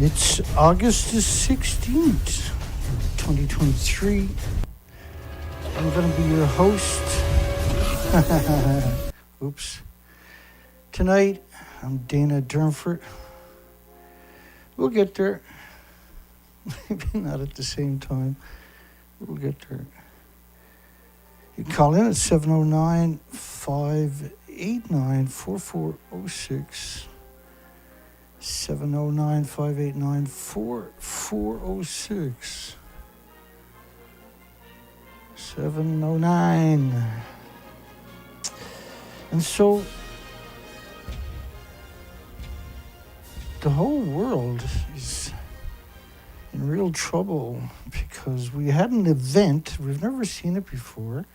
It's August the 16th, 2023. I'm going to be your host. Oops. Tonight, I'm Dana Durnford. We'll get there. Maybe not at the same time. We'll get there. You can call in at 709-589-4406. 709-589-4406. 709. And so the whole world is in real trouble because we had an event, we've never seen it before,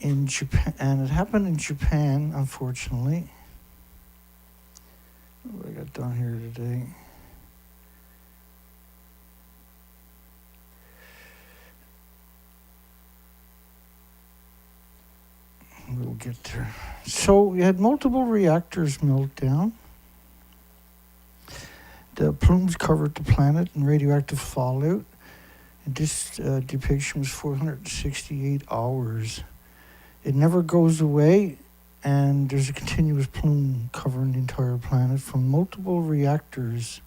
in Japan, and it happened in Japan, unfortunately. What I got down here today? We'll get there. So we had multiple reactors melt down. The plumes covered the planet in radioactive fallout. And this depiction was 468 hours. It never goes away, and there's a continuous plume covering the entire planet from multiple reactors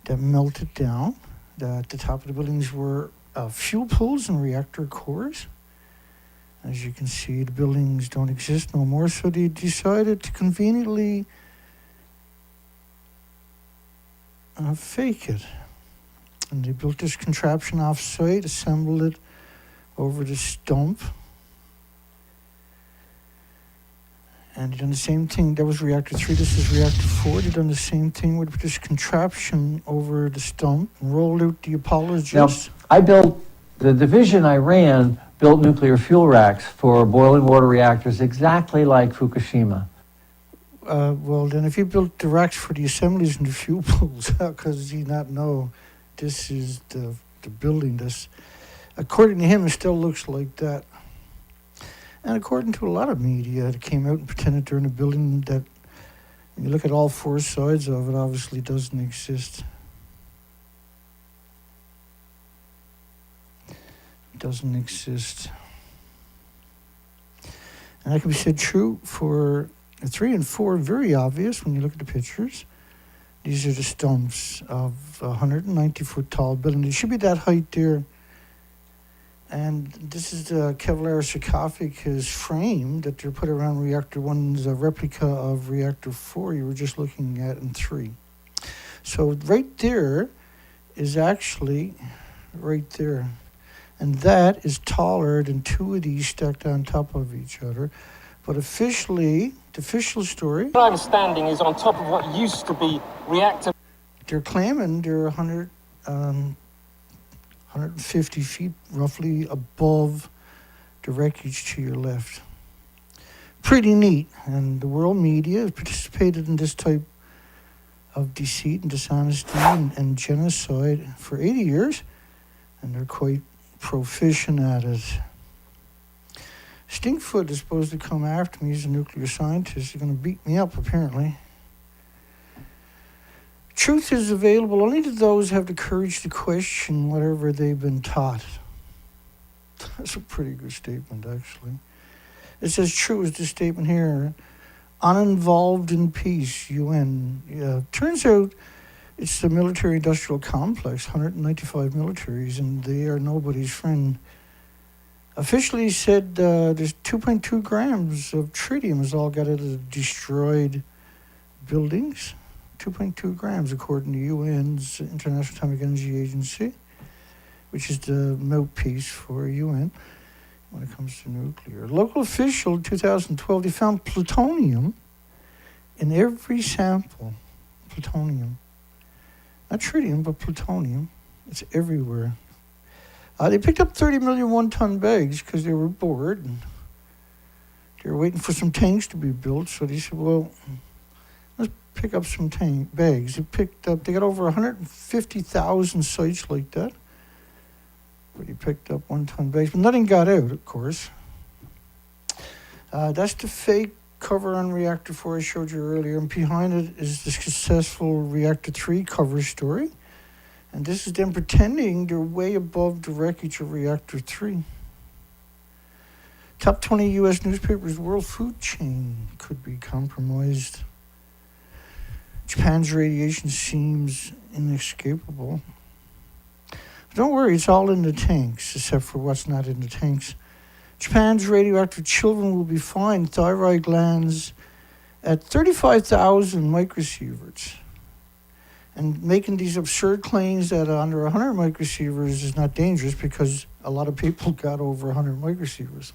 that melted down. At the top of the buildings were fuel pools and reactor cores. As you can see, the buildings don't exist no more, so they decided to conveniently fake it. And they built this contraption off-site, assembled it over the stump. And they've done the same thing. That was reactor 3, this is reactor 4. They've done the same thing with this contraption over the stump, rolled out the apologists. Now, the division I ran built nuclear fuel racks for boiling water reactors exactly like Fukushima. Well, then if you built the racks for the assemblies and the fuel pools, how does he not know this is the building? This, according to him, it still looks like that. And according to a lot of media that came out and pretended they're in a building that, when you look at all four sides of it, obviously doesn't exist. It doesn't exist. And that can be said true for 3 and 4, very obvious when you look at the pictures. These are the stumps of a 190-foot tall building. It should be that height there. And this is the Kevlar sarcophagus frame that they put around Reactor 1's replica of Reactor 4 you were just looking at in 3. So right there is actually right there. And that is taller than 2 of these stacked on top of each other. But officially, the official story... What I'm standing is on top of what used to be reactor... They're claiming they're 150 feet roughly above the wreckage to your left. Pretty neat. And the world media has participated in this type of deceit and dishonesty and genocide for 80 years. And they're quite proficient at it. Stinkfoot is supposed to come after me. He's a nuclear scientist. He's going to beat me up, apparently. Truth is available only to those who have the courage to question whatever they've been taught. That's a pretty good statement, actually. It's as true as this statement here. Uninvolved in peace, UN. Turns out it's the military-industrial complex, 195 militaries, and they are nobody's friend. Officially said there's 2.2 grams of tritium has all got out of the destroyed buildings. 2.2 grams, according to UN's International Atomic Energy Agency, which is the mouthpiece for UN when it comes to nuclear. Local official in 2012, they found plutonium in every sample. Plutonium. Not tritium, but plutonium. It's everywhere. They picked up 30 million one-ton bags because they were bored and they were waiting for some tanks to be built. So they said, well, let's pick up some bags. They got over 150,000 sites like that. But he picked up one-ton bags, but nothing got out, of course. That's the fake cover on Reactor 4 I showed you earlier, and behind it is the successful Reactor 3 cover story. And this is them pretending they're way above the wreckage of Reactor 3. Top 20 U.S. newspapers' world food chain could be compromised. Japan's radiation seems inescapable. But don't worry, it's all in the tanks, except for what's not in the tanks. Japan's radioactive children will be fine. Thyroid glands at 35,000 microsieverts. And making these absurd claims that under 100 microsieverts is not dangerous, because a lot of people got over 100 microsieverts.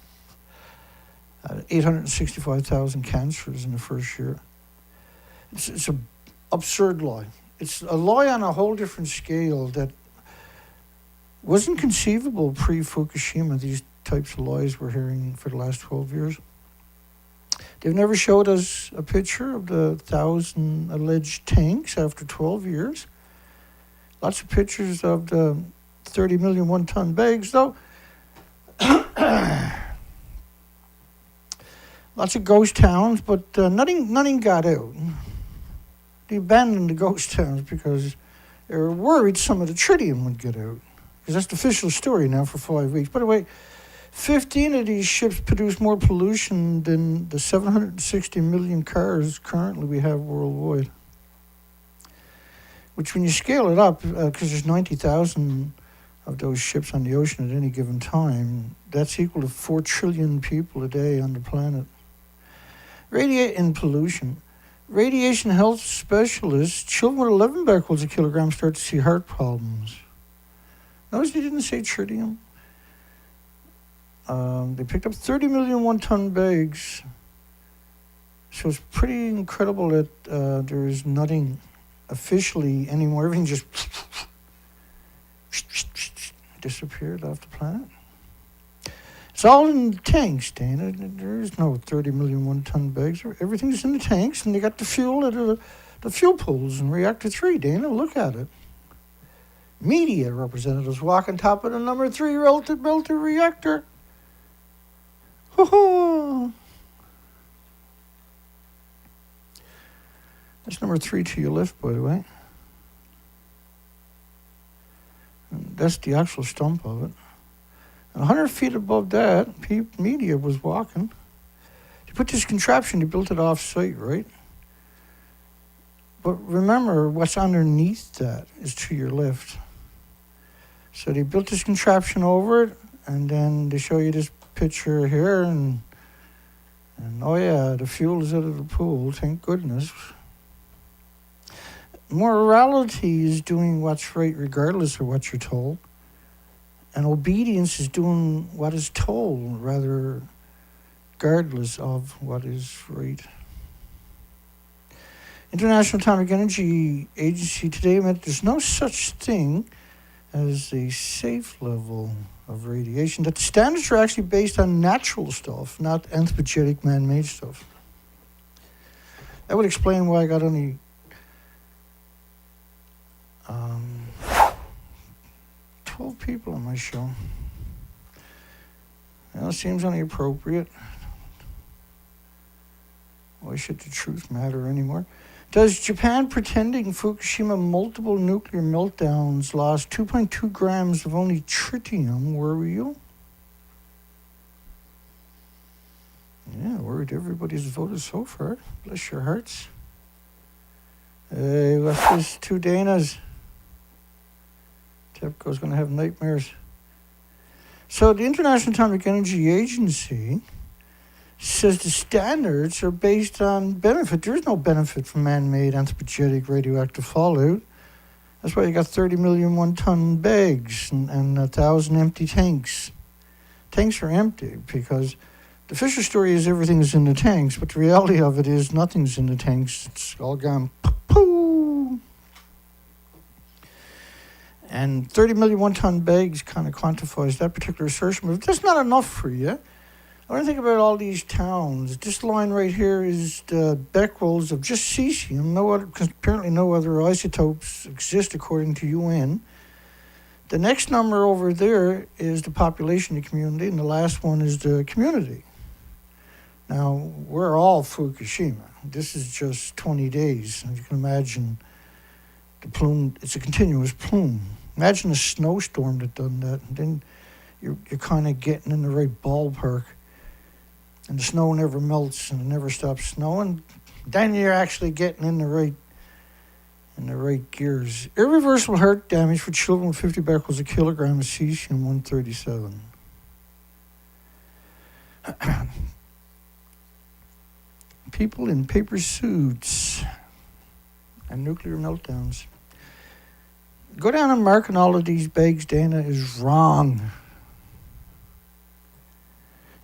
865,000 cancers in the first year. It's an absurd lie. It's a lie on a whole different scale that wasn't conceivable pre-Fukushima. These types of lies we're hearing for the last 12 years. They've never showed us a picture of the 1,000 alleged tanks after 12 years. Lots of pictures of the 30 million one-ton bags, though. Lots of ghost towns, but nothing got out. They abandoned the ghost towns because they were worried some of the tritium would get out. Because that's the official story now for 5 weeks. By the way, 15 of these ships produce more pollution than the 760 million cars currently we have worldwide. Which, when you scale it up, because there's 90,000 of those ships on the ocean at any given time, that's equal to 4 trillion people a day on the planet. Radiation pollution. Radiation health specialists, children with 11 becquerels a kilogram start to see heart problems. Notice they didn't say tritium. They picked up 30 million one-ton bags. So it's pretty incredible that there is nothing officially anymore. Everything just disappeared off the planet. It's all in the tanks, Dana. There is no 30 million one-ton bags. Everything's in the tanks, and they got the fuel at the fuel pools in Reactor 3, Dana. Look at it. Media representatives walk on top of the number 3 melted reactor. Ho-ho! That's number 3 to your left, by the way. And that's the actual stump of it. And 100 feet above that, media was walking. They put this contraption, they built it off-site, right? But remember, what's underneath that is to your left. So they built this contraption over it, and then they show you this picture here, and oh yeah, the fuel is out of the pool, thank goodness. Morality is doing what's right regardless of what you're told. And obedience is doing what is told, rather regardless of what is right. International Atomic Energy Agency today admitted there's no such thing as a safe level of radiation, that the standards are actually based on natural stuff, not anthropogenic man-made stuff. That would explain why I got only 12 people on my show. Well, it seems only appropriate. Why should the truth matter anymore? Does Japan pretending Fukushima multiple nuclear meltdowns lost 2.2 grams of only tritium worry you? Yeah, worried everybody's voted so far. Bless your hearts. Hey, what's this? 2 Danas. TEPCO's going to have nightmares. So the International Atomic Energy Agency says the standards are based on benefit. There is no benefit from man-made anthropogenic radioactive fallout. That's why you got 30 million one-ton bags and 1,000 empty tanks. Tanks are empty because the official story is everything's in the tanks, but the reality of it is nothing's in the tanks. It's all gone poo. And 30 million one-ton bags kind of quantifies that particular assertion, but that's not enough for you. I want to think about all these towns. This line right here is the becquerels of just cesium. No other, because apparently no other isotopes exist according to UN. The next number over there is the population, the community, and the last one is the community. Now, we're all Fukushima. This is just 20 days. You can imagine the plume, it's a continuous plume. Imagine a snowstorm that done that, and then you're kind of getting in the right ballpark, and the snow never melts and it never stops snowing. Then you're actually getting in the right gears. Irreversible heart damage for children with 50 becquerels a kilogram of cesium-137. People in paper suits and nuclear meltdowns. Go down and mark on all of these bags, Dana, is wrong.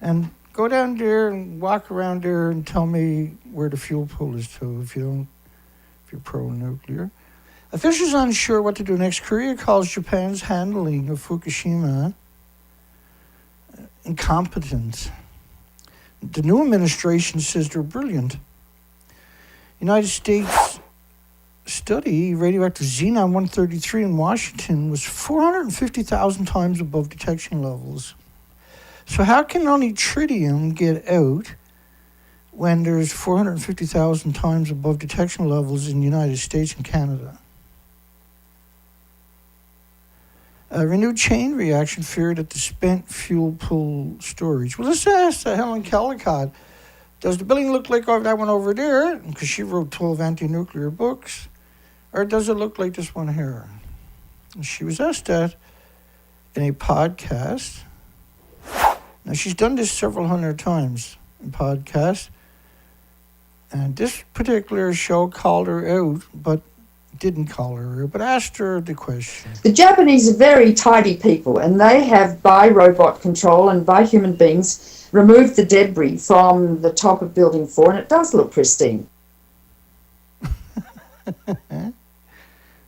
And go down there and walk around there and tell me where the fuel pool is too, if you're pro-nuclear. Officials unsure what to do next. Korea calls Japan's handling of Fukushima incompetent. The new administration says they're brilliant. United States study, radioactive Xenon-133 in Washington was 450,000 times above detection levels. So how can only tritium get out when there's 450,000 times above detection levels in the United States and Canada? A renewed chain reaction feared at the spent fuel pool storage. Well, let's ask Helen Kellicott, does the building look like that one over there? Because she wrote 12 anti-nuclear books. Or does it look like this one here? And she was asked that in a podcast. Now, she's done this several hundred times in podcasts. And this particular show called her out, but didn't call her out, but asked her the question. The Japanese are very tidy people, and they have, by robot control and by human beings, removed the debris from the top of Building 4, and it does look pristine.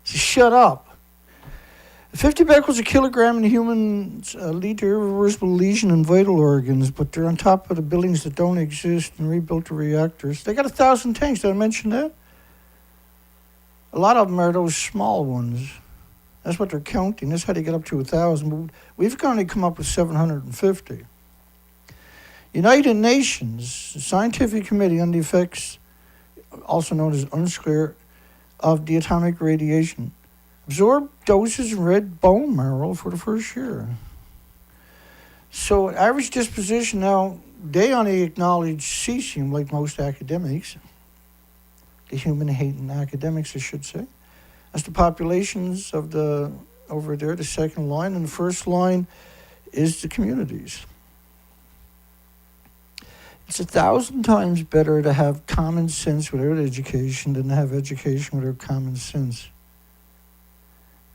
Shut up. 50 becquerels a kilogram in humans lead to irreversible lesion in vital organs, but they're on top of the buildings that don't exist and rebuilt the reactors. They got 1,000 tanks. Did I mention that? A lot of them are those small ones. That's what they're counting. That's how they get up to 1,000. We've only come up with 750. United Nations, the Scientific Committee on the Effects, also known as UNSCLAR, of the atomic radiation, absorbed doses in red bone marrow for the first year. So average disposition now, they only acknowledge cesium like most academics, the human-hating academics, I should say. That's the populations of over there, the second line, and the first line is the communities. It's 1,000 times better to have common sense without education than to have education without common sense.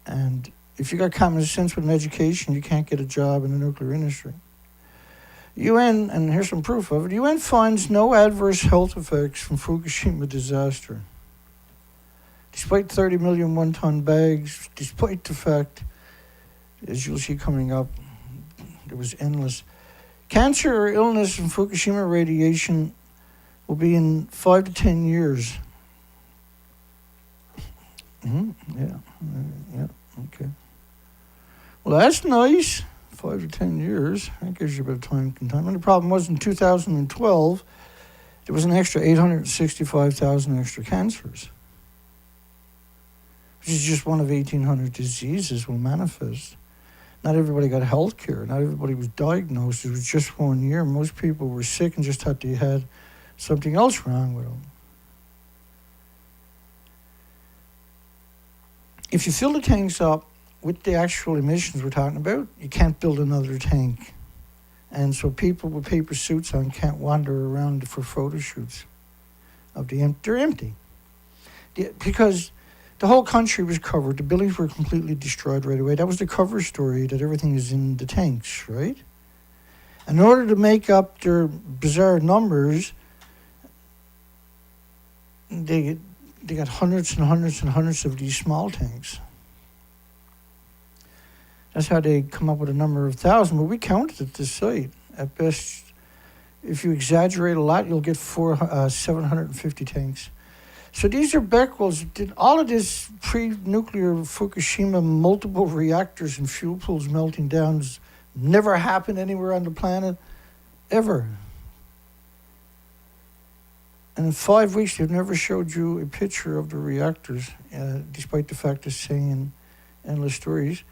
And if you got common sense with an education, you can't get a job in the nuclear industry. UN, and here's some proof of it, UN finds no adverse health effects from Fukushima disaster. Despite 30 million one-ton bags, despite the fact, as you'll see coming up, it was endless. Cancer or illness from Fukushima radiation will be in 5 to 10 years. Yeah, okay. Well, that's nice. 5 to 10 years. That gives you a bit of time. And the problem was in 2012, there was an extra 865,000 extra cancers, which is just one of 1,800 diseases will manifest. Not everybody got health care. Not everybody was diagnosed. It was just 1 year. Most people were sick and just thought they had something else wrong with them. If you fill the tanks up with the actual emissions we're talking about, you can't build another tank. And so people with paper suits on can't wander around for photo shoots of they're empty. Because the whole country was covered. The buildings were completely destroyed right away. That was the cover story, that everything is in the tanks, right? In order to make up their bizarre numbers, they got hundreds and hundreds and hundreds of these small tanks. That's how they come up with a number of 1,000. But we counted at this site. At best, if you exaggerate a lot, you'll get 750 tanks. So these are becquerels. All of this pre-nuclear Fukushima multiple reactors and fuel pools melting down has never happened anywhere on the planet, ever. And in 5 weeks, they've never showed you a picture of the reactors, despite the fact they're saying endless stories.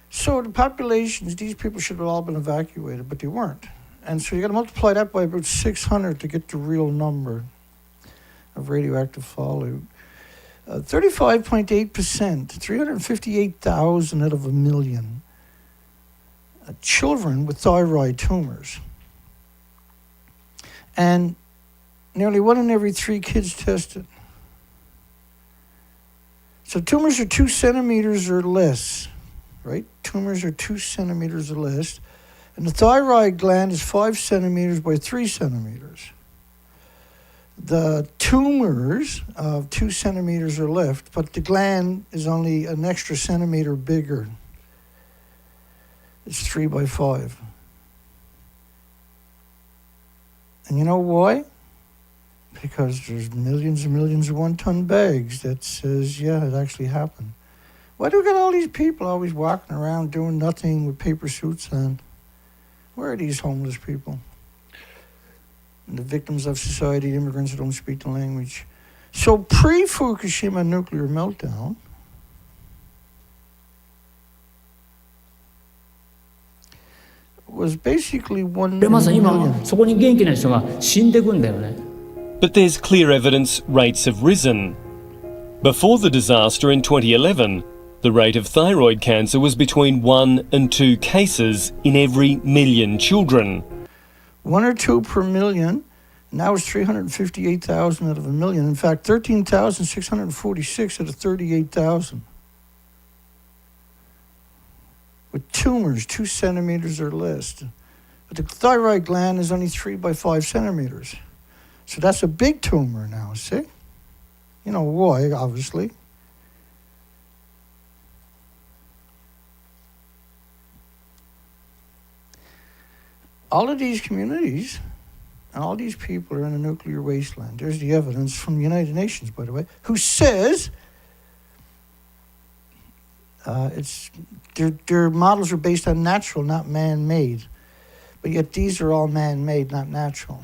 So the populations, these people should have all been evacuated, but they weren't. And so you got to multiply that by about 600 to get the real number of radioactive fallout. 35.8%, 358,000 out of a million children with thyroid tumors. And nearly 1 in every 3 kids tested. So tumors are 2 centimeters or less, right? Tumors are 2 centimeters or less. And the thyroid gland is 5 centimeters by 3 centimeters. The tumors of 2 centimeters are left, but the gland is only an extra centimeter bigger. It's 3 by 5. And you know why? Because there's millions and millions of one-ton bags that says, yeah, it actually happened. Why do we got all these people always walking around doing nothing with paper suits on? Where are these homeless people? And the victims of society, immigrants who don't speak the language. So pre-Fukushima nuclear meltdown, was basically 1 in まさに a million. 今そこに元気な人が死んでくんだよね。 But there's clear evidence rates have risen. Before the disaster in 2011, the rate of thyroid cancer was between 1 and 2 cases in every million children. 1 or 2 per million. Now it's 358,000 out of a million. In fact, 13,646 out of 38,000. With tumors 2 centimeters or less. But the thyroid gland is only 3 by 5 centimeters. So that's a big tumor now, see? You know why, obviously. All of these communities and all these people are in a nuclear wasteland. There's the evidence from the United Nations, by the way, who says their models are based on natural, not man-made. But yet these are all man-made, not natural.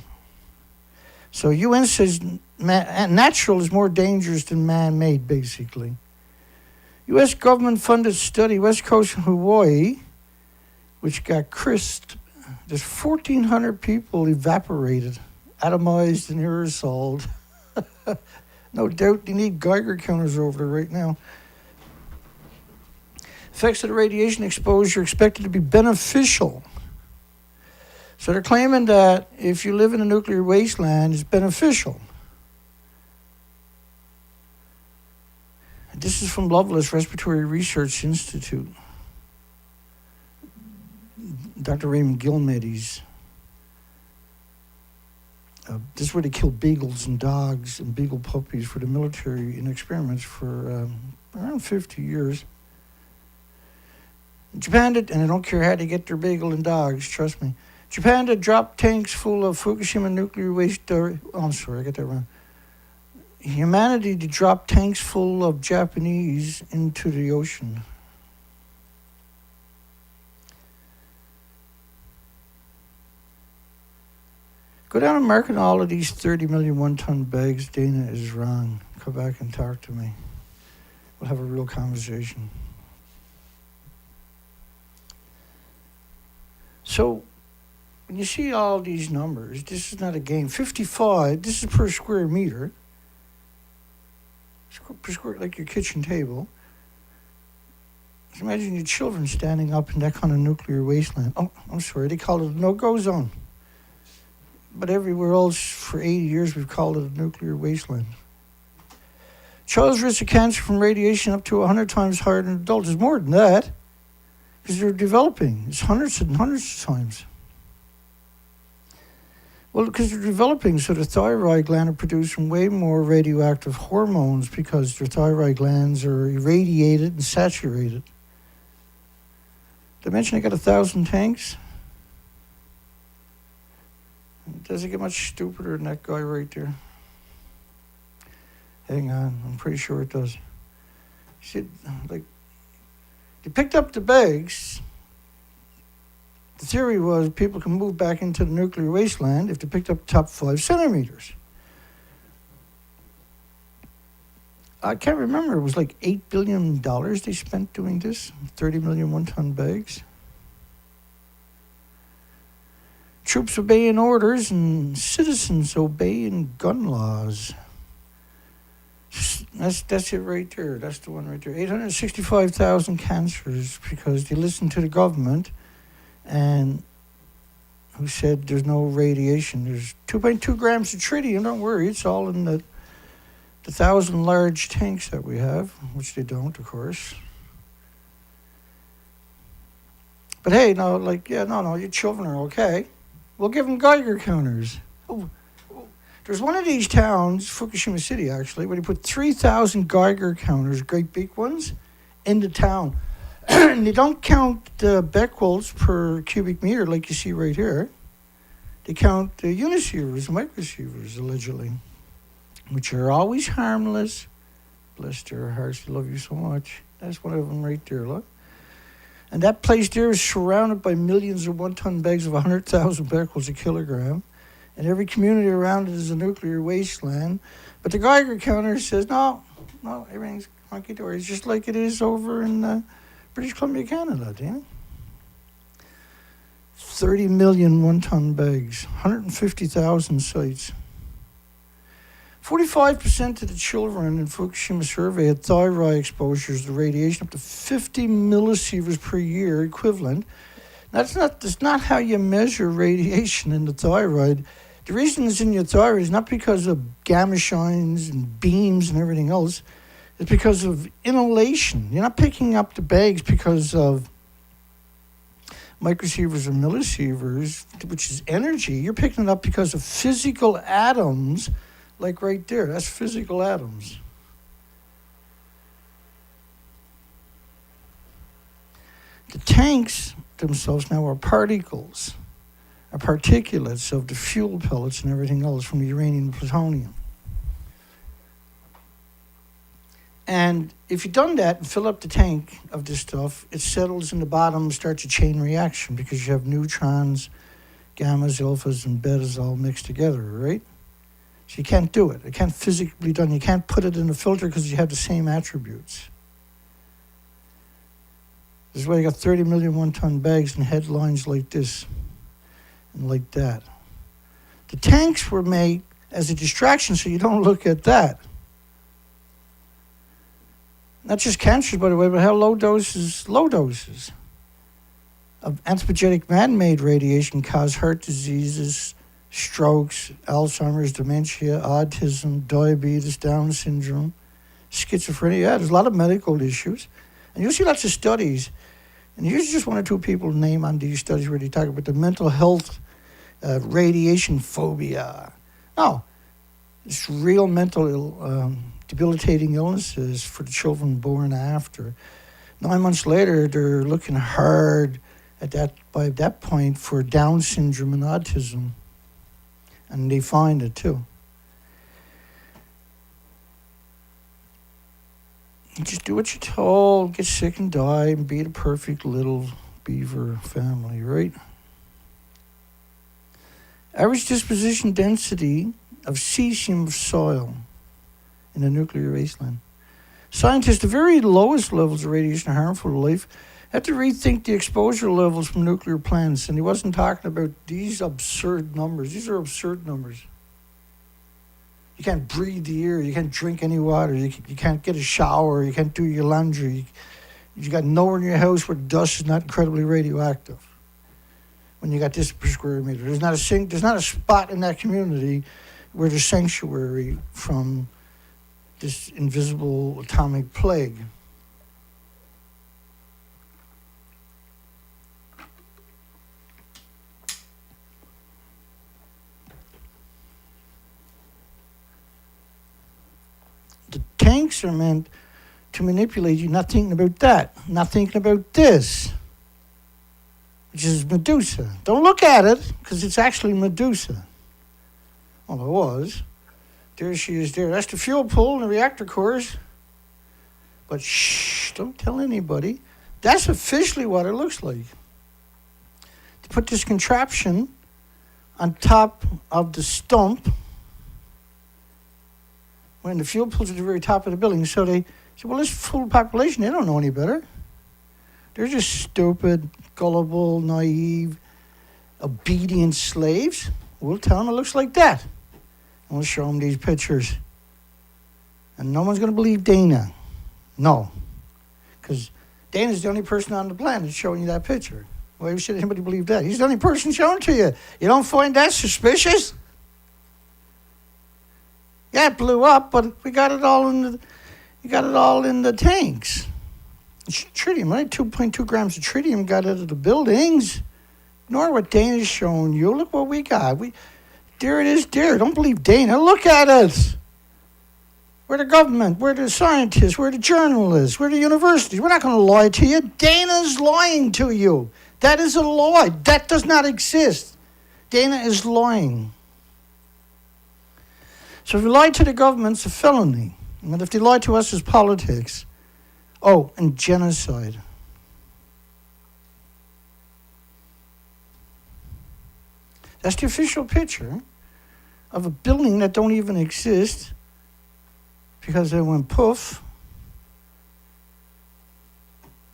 So UN says natural is more dangerous than man-made, basically. U.S. government-funded study, West Coast and Hawaii, which got crisped. There's 1,400 people evaporated, atomized and aerosoled. No doubt they need Geiger counters over there right now. Effects of the radiation exposure are expected to be beneficial. So they're claiming that if you live in a nuclear wasteland, it's beneficial. This is from Loveless Respiratory Research Institute. Dr. Raymond Gilmeddy's. This is where they kill beagles and dogs and beagle puppies for the military in experiments for around 50 years. Japan did, and I don't care how they get their beagle and dogs, trust me. Japan had dropped tanks full of Fukushima nuclear waste. I'm sorry, I got that wrong. Humanity dropped tanks full of Japanese into the ocean. Go down and mark on all of these 30 million one-ton bags. Dana is wrong. Come back and talk to me. We'll have a real conversation. So, when you see all these numbers, this is not a game. 55, this is per square meter. Per square, like your kitchen table. So imagine your children standing up in that kind of nuclear wasteland. Oh, I'm sorry, they call it a no-go zone. But everywhere else for 80 years we've called it a nuclear wasteland. Child's risk of cancer from radiation up to 100 times higher than adults. It's more than that, because they're developing. It's hundreds and hundreds of times. Well, because they're developing, so the thyroid gland are producing way more radioactive hormones because their thyroid glands are irradiated and saturated. Did I mention I got 1,000 tanks? It doesn't get much stupider than that guy right there. Hang on, I'm pretty sure it does. He said, like, they picked up the bags. The theory was people can move back into the nuclear wasteland if they picked up the top 5 centimeters. I can't remember. It was like $8 billion they spent doing this. 30 million one-ton bags. Troops obeying orders and citizens obeying gun laws. That's it right there. That's the one right there. 865,000 cancers because they listened to the government and who said there's no radiation. There's 2.2 grams of tritium. Don't worry, it's all in the 1,000 large tanks that we have, which they don't, of course. But hey, no, your children are okay. We'll give them Geiger counters. Oh, there's one of these towns, Fukushima City actually, where they put 3,000 Geiger counters, great big ones, in the town. And they don't count the becquerels per cubic meter like you see right here. They count the unisieverts, microsieverts, allegedly, which are always harmless. Bless their hearts, they love you so much. That's one of them right there, look. And that place there is surrounded by millions of one-ton bags of 100,000 becquerels a kilogram. And every community around it is a nuclear wasteland. But the Geiger counter says, no, everything's hunky-dory. It's just like it is over in British Columbia, Canada, damn it. 30 million one-ton bags, 150,000 sites. 45% of the children in Fukushima survey had thyroid exposures to radiation up to 50 millisieverts per year equivalent. That's not how you measure radiation in the thyroid. The reason it's in your thyroid is not because of gamma shines and beams and everything else. It's because of inhalation. You're not picking up the bags because of microsieverts or millisieverts, which is energy. You're picking it up because of physical atoms, like right there. That's physical atoms. The tanks themselves now are particles, are particulates of the fuel pellets and everything else from the uranium and plutonium. And if you've done that and fill up the tank of this stuff, it settles in the bottom, starts a chain reaction because you have neutrons, gammas, alphas, and betas all mixed together, right? So you can't do it. It can't physically be done. You can't put it in a filter because you have the same attributes. This is why you got 30 million one-ton bags and headlines like this and like that. The tanks were made as a distraction so you don't look at that. Not just cancers, by the way, but how low doses of anthropogenic man-made radiation cause heart diseases, strokes, Alzheimer's, dementia, autism, diabetes, Down syndrome, schizophrenia. Yeah, there's a lot of medical issues. And you'll see lots of studies. And here's just one or two people name on these studies where they talk about the mental health, radiation phobia. No, it's real mental debilitating illnesses for the children born after. 9 months later, they're looking hard by that point for Down syndrome and autism. And they find it too. You just do what you're told, get sick and die, and be the perfect little beaver family, right? Average disposition density of cesium of soil in a nuclear wasteland. Scientists, the very lowest levels of radiation are harmful to life, have to rethink the exposure levels from nuclear plants. And he wasn't talking about these absurd numbers. These are absurd numbers. You can't breathe the air. You can't drink any water. You can't get a shower. You can't do your laundry. You got nowhere in your house where dust is not incredibly radioactive. When you got this per square meter, there's not a spot in that community where there's sanctuary from this invisible atomic plague. The tanks are meant to manipulate you, not thinking about that, not thinking about this, which is Medusa. Don't look at it, because it's actually Medusa. Well, it was. There she is there. That's the fuel pool and the reactor cores. But shh, don't tell anybody. That's officially what it looks like. To put this contraption on top of the stump when the fuel pool's at the very top of the building. So they said, well, this full population, they don't know any better. They're just stupid, gullible, naive, obedient slaves. We'll tell them it looks like that. And we'll show them these pictures. And no one's going to believe Dana. No. Because Dana's the only person on the planet showing you that picture. Why should anybody believe that? He's the only person showing it to you. You don't find that suspicious? Yeah, it blew up, but we got it all in the tanks. It's tritium, right? 2.2 grams of tritium got out of the buildings. Ignore what Dana's showing you. Look what we got. There it is there. Don't believe Dana. Look at it. We're the government. We're the scientists. We're the journalists. We're the universities. We're not going to lie to you. Dana's lying to you. That is a lie. That does not exist. Dana is lying. So if you lie to the government, it's a felony. And if they lie to us, it's politics. Oh, and genocide. That's the official picture of a building that don't even exist because they went poof.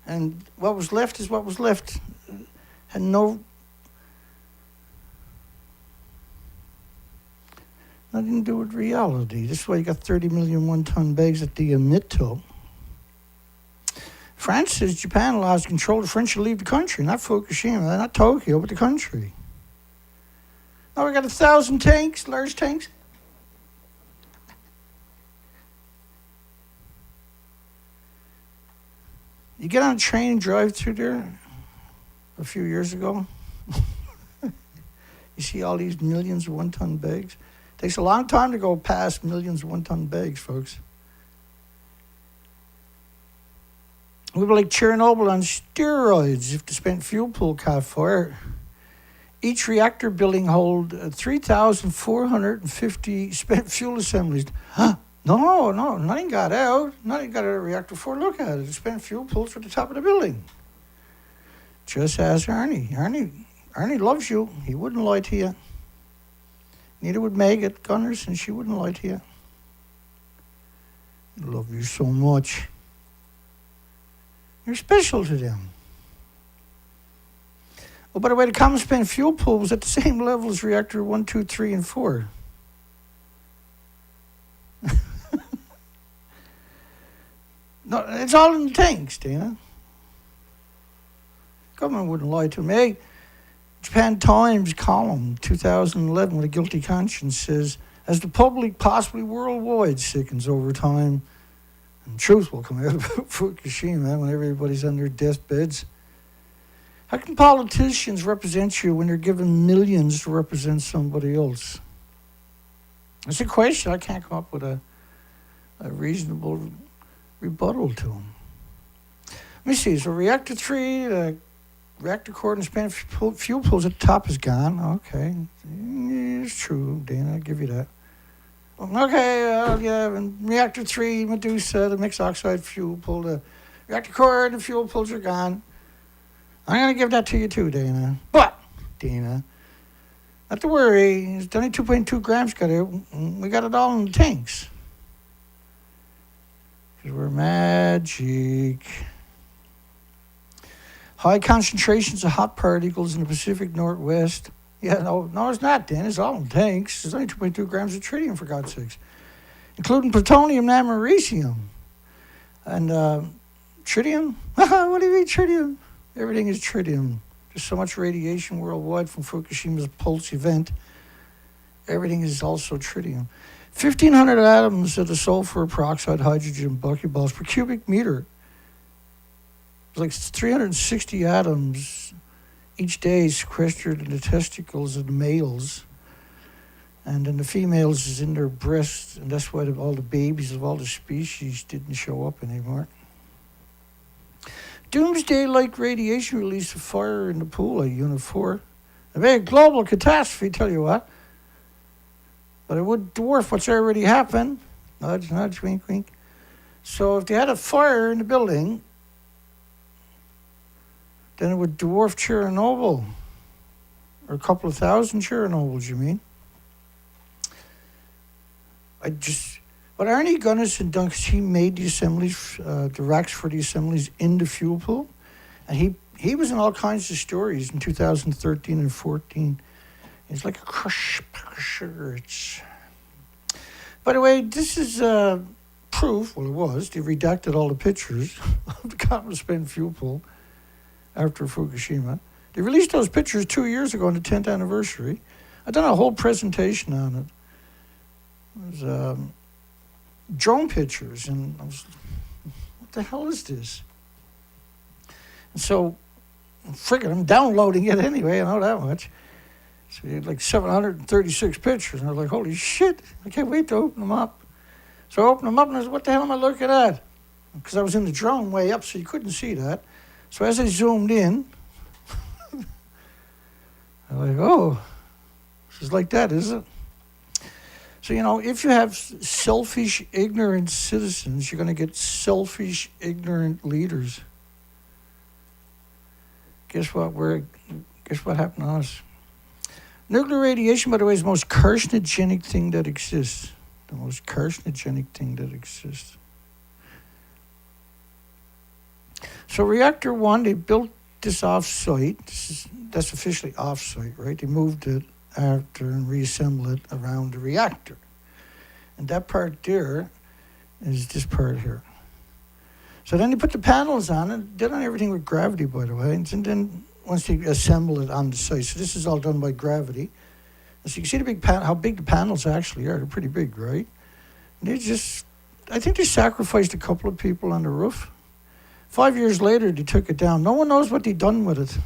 And what was left is what was left. Had nothing to do with reality. This is why you got 30 million one-ton bags that they emit to. France says Japan allows control. The French to leave the country, not Fukushima, not Tokyo, but the country. Now we got 1,000 tanks, large tanks. You get on a train and drive through there a few years ago. You see all these millions of one-ton bags. Takes a long time to go past millions of one-ton bags, folks. We were like Chernobyl on steroids if the spent fuel pool caught fire. Each reactor building hold 3,450 spent fuel assemblies. Huh? No, nothing got out. Nothing got out of the reactor 4. Look at it. The spent fuel pools at the top of the building. Just ask Arnie. Arnie loves you. He wouldn't lie to you. Neither would Meg at Gunners, and she wouldn't lie to you. I love you so much. You're special to them. Oh, by the way, the common spent fuel pool was at the same level as reactor 1, 2, 3, and 4. No, it's all in the tanks, Dana. Government wouldn't lie to me. Japan Times column, 2011, with a guilty conscience says, as the public, possibly worldwide, sickens over time, and truth will come out about Fukushima when everybody's on their deathbeds. How can politicians represent you when they're given millions to represent somebody else? That's a question. I can't come up with a reasonable rebuttal to them. Let me see. So reactor 3, the reactor core and spent fuel pools at the top is gone. Okay. It's true, Dana. I'll give you that. Okay, yeah, and reactor 3, Medusa, the mixed oxide fuel pool, the reactor core and the fuel pools are gone. I'm going to give that to you too, Dana. But, Dana, not to worry. It's only 2.2 grams got it. We got it all in the tanks. Because we're magic. High concentrations of hot particles in the Pacific Northwest. Yeah, no, it's not, Dan. It's all in tanks. There's only 2.2 grams of tritium, for God's sakes. Including plutonium and americium. And tritium? What do you mean tritium? Everything is tritium. There's so much radiation worldwide from Fukushima's pulse event. Everything is also tritium. 1,500 atoms of the sulfur peroxide, hydrogen, buckyballs per cubic meter. It's like 360 atoms each day sequestered in the testicles of the males. And then the females is in their breasts, and that's why all the babies of all the species didn't show up anymore. Doomsday-like radiation release of fire in the pool at Unit 4. A big global catastrophe, tell you what. But it would dwarf what's already happened. Nudge, nudge, wink, wink. So if they had a fire in the building, then it would dwarf Chernobyl. Or a couple of thousand Chernobyls, you mean? But Arnie Gunnison done, 'cause he made the assemblies, the racks for the assemblies in the fuel pool. And he was in all kinds of stories in 2013 and 14. It's like a crush pack of sugar. It's... By the way, this is proof, well it was, they redacted all the pictures of the Common Spent fuel pool after Fukushima. They released those pictures 2 years ago on the 10th anniversary. I done a whole presentation on it. It was drone pictures, and I was, what the hell is this? And so, friggin', I'm downloading it anyway, I know that much. So you had like 736 pictures, and I was like, holy shit, I can't wait to open them up. So I opened them up, and I was, what the hell am I looking at? Because I was in the drone way up, so you couldn't see that. So as I zoomed in, I'm like, oh, this is like that, is it? So, you know, if you have selfish, ignorant citizens, you're going to get selfish, ignorant leaders. Guess what happened to us? Nuclear radiation, by the way, is the most carcinogenic thing that exists. The most carcinogenic thing that exists. So reactor 1, they built this off-site. That's officially off-site, right? They moved it after and reassembled it around the reactor. And that part there is this part here. So then they put the panels on it, did on everything with gravity, by the way, and then once they assemble it on the site. So this is all done by gravity. And so you can see the big how big the panels actually are. They're pretty big, right? And I think they sacrificed a couple of people on the roof. 5 years later, they took it down. No one knows what they done with it.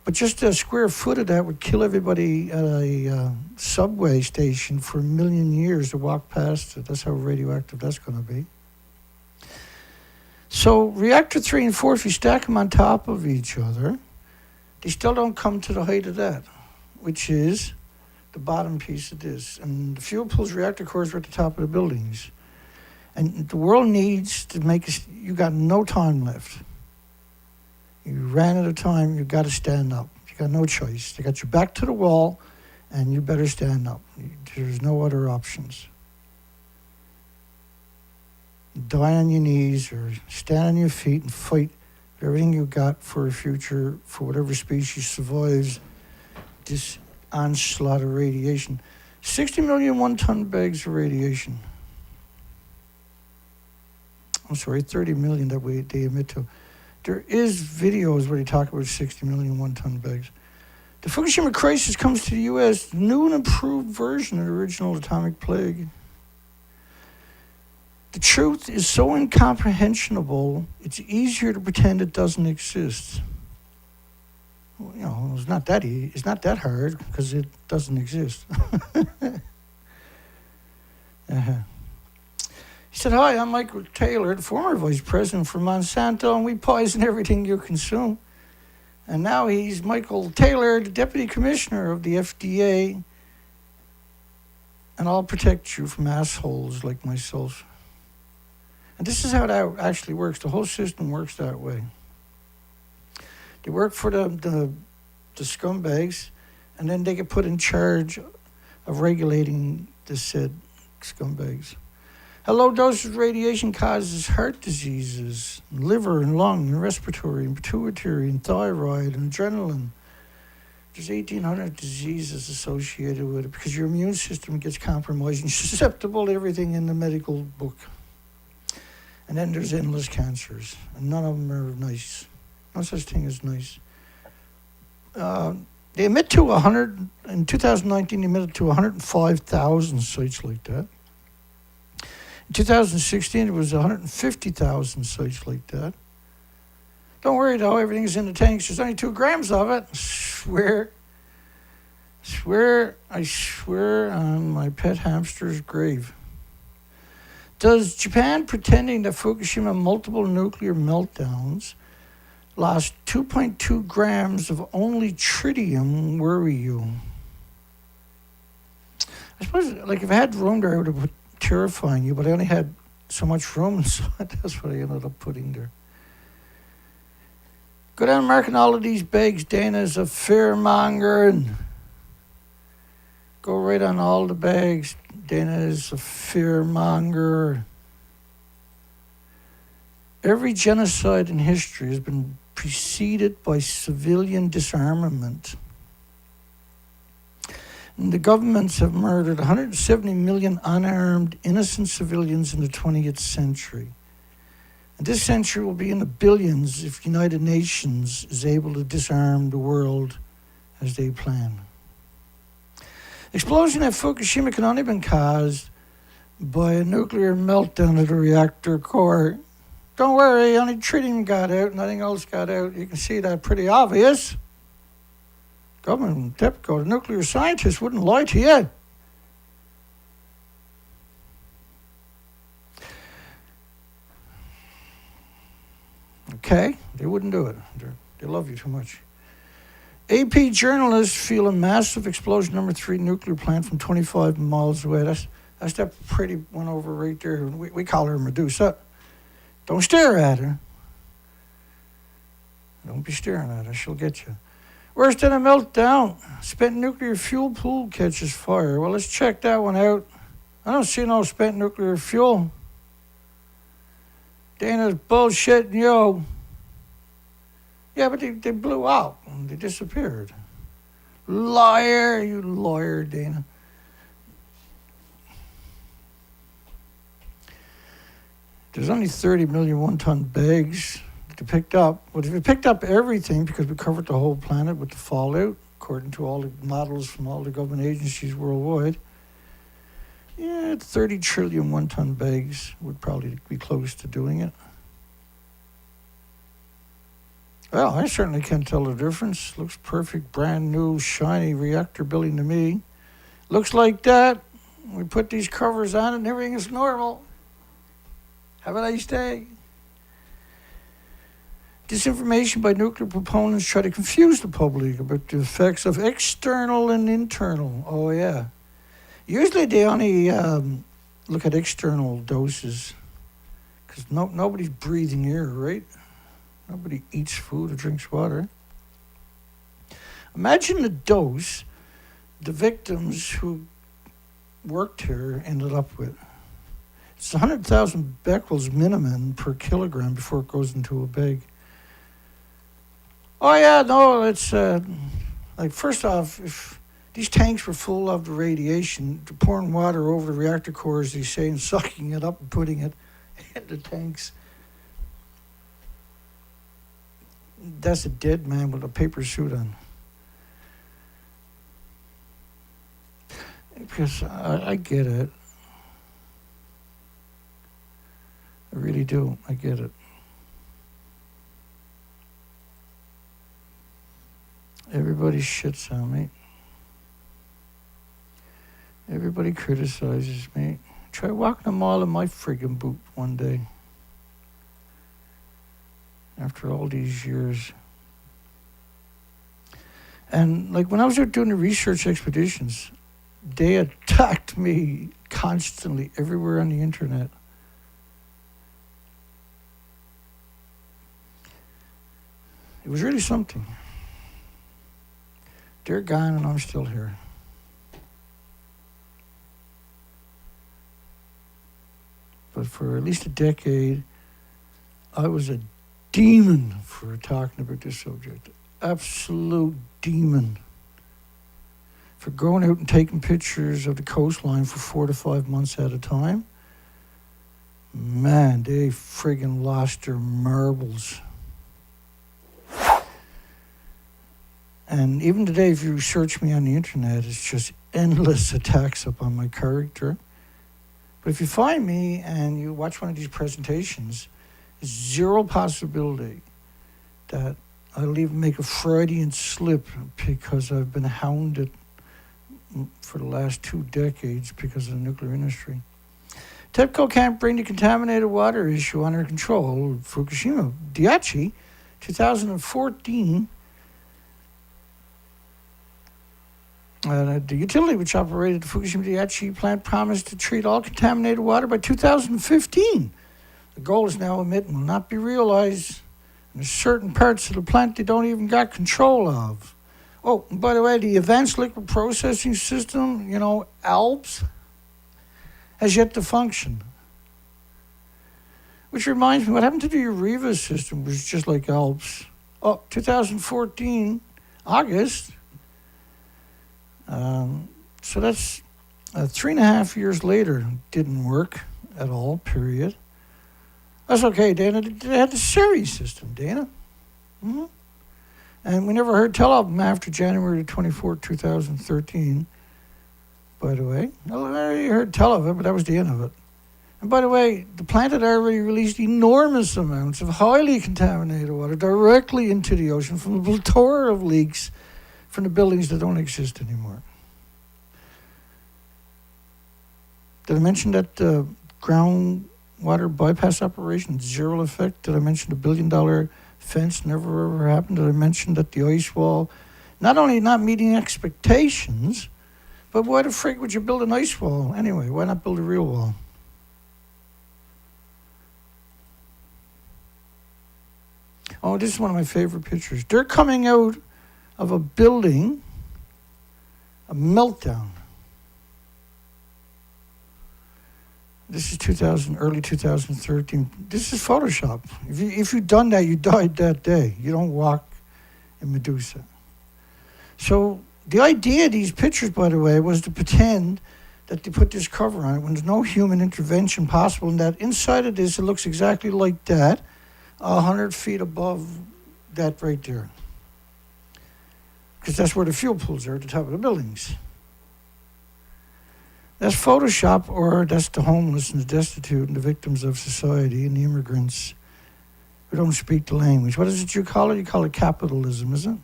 But just a square foot of that would kill everybody at a subway station for 1 million years to walk past it. That's how radioactive that's going to be. So reactor 3 and 4, if you stack them on top of each other, they still don't come to the height of that, which is the bottom piece of this. And the fuel pool's reactor cores are at the top of the buildings. And the world needs to make you got no time left. You ran out of time, you got to stand up. You got no choice. They got your back to the wall, and you better stand up. There's no other options. Die on your knees or stand on your feet and fight everything you got for a future, for whatever species survives this onslaught of radiation. 60 million one-ton bags of radiation. I'm sorry, 30 million that they emit to. There is videos where they talk about 60 million one-ton bags. The Fukushima crisis comes to the U.S., new and improved version of the original atomic plague. The truth is so incomprehensible, it's easier to pretend it doesn't exist. Well, you know, it's not that hard because it doesn't exist. He said, hi, I'm Michael Taylor, the former vice president for Monsanto, and we poison everything you consume. And now he's Michael Taylor, the deputy commissioner of the FDA, and I'll protect you from assholes like myself. And this is how that actually works. The whole system works that way. They work for the scumbags, and then they get put in charge of regulating the said scumbags. A low dose of radiation causes heart diseases, liver and lung and respiratory and pituitary and thyroid and adrenaline. There's 1,800 diseases associated with it because your immune system gets compromised and you're susceptible to everything in the medical book. And then there's endless cancers, and none of them are nice. No such thing as nice. They emit to 100, in 2019 they emitted to 105,000 sites like that. In 2016 it was 150,000 sites like that. Don't worry though, everything's in the tanks. There's only 2 grams of it. I swear on my pet hamster's grave. Does Japan pretending that Fukushima multiple nuclear meltdowns lost 2.2 grams of only tritium worry you? I suppose, like, if I had room there, I would have put terrifying you, but I only had so much room, so that's what I ended up putting there. Go down marking all of these bags. Dana's a fearmonger, and go right on all the bags. Dana is a fearmonger. Every genocide in history has been preceded by civilian disarmament. And the governments have murdered 170 million unarmed, innocent civilians in the 20th century. And this century will be in the billions if United Nations is able to disarm the world as they plan. Explosion at Fukushima can only have been caused by a nuclear meltdown of the reactor core. Don't worry, only tritium got out, nothing else got out. You can see that pretty obvious. Government typical, the nuclear scientists wouldn't lie to you. Okay, they wouldn't do it. They love you too much. AP journalists feel a massive explosion number 3 nuclear plant from 25 miles away. That's that pretty one over right there. We call her Medusa. Don't stare at her. Don't be staring at her. She'll get you. Worse than a meltdown. Spent nuclear fuel pool catches fire. Well, let's check that one out. I don't see no spent nuclear fuel. Dana's bullshit, yo. Yeah, but they blew out. They disappeared. Liar, you lawyer, Dana. There's only 30 million one-ton bags to picked up. But if you picked up everything, because we covered the whole planet with the fallout, according to all the models from all the government agencies worldwide, yeah, 30 trillion one-ton bags would probably be close to doing it. Well, I certainly can't tell the difference. Looks perfect, brand new, shiny reactor building to me. Looks like that. We put these covers on it and everything is normal. Have a nice day. Disinformation by nuclear proponents try to confuse the public about the effects of external and internal. Oh, yeah. Usually they only look at external doses because nobody's breathing air, right? Nobody eats food or drinks water. Imagine the dose the victims who worked here ended up with. It's 100,000 becquerels minimum per kilogram before it goes into a bag. Oh yeah, no, it's like first off, if these tanks were full of the radiation, pouring water over the reactor core, as they say, and sucking it up and putting it in the tanks. That's a dead man with a paper suit on. Because I get it. I really do. I get it. Everybody shits on me. Everybody criticizes me. Try walking a mile in my friggin' boot one day. After all these years. And like when I was out doing the research expeditions, they attacked me constantly everywhere on the internet. It was really something. They're gone and I'm still here. But for at least a decade, I was a demon for talking about this subject. Absolute demon. For going out and taking pictures of the coastline for 4 to 5 months at a time. Man, they friggin' lost their marbles. And even today, if you search me on the internet, it's just endless attacks upon my character. But if you find me and you watch one of these presentations, there's zero possibility that I'll even make a Freudian slip because I've been hounded for the last 2 decades because of the nuclear industry. TEPCO can't bring the contaminated water issue under control. Fukushima Daiichi, 2014, the utility which operated the Fukushima Daiichi plant promised to treat all contaminated water by 2015. The goal is now met and will not be realized. And there's certain parts of the plant they don't even got control of. Oh, and by the way, the Advanced Liquid Processing System, ALPS, has yet to function. Which reminds me, what happened to the Uriva system was just like ALPS. Oh, 2014, August. So that's 3.5 years later. Didn't work at all, period. That's okay, Dana. They had the series system, Dana. Mm-hmm. And we never heard tell of them after January 24, 2013, by the way. I heard tell of it, but that was the end of it. And by the way, the plant had already released enormous amounts of highly contaminated water directly into the ocean from a plethora of leaks from the buildings that don't exist anymore. Did I mention that groundwater bypass operation, zero effect? Did I mention the $1 billion fence never ever happened? Did I mention that the ice wall, not only not meeting expectations, but why the frig would you build an ice wall anyway? Why not build a real wall? Oh, this is one of my favorite pictures. They're coming out of a building, a meltdown. This is early 2013. This is Photoshop. If you'd done that, you died that day. You don't walk in Medusa. So the idea of these pictures, by the way, was to pretend that they put this cover on it when there's no human intervention possible, and that inside of this, it looks exactly like that, 100 feet above that right there. Because that's where the fuel pools are at the top of the buildings. That's Photoshop, or that's the homeless and the destitute and the victims of society and the immigrants who don't speak the language. What is it you call it? You call it capitalism, isn't it?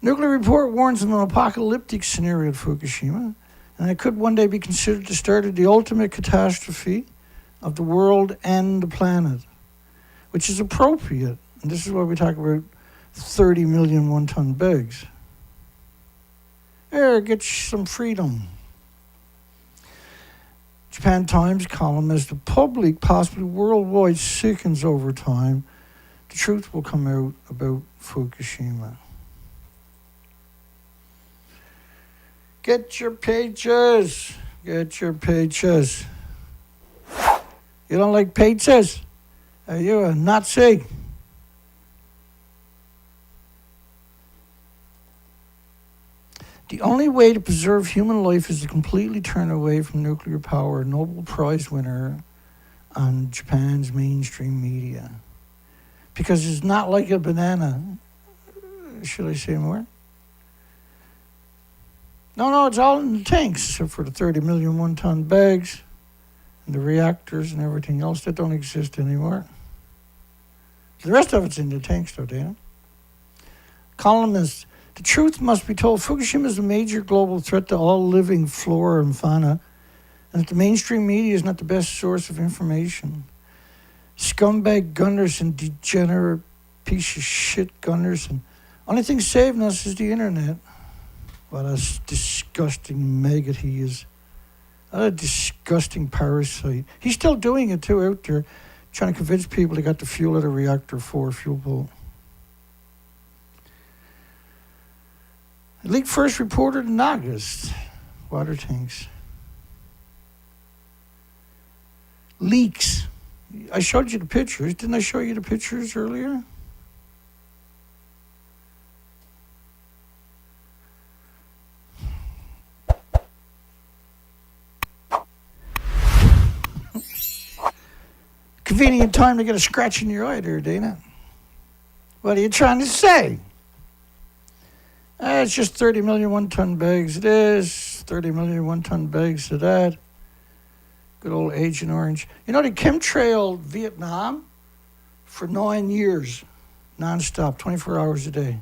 Nuclear report warns of an apocalyptic scenario at Fukushima, and it could one day be considered the start of the ultimate catastrophe of the world and the planet, which is appropriate. And this is why we talk about 30 million one-ton bags. There, get some freedom. Japan Times column, as the public, possibly worldwide, sickens over time, the truth will come out about Fukushima. Get your pages. Get your pages. You don't like pages? Are you a Nazi? The only way to preserve human life is to completely turn away from nuclear power, a Nobel Prize winner on Japan's mainstream media. Because it's not like a banana. Should I say more? No, it's all in the tanks, except for the 30 million one-ton bags and the reactors and everything else that don't exist anymore. The rest of it's in the tanks, though, Dana. Columnist, the truth must be told. Fukushima is a major global threat to all living flora and fauna, and that the mainstream media is not the best source of information. Scumbag Gunderson, degenerate piece of shit Gunderson. Only thing saving us is the internet. What a disgusting maggot he is. What a disgusting parasite. He's still doing it too out there, trying to convince people they got the fuel at a reactor 4 fuel pool. The leak first reported in August. Water tanks. Leaks. I showed you the pictures. Didn't I show you the pictures earlier? Convenient time to get a scratch in your eye there, Dana. What are you trying to say? It's just 30 million one-ton bags. It is 30 million one-ton bags of that. Good old Agent Orange. You know, they chemtrailed Vietnam for 9 years, nonstop, 24 hours a day.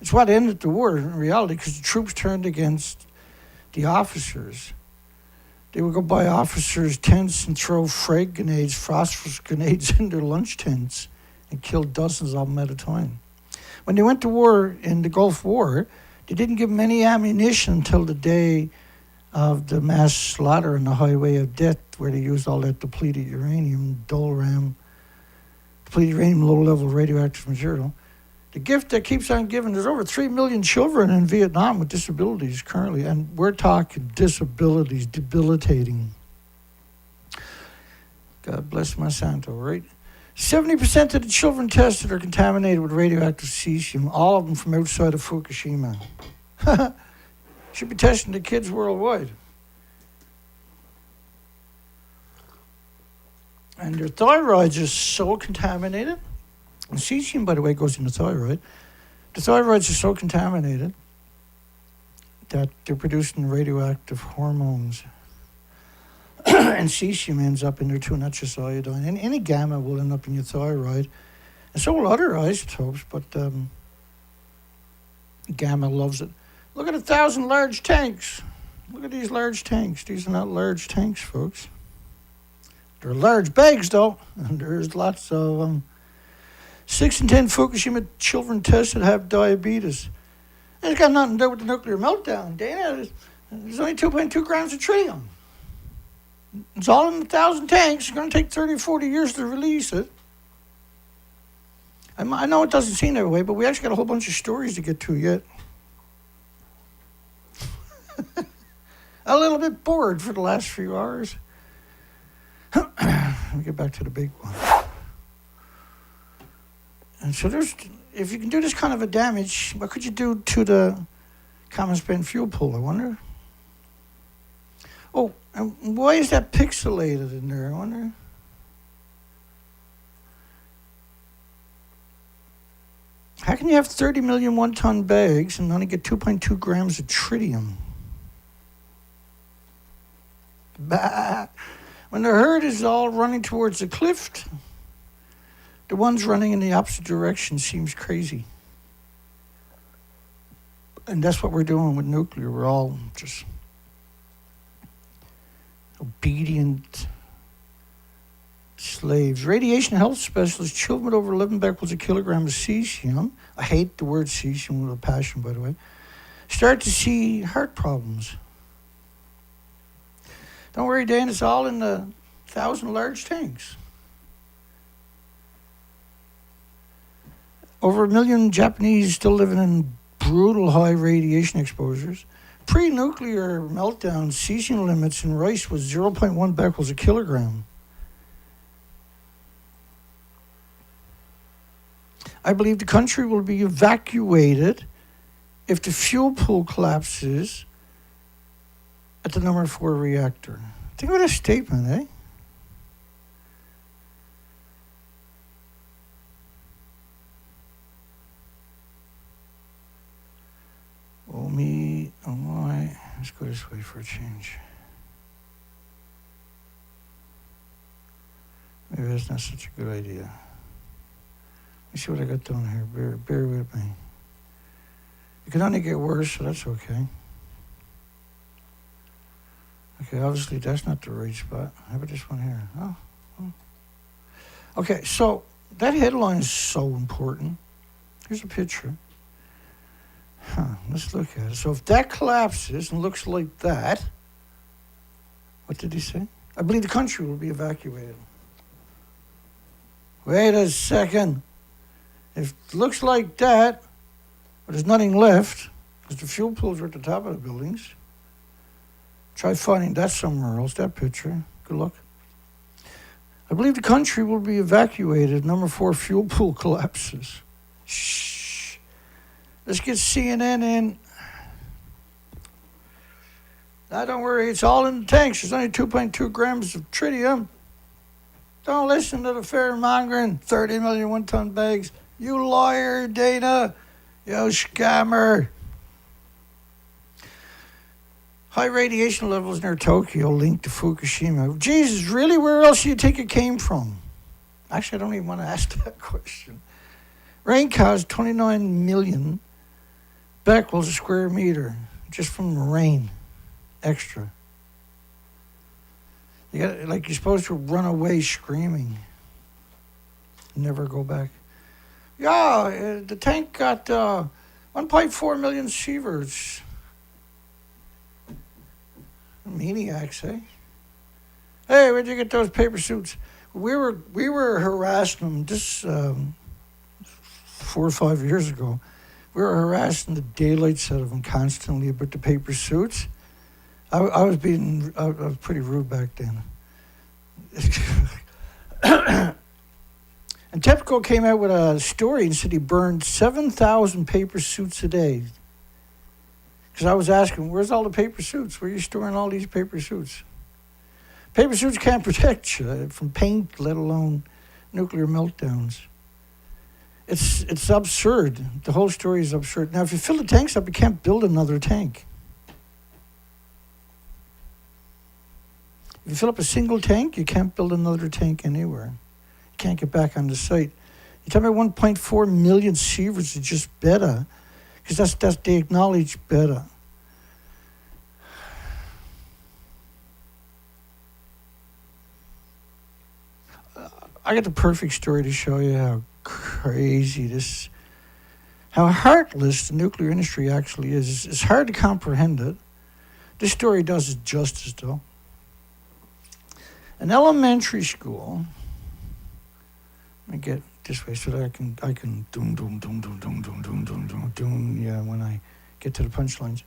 It's what ended the war in reality, because the troops turned against the officers. They would go buy officers' tents and throw frag grenades, phosphorus grenades in their lunch tents and kill dozens of them at a time. When they went to war in the Gulf War, they didn't give them any ammunition until the day of the mass slaughter on the highway of death, where they used all that depleted uranium, depleted uranium, low-level radioactive material. The gift that keeps on giving. There's over 3 million children in Vietnam with disabilities currently, and we're talking disabilities, debilitating. God bless Monsanto, right? 70% of the children tested are contaminated with radioactive cesium, all of them from outside of Fukushima. Should be testing the kids worldwide. And their thyroids are so contaminated. And cesium, by the way, goes in the thyroid. The thyroids are so contaminated that they're producing radioactive hormones. And cesium ends up in there too, not just iodine. And any gamma will end up in your thyroid. And so will other isotopes, but gamma loves it. Look at 1,000 large tanks. Look at these large tanks. These are not large tanks, folks. They're large bags, though, and there's lots of them. 6 in 10 Fukushima children tested have diabetes. And it's got nothing to do with the nuclear meltdown, Dana. There's only 2.2 grams of tritium. It's all in 1,000 tanks. It's going to take 30 or 40 years to release it. I know it doesn't seem that way, but we actually got a whole bunch of stories to get to yet. A little bit bored for the last few hours. Let me get back to the big one. And so if you can do this kind of a damage, what could you do to the common spent fuel pool, I wonder? Oh, and why is that pixelated in there, I wonder? How can you have 30 million one-ton bags and only get 2.2 grams of tritium? Bah. When the herd is all running towards the cliff, the ones running in the opposite direction seems crazy. And that's what we're doing with nuclear. We're all just obedient slaves. Radiation health specialists, children with over 11 becquerels a kilogram of cesium, I hate the word cesium with a passion, by the way, start to see heart problems. Don't worry, Dan, it's all in the 1,000 large tanks. Over 1 million Japanese still living in brutal high radiation exposures. Pre-nuclear meltdown, cesium limits in rice was 0.1 becquerels a kilogram. I believe the country will be evacuated if the fuel pool collapses at the number 4 reactor. Think about a statement, eh? Oh me, oh my. Let's go this way for a change. Maybe that's not such a good idea. Let me see what I got down here. Bear with me. It can only get worse, so that's okay. Okay, obviously that's not the right spot. How about this one here? Oh. Okay, so that headline is so important. Here's a picture. Let's look at it. So if that collapses and looks like that, what did he say? I believe the country will be evacuated. Wait a second. If it looks like that, but there's nothing left, because the fuel pools are at the top of the buildings, try finding that somewhere else, that picture. Good luck. I believe the country will be evacuated. Number 4 fuel pool collapses. Shh. Let's get CNN in. Now, don't worry, it's all in the tanks. There's only 2.2 grams of tritium. Don't listen to the fear-mongering 30 million one-ton bags. You lawyer, Dana. You scammer. High radiation levels near Tokyo linked to Fukushima. Jesus, really? Where else do you think it came from? Actually, I don't even want to ask that question. Rain caused 29 million becquerels a square meter just from the rain. Extra. You're supposed to run away screaming. Never go back. Yeah, the tank got 1.4 million sieverts. Maniacs, eh? Hey, where'd you get those paper suits? We were harassing them. This 4 or 5 years ago. We were harassing the daylights out of them constantly about the paper suits. I was pretty rude back then. And TEPCO came out with a story and said he burned 7,000 paper suits a day. Because I was asking, where's all the paper suits? Where are you storing all these paper suits? Paper suits can't protect you from paint, let alone nuclear meltdowns. It's absurd. The whole story is absurd. Now, if you fill the tanks up, you can't build another tank. If you fill up a single tank, you can't build another tank anywhere. You can't get back on the site. You tell me 1.4 million sieverts is just beta, because that's they acknowledge beta. I got the perfect story to show you how crazy how heartless the nuclear industry actually is. It's hard to comprehend it. This story does it justice, though. An elementary school. Let me get this way so that I can doom. Yeah, when I get to the punchlines.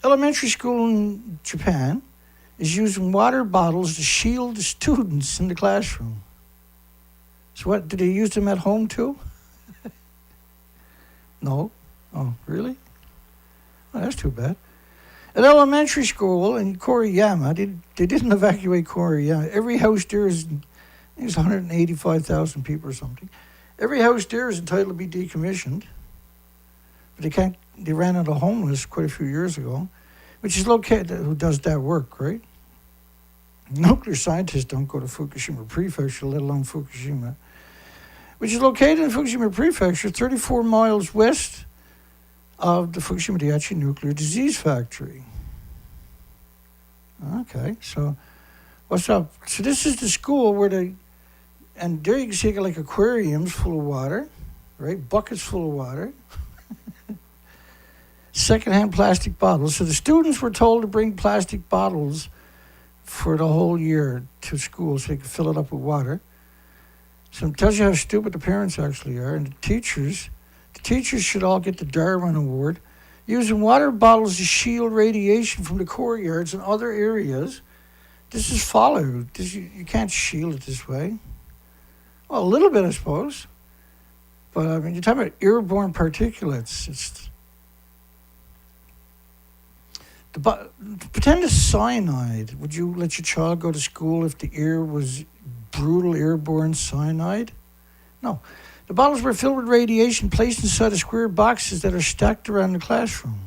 Elementary school in Japan is using water bottles to shield the students in the classroom. So what, do they use them at home too? No? Oh, really? Oh, that's too bad. At elementary school in Koriyama, they didn't evacuate Koriyama. Every house there is, I think it's 185,000 people or something. Every house there is entitled to be decommissioned. But they ran out of homeless quite a few years ago, which is located, who does that work, right? Nuclear scientists don't go to Fukushima Prefecture, let alone Fukushima, which is located in Fukushima Prefecture, 34 miles west of the Fukushima Daiichi nuclear disease factory. Okay, so what's up? So this is the school where and there you can see like aquariums full of water, right? Buckets full of water. Secondhand plastic bottles. So the students were told to bring plastic bottles for the whole year to school so they could fill it up with water. So it tells you how stupid the parents actually are. And the teachers should all get the Darwin Award. Using water bottles to shield radiation from the courtyards and other areas. This is folly. You can't shield it this way. Well, a little bit, I suppose. But I mean, you're talking about airborne particulates. Pretend it's cyanide. Would you let your child go to school if the air was brutal airborne cyanide? No. The bottles were filled with radiation placed inside of square boxes that are stacked around the classroom.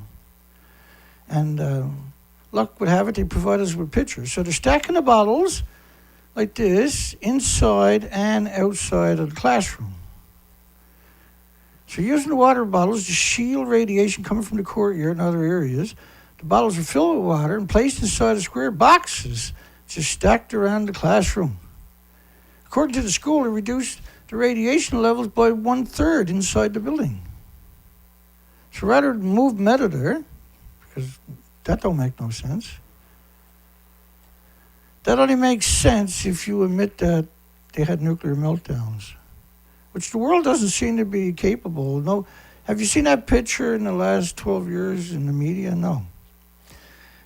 And luck would have it, they provide us with pictures. So they're stacking the bottles like this inside and outside of the classroom. So using the water bottles to shield radiation coming from the courtyard and other areas, the bottles are filled with water and placed inside of square boxes just stacked around the classroom. According to the school, it reduced the radiation levels by 1/3 inside the building. So rather than move meta there, because that don't make no sense. That only makes sense if you admit that they had nuclear meltdowns, which the world doesn't seem to be capable. No, have you seen that picture in the last 12 years in the media? No.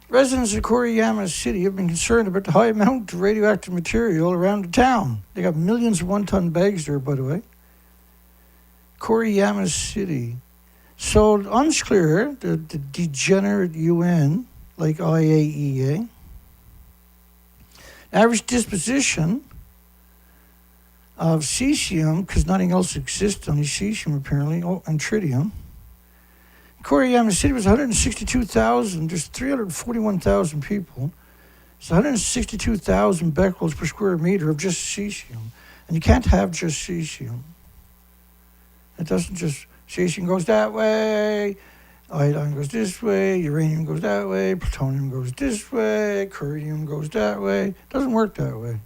Residents of Koriyama City have been concerned about the high amount of radioactive material around the town. They got millions of one-ton bags there, by the way. Koriyama City. So unclear, the degenerate UN, like IAEA. Average disposition of cesium, because nothing else exists, only cesium apparently, and tritium. Koriyama City was 162,000. There's 341,000 people. It's 162,000 becquerels per square meter of just cesium. And you can't have just cesium. It doesn't just, cesium goes that way, iodine goes this way, uranium goes that way, plutonium goes this way, curium goes that way. It doesn't work that way.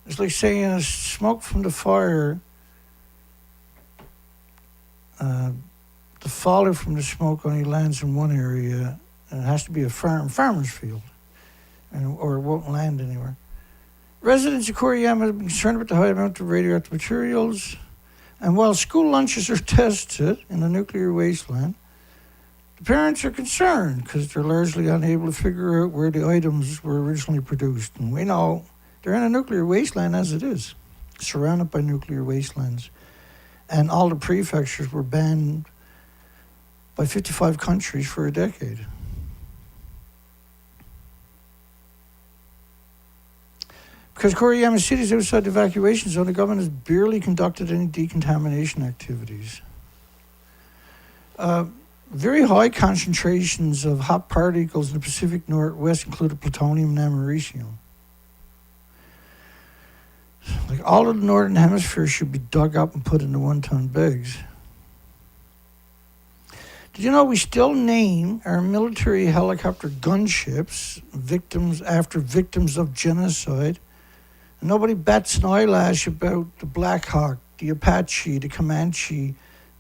It's like saying smoke from the fire, the fallout from the smoke only lands in one area, and it has to be a farmer's field, or it won't land anywhere. Residents of Koriyama have been concerned about the high amount of radioactive materials. And while school lunches are tested in a nuclear wasteland, the parents are concerned because they're largely unable to figure out where the items were originally produced. And we know they're in a nuclear wasteland as it is, surrounded by nuclear wastelands. And all the prefectures were banned by 55 countries for a decade. Because Koriyama City is outside the evacuation zone, the government has barely conducted any decontamination activities. Very high concentrations of hot particles in the Pacific Northwest included plutonium and americium. Like all of the northern hemisphere should be dug up and put into one-ton bags. Did you know we still name our military helicopter gunships after victims of genocide? And nobody bats an eyelash about the Black Hawk, the Apache, the Comanche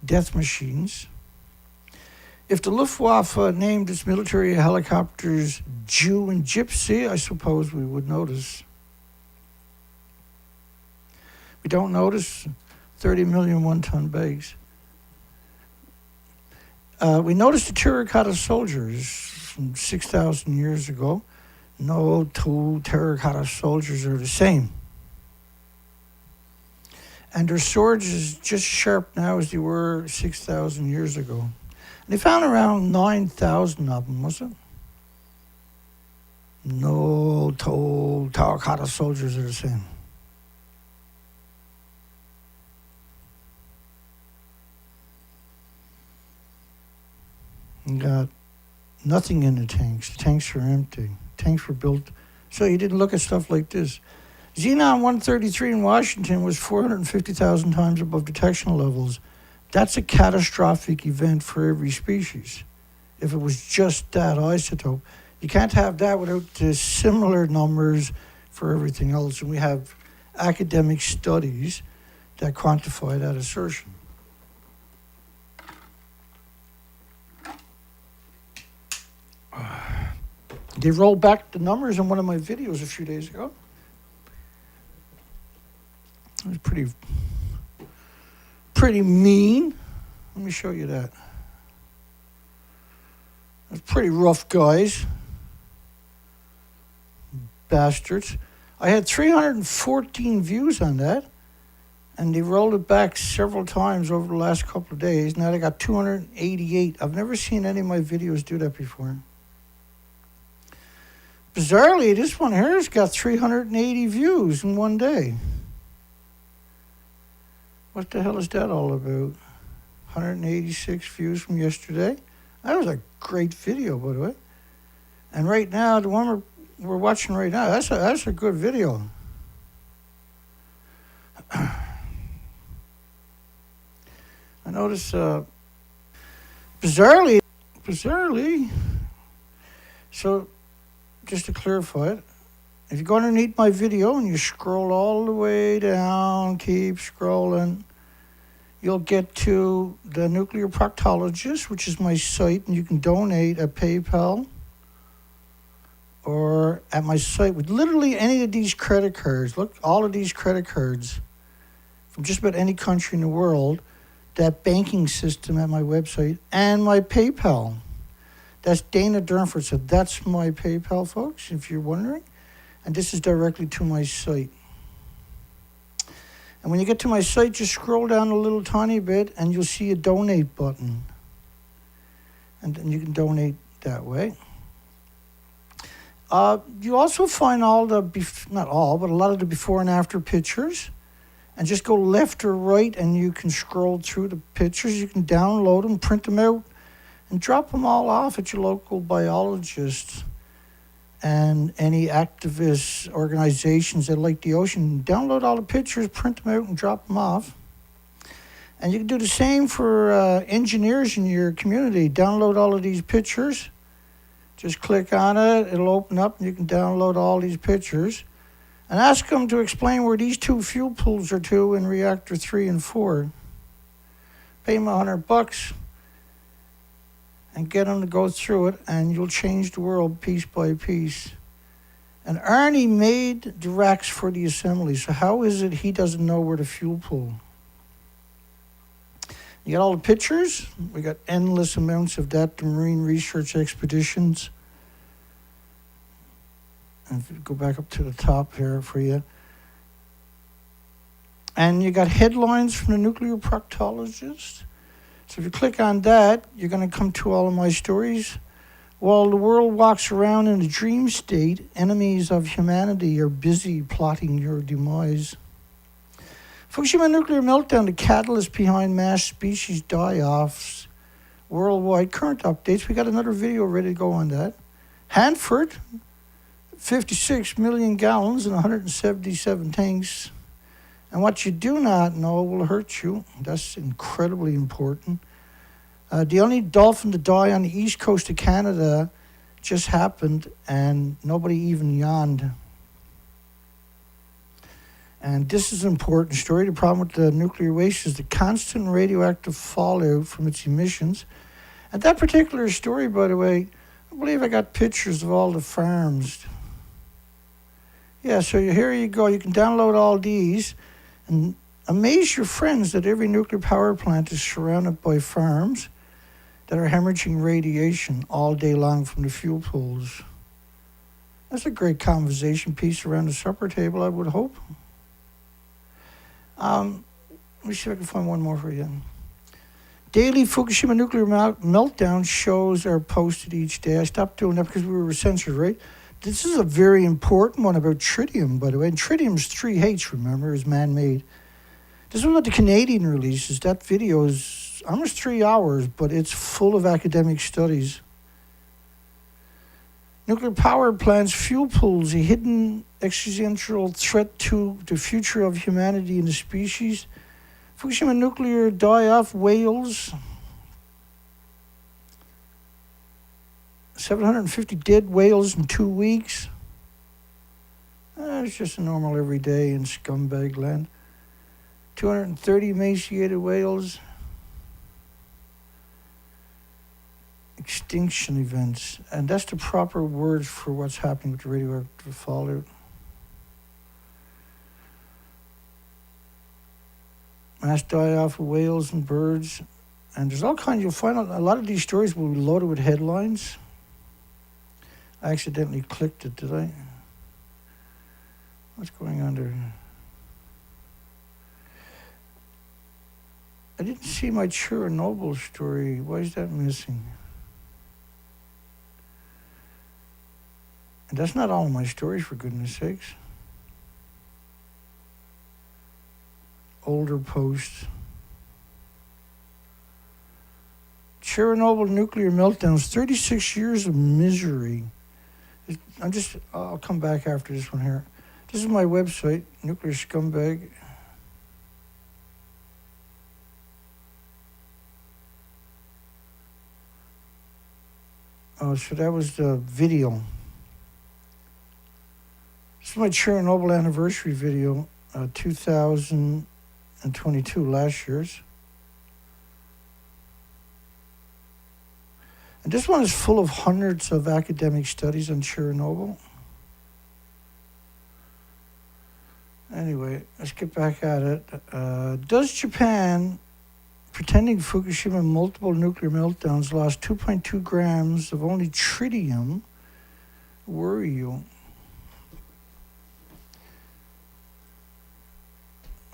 death machines. If the Luftwaffe named its military helicopters Jew and Gypsy, I suppose we would notice. We don't notice 30 million one-ton bags. We noticed the terracotta soldiers from 6,000 years ago. No two terracotta soldiers are the same. And their swords is just sharp now as they were 6,000 years ago. And they found around 9,000 of them, was it? No two terracotta soldiers are the same. You got nothing in the tanks. The tanks are empty. Tanks were built, so you didn't look at stuff like this. Xenon-133 in Washington was 450,000 times above detection levels. That's a catastrophic event for every species. If it was just that isotope, you can't have that without the similar numbers for everything else. And we have academic studies that quantify that assertion. They rolled back the numbers in one of my videos a few days ago. It was pretty mean. Let me show you that. It was pretty rough, guys. Bastards. I had 314 views on that, and they rolled it back several times over the last couple of days. Now they got 288. I've never seen any of my videos do that before. Bizarrely, this one here has got 380 views in one day. What the hell is that all about? 186 views from yesterday. That was a great video, by the way. And right now, the one we're watching right now, that's a good video. I notice, bizarrely, so just to clarify it, if you go underneath my video and you scroll all the way down, keep scrolling, you'll get to the Nuclear Proctologist, which is my site, and you can donate at PayPal or at my site with literally any of these credit cards. Look, all of these credit cards from just about any country in the world, that banking system at my website, and my PayPal. That's Dana Durnford, so that's my PayPal, folks, if you're wondering. And this is directly to my site. And when you get to my site, just scroll down a little tiny bit and you'll see a donate button. And then you can donate that way. You also find all the, not all, but a lot of the before and after pictures. And just go left or right and you can scroll through the pictures. You can download them, print them out, and drop them all off at your local biologist and any activist organizations that like the ocean. Download all the pictures, print them out, and drop them off. And you can do the same for engineers in your community. Download all of these pictures. Just click on it. It'll open up, and you can download all these pictures. And ask them to explain where these two fuel pools are to in reactor 3 and 4. Pay them $100 and get them to go through it, and you'll change the world piece by piece. And Arnie made the racks for the assembly, so how is it he doesn't know where the fuel pool? You got all the pictures. We got endless amounts of that, the marine research expeditions. And if you go back up to the top here for you. And you got headlines from the nuclear proctologist. So if you click on that, you're going to come to all of my stories. While the world walks around in a dream state, enemies of humanity are busy plotting your demise. Fukushima nuclear meltdown, the catalyst behind mass species die-offs worldwide. Current updates, we got another video ready to go on that. Hanford, 56 million gallons and 177 tanks. And what you do not know will hurt you. That's incredibly important. The only dolphin to die on the east coast of Canada just happened, and nobody even yawned. And this is an important story. The problem with the nuclear waste is the constant radioactive fallout from its emissions. And that particular story, by the way, I believe I got pictures of all the farms. Yeah, so here you go. You can download all these and amaze your friends that every nuclear power plant is surrounded by farms that are hemorrhaging radiation all day long from the fuel pools. That's a great conversation piece around the supper table, I would hope. Let me see if I can find one more for you. Daily Fukushima nuclear meltdown shows are posted each day. I stopped doing that because we were censored, right? This is a very important one about tritium, by the way. And tritium's 3H, remember, is man-made. This one with the Canadian releases, that video is almost 3 hours, but it's full of academic studies. Nuclear power plants, fuel pools, a hidden existential threat to the future of humanity and the species. Fukushima nuclear die-off whales. 750 dead whales in 2 weeks. It's just a normal everyday in scumbag land. 230 emaciated whales. Extinction events. And that's the proper words for what's happening with the radioactive fallout. Mass die-off of whales and birds. And there's all kinds, you'll find out a lot of these stories will be loaded with headlines. I accidentally clicked it, did I? What's going on there? I didn't see my Chernobyl story. Why is that missing? And that's not all of my stories, for goodness sakes. Older posts. Chernobyl nuclear meltdowns, 36 years of misery. I'll come back after this one here. This is my website, Nuclear Scumbag. Oh, so that was the video. This is my Chernobyl anniversary video, 2022, last year's. And this one is full of hundreds of academic studies on Chernobyl. Anyway, let's get back at it. Does Japan, pretending Fukushima multiple nuclear meltdowns, lost 2.2 grams of only tritium, worry you?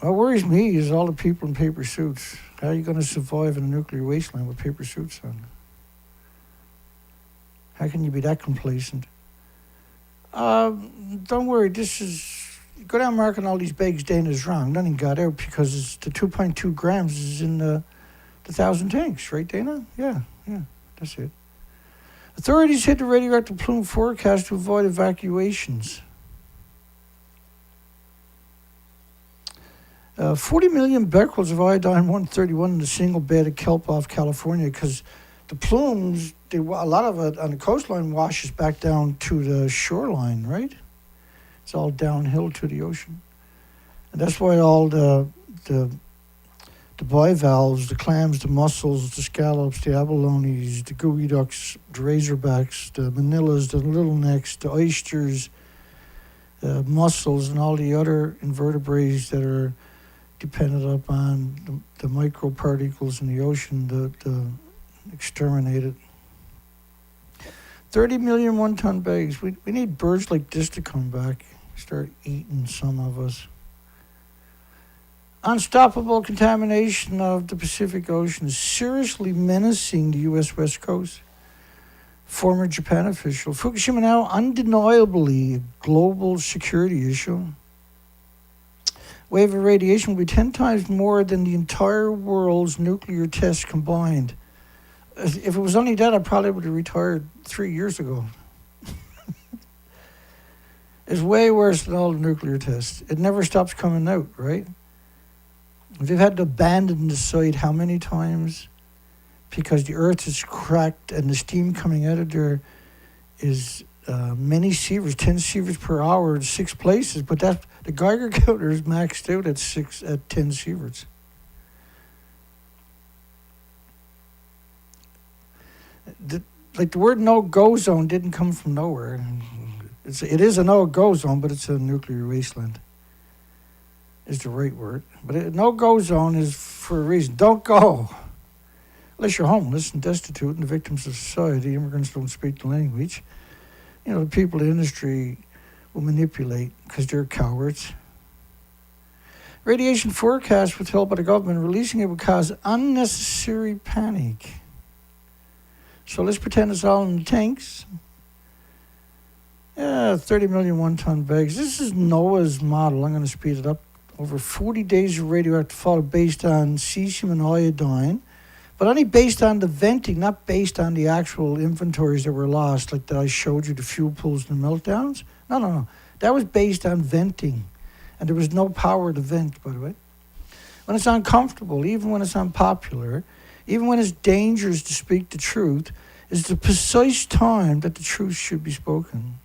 What worries me is all the people in paper suits. How are you going to survive in a nuclear wasteland with paper suits on? How can you be that complacent? Don't worry, go down marking all these bags, Dana's wrong. Nothing got out because it's the 2.2 grams is in the 1,000 tanks, right, Dana? Yeah, that's it. Authorities hit the radioactive plume forecast to avoid evacuations. 40 million becquerels of iodine-131 in a single bed of kelp off California, because the plumes, a lot of it on the coastline washes back down to the shoreline, right? It's all downhill to the ocean. And that's why all the bivalves, the clams, the mussels, the scallops, the abalones, the gooey ducks, the razorbacks, the manillas, the little necks, the oysters, the mussels, and all the other invertebrates that are depended upon the microparticles in the ocean to exterminate it. 30 million one-ton bags. We need birds like this to come back, start eating some of us. Unstoppable contamination of the Pacific Ocean is seriously menacing the U.S. West Coast. Former Japan official. Fukushima now undeniably a global security issue. Wave of radiation will be 10 times more than the entire world's nuclear tests combined. If it was only that, I probably would have retired 3 years ago. It's way worse than all the nuclear tests. It never stops coming out, right? They've had to abandon the site how many times? Because the earth is cracked and the steam coming out of there is many sieverts, 10 sieverts per hour in 6 places, but the Geiger counter is maxed out at 10 sieverts. The word no-go zone didn't come from nowhere. It is a no-go zone, but it's a nuclear wasteland. Is the right word. But a no-go zone is for a reason. Don't go. Unless you're homeless and destitute and the victims of society, immigrants don't speak the language. You know, the people in the industry will manipulate because they're cowards. Radiation forecast withheld by the government, releasing it would cause unnecessary panic. So let's pretend it's all in the tanks. Yeah, 30 million one-ton bags. This is NOAA's model. I'm going to speed it up. Over 40 days of radioactive fallout based on cesium and iodine, but only based on the venting, not based on the actual inventories that were lost, like that I showed you, the fuel pools and the meltdowns. No. That was based on venting, and there was no power to vent, by the way. When it's uncomfortable, even when it's unpopular, even when it's dangerous to speak the truth, is the precise time that the truth should be spoken.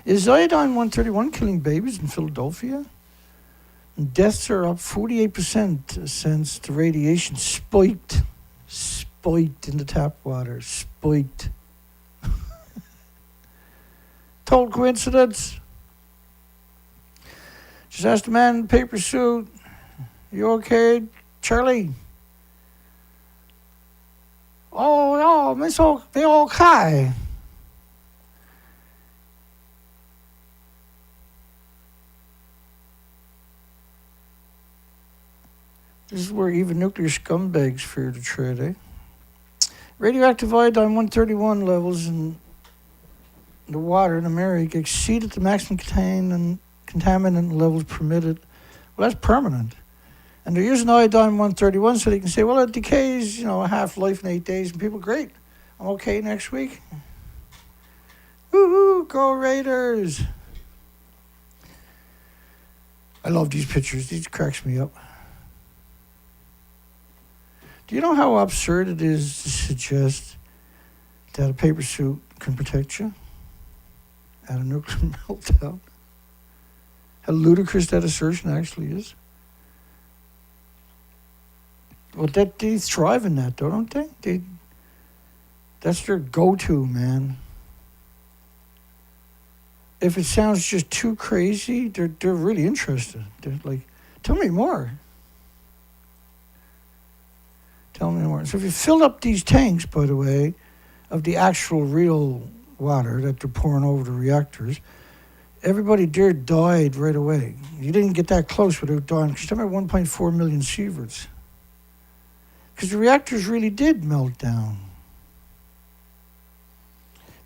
Is iodine-131 killing babies in Philadelphia? And deaths are up 48% since the radiation spiked in the tap water, spiked. Total coincidence. Just asked the man in the paper suit, you okay, Charlie? Oh, no, it's okay. This is where even nuclear scumbags fear to tread, eh? Radioactive iodine-131 levels in the water in America exceeded the maximum contaminant levels permitted. Well, that's permanent. And they're using iodine-131 so they can say, well, it decays, a half-life in 8 days. And people, great, I'm okay next week. Woohoo, go Raiders. I love these pictures. These cracks me up. Do you know how absurd it is to suggest that a paper suit can protect you at a nuclear meltdown? How ludicrous that assertion actually is. Well, they thrive in that, though, don't they? That's their go-to, man. If it sounds just too crazy, they're really interested. They're like, tell me more. Tell me more. So if you fill up these tanks, by the way, of the actual real water that they're pouring over the reactors, everybody there died right away. You didn't get that close without dying. Because you're talking about 1.4 million sieverts. Because the reactors really did melt down.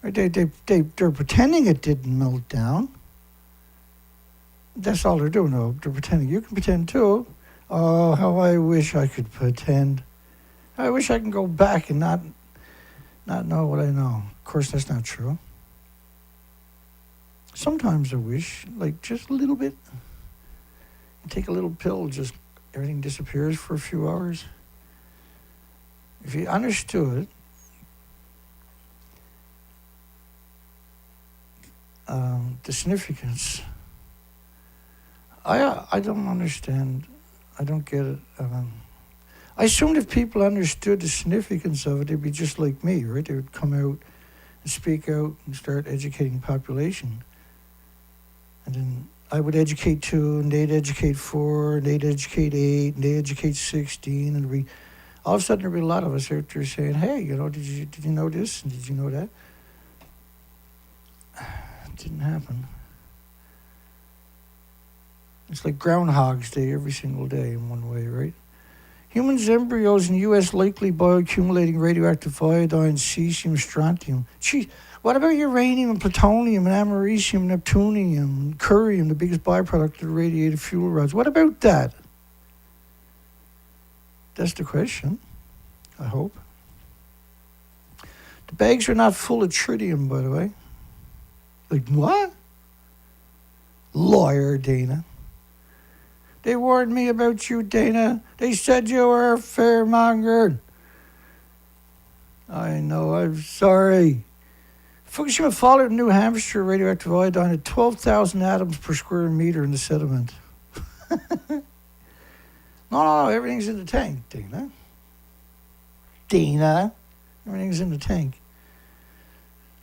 Right? They're pretending it didn't melt down. That's all they're doing, though. They're pretending. You can pretend, too. Oh, how I wish I could pretend. I wish I can go back and not know what I know. Of course, that's not true. Sometimes I wish, like just a little bit. You take a little pill, just everything disappears for a few hours. If you understood the significance, I don't understand. I don't get it. I assumed if people understood the significance of it, they'd be just like me, right? They would come out and speak out and start educating the population. And then I would educate 2, and they'd educate 4, and they'd educate 8, and they'd educate 16, and all of a sudden there'd be a lot of us out there saying, hey, did you know this, and did you know that? It didn't happen. It's like Groundhog's Day every single day in one way, right? Humans' embryos in the U.S. likely bioaccumulating radioactive iodine, cesium, strontium. Gee, what about uranium and plutonium and americium, neptunium, and curium, the biggest byproduct of the radiated fuel rods? What about that? That's the question, I hope. The bags are not full of tritium, by the way. Like, what? Liar, Dana. They warned me about you, Dana. They said you were a fearmonger. I know, I'm sorry. Fukushima followed in New Hampshire radioactive iodine at 12,000 atoms per square meter in the sediment. No, everything's in the tank, Dana. Everything's in the tank.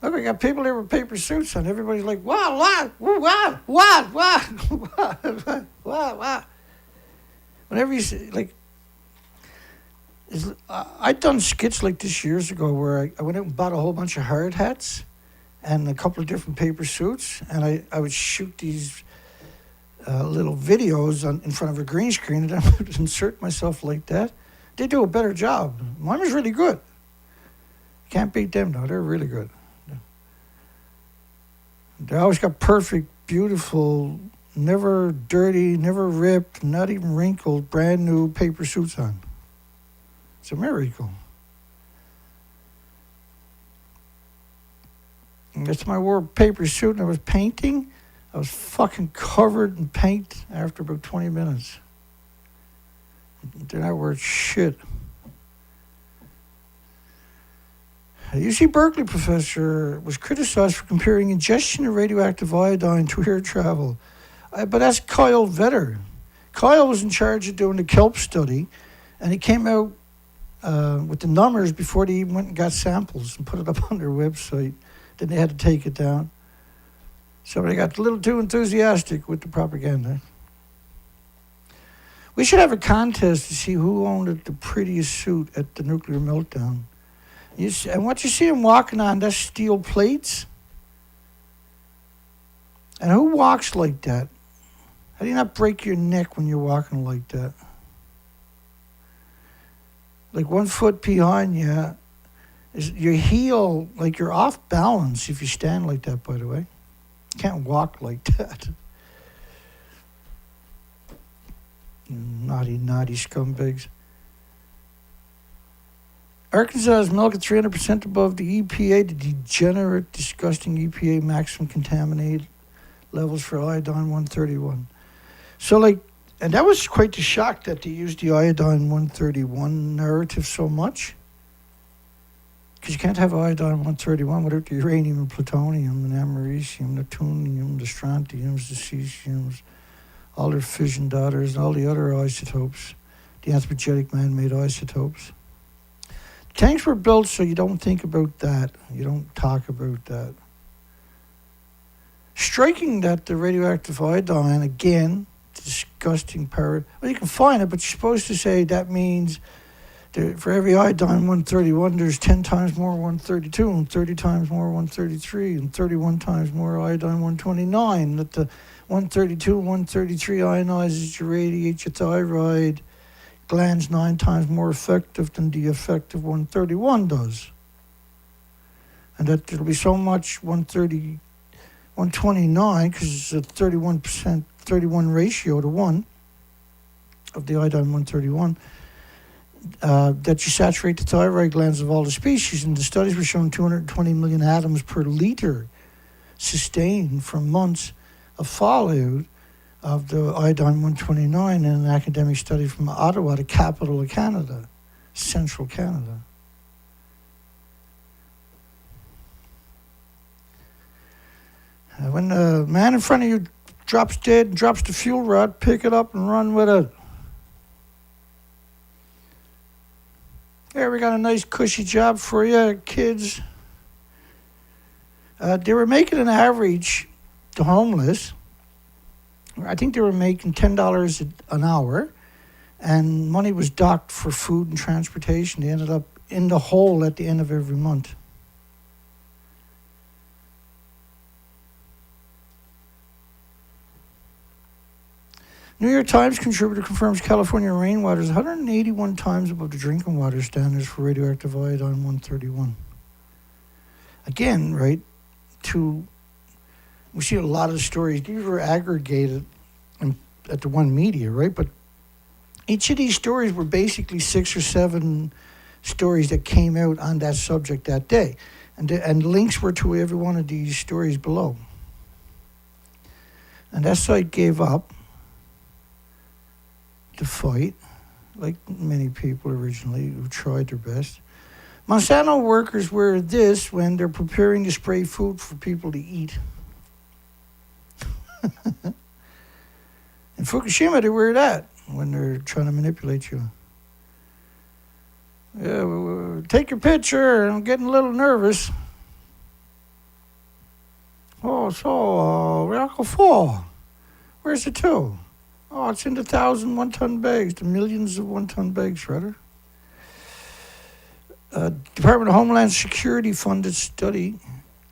Look, we got people there with paper suits on. Everybody's like, what? Whenever you say, like, I'd done skits like this years ago where I went out and bought a whole bunch of hard hats and a couple of different paper suits, and I would shoot these little videos in front of a green screen, and I would insert myself like that. They do a better job. Mine was really good. Can't beat them, though. They're really good. They always got perfect, beautiful, never dirty, never ripped, not even wrinkled, brand new paper suits on. It's a miracle. And that's when I wore a paper suit and I was painting. I was fucking covered in paint after about 20 minutes. Then I wore shit. A UC Berkeley professor was criticized for comparing ingestion of radioactive iodine to air travel. But that's Kyle Vetter. Kyle was in charge of doing the kelp study, and he came out with the numbers before they even went and got samples and put it up on their website. Then they had to take it down. So they got a little too enthusiastic with the propaganda. We should have a contest to see who owned the prettiest suit at the nuclear meltdown. And what you see him walking on, that's steel plates. And who walks like that? How do you not break your neck when you're walking like that? Like 1 foot behind you, is your heel, like you're off balance if you stand like that, by the way. You can't walk like that. Naughty scumbags. Arkansas is milk at 300% above the EPA, the degenerate, disgusting EPA maximum contaminated levels for iodine 131. So, and that was quite the shock that they used the iodine 131 narrative so much. Because you can't have iodine 131 without the uranium and plutonium and americium, neptunium, the strontiums, the cesiums, all their fission daughters, and all the other isotopes, the anthropogenic man-made isotopes. Tanks were built so you don't think about that. You don't talk about that. Striking that the radioactive iodine, again, disgusting part. Well, you can find it, but you're supposed to say that means that for every iodine 131, there's 10 times more 132, and 30 times more 133, and 31 times more iodine 129. That the 132 and 133 ionizes your radiate your thyroid glands 9 times more effective than the effective 131 does. And that there'll be so much 129, because it's a 31 ratio to 1 of the iodine 131, that you saturate the thyroid glands of all the species. And the studies were showing 220 million atoms per liter sustained from months of fallout of the iodine 129 in an academic study from Ottawa, the capital of Canada, central Canada. When the man in front of you drops dead and drops the fuel rod, pick it up and run with it. Here, we got a nice cushy job for you, kids. They were making an average, the homeless, I think they were making $10 an hour, and money was docked for food and transportation. They ended up in the hole at the end of every month. New York Times contributor confirms California rainwater is 181 times above the drinking water standards for radioactive iodine-131. Again, right, we see a lot of stories. These were aggregated at the one media, right? But each of these stories were basically 6 or 7 stories that came out on that subject that day. And links were to every one of these stories below. And that site gave up the fight, like many people originally who tried their best. Monsanto workers wear this when they're preparing to spray food for people to eat. In Fukushima, they wear that when they're trying to manipulate you. Yeah, take your picture. I'm getting a little nervous. Oh, so, Reactor 4. Where's the 2? Oh, it's in the 1,000 one-ton bags, the millions of one-ton bags, rather. Department of Homeland Security funded study.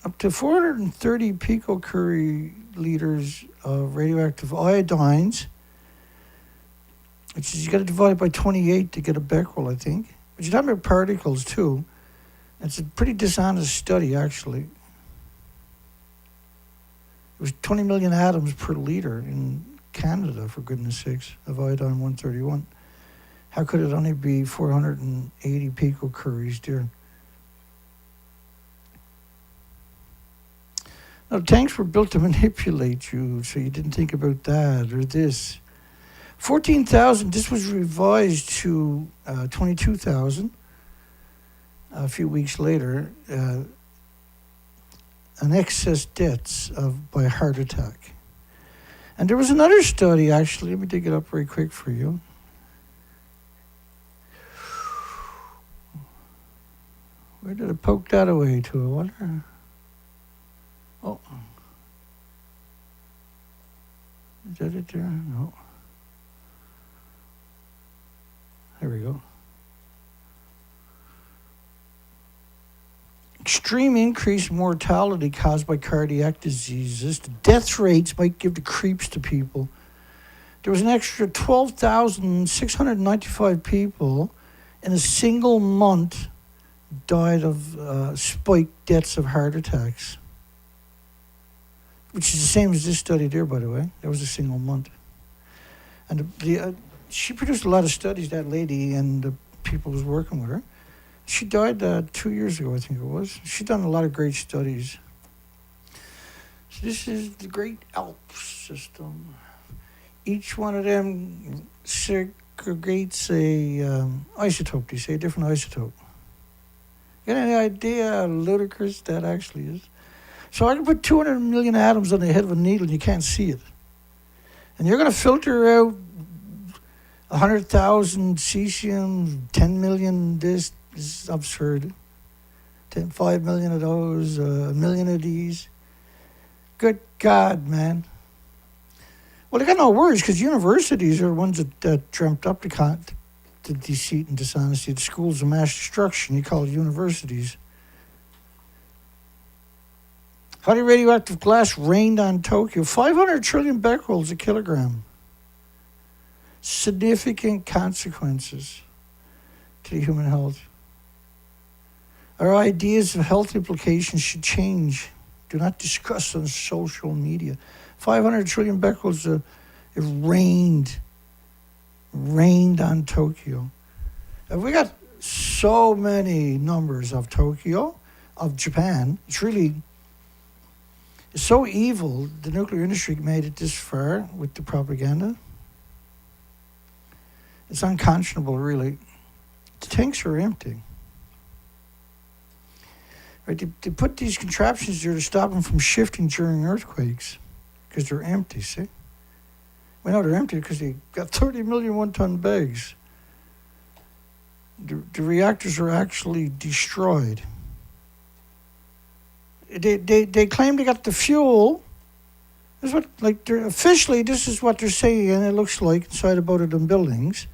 Up to 430 picocurie liters of radioactive iodines, which is, you got to divide it by 28 to get a becquerel, I think. But you're talking about particles, too. It's a pretty dishonest study, actually. It was 20 million atoms per liter in Canada, for goodness sakes, of iodine-131. How could it only be 480 picocuries there? Now, tanks were built to manipulate you, so you didn't think about that or this. 14,000, this was revised to 22,000 a few weeks later. An excess deaths by heart attack. And there was another study, actually. Let me dig it up very quick for you. Where did it poke that away to? I wonder. Oh. Is that it there? No. There we go. Extreme increase in mortality caused by cardiac diseases. The death rates might give the creeps to people. There was an extra 12,695 people in a single month died of spiked deaths of heart attacks, which is the same as this study there, by the way. That was a single month. And she produced a lot of studies, that lady, and the people who was working with her. She died 2 years ago, I think it was. She's done a lot of great studies. So this is the Great ALPS system. Each one of them segregates a isotope, they say, a different isotope. You got any idea how ludicrous that actually is? So I can put 200 million atoms on the head of a needle and you can't see it. And you're going to filter out 100,000 cesium, 10 million this. This is absurd. 5 million of those, a million of these. Good God, man. Well, they got no worries because universities are the ones that dreamt up the deceit and dishonesty. The schools of mass destruction, you call it universities. Highly radioactive glass rained on Tokyo. 500 trillion becquerels a kilogram. Significant consequences to the human health. Our ideas of health implications should change. Do not discuss on social media. 500 trillion becquerels, it rained on Tokyo. And we got so many numbers of Tokyo, of Japan. It's so evil. The nuclear industry made it this far with the propaganda. It's unconscionable, really. The tanks are empty. Right, they put these contraptions there to stop them from shifting during earthquakes because they're empty, see? We know they're empty because they got 30 million one-ton bags. The reactors are actually destroyed. They claim they got the fuel This is what, like, officially, this is what they're saying, and it looks like inside about of them buildings.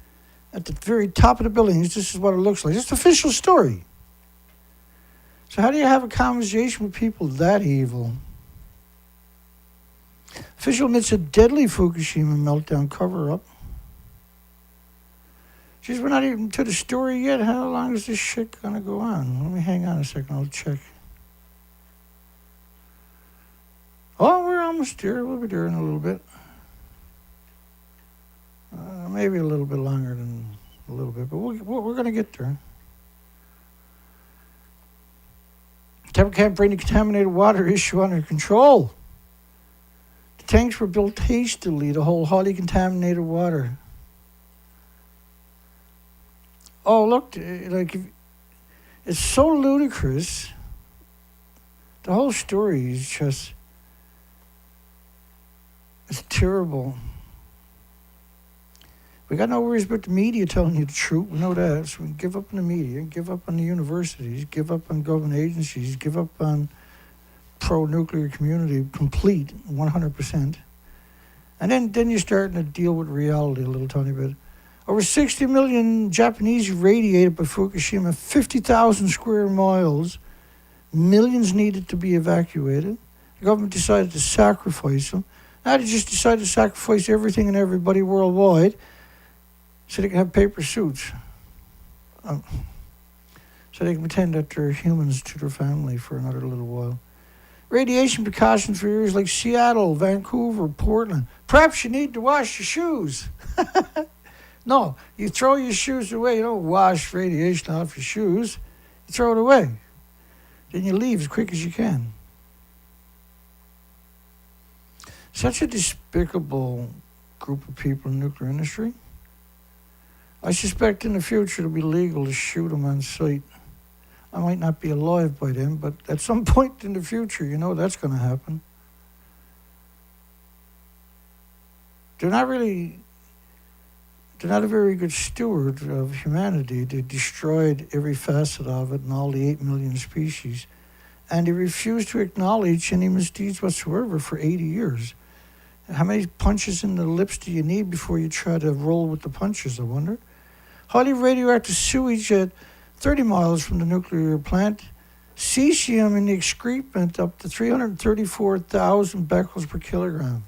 At the very top of the buildings, this is what it looks like. It's the official story. So how do you have a conversation with people that evil? Official admits a deadly Fukushima meltdown cover-up. Geez, we're not even to the story yet. How long is this shit gonna go on? Let me hang on a second, I'll check. Oh, we're almost there. We'll be there in a little bit. Maybe a little bit longer than a little bit, but we're going to get there. Temple can't bring the contaminated water issue under control. The tanks were built hastily to hold highly contaminated water. Oh, look, like, it's so ludicrous. The whole story is just, it's terrible. We got no worries about the media telling you the truth. We know that. So we give up on the media, give up on the universities, give up on government agencies, give up on pro-nuclear community, complete, 100%. And then you're starting to deal with reality a little tiny bit. Over 60 million Japanese irradiated by Fukushima, 50,000 square miles, millions needed to be evacuated. The government decided to sacrifice them. Now they just decided to sacrifice everything and everybody worldwide so they can have paper suits. So they can pretend that they're humans to their family for another little while. Radiation precautions for areas like Seattle, Vancouver, Portland. Perhaps you need to wash your shoes. No, you throw your shoes away. You don't wash radiation off your shoes. You throw it away. Then you leave as quick as you can. Such a despicable group of people in the nuclear industry. I suspect in the future it'll be legal to shoot them on sight. I might not be alive by then, but at some point in the future, you know that's going to happen. They're not a very good steward of humanity. They destroyed every facet of it and all the 8 million species. And they refused to acknowledge any misdeeds whatsoever for 80 years. How many punches in the lips do you need before you try to roll with the punches, I wonder? Highly radioactive sewage at 30 miles from the nuclear plant. Cesium in the excrement up to 334,000 becquerels per kilogram.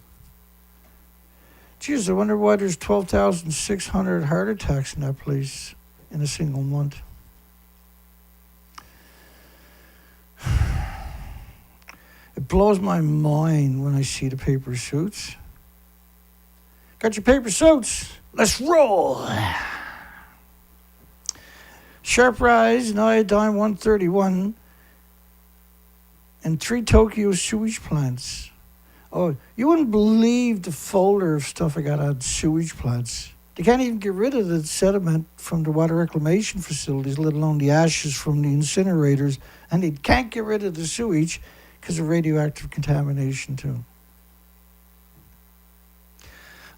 Geez, I wonder why there's 12,600 heart attacks in that place in a single month. It blows my mind when I see the paper suits. Got your paper suits? Let's roll! Sharp rise in iodine 131 and 3 Tokyo sewage plants. Oh, you wouldn't believe the folder of stuff I got on sewage plants. They can't even get rid of the sediment from the water reclamation facilities, let alone the ashes from the incinerators, and they can't get rid of the sewage because of radioactive contamination too.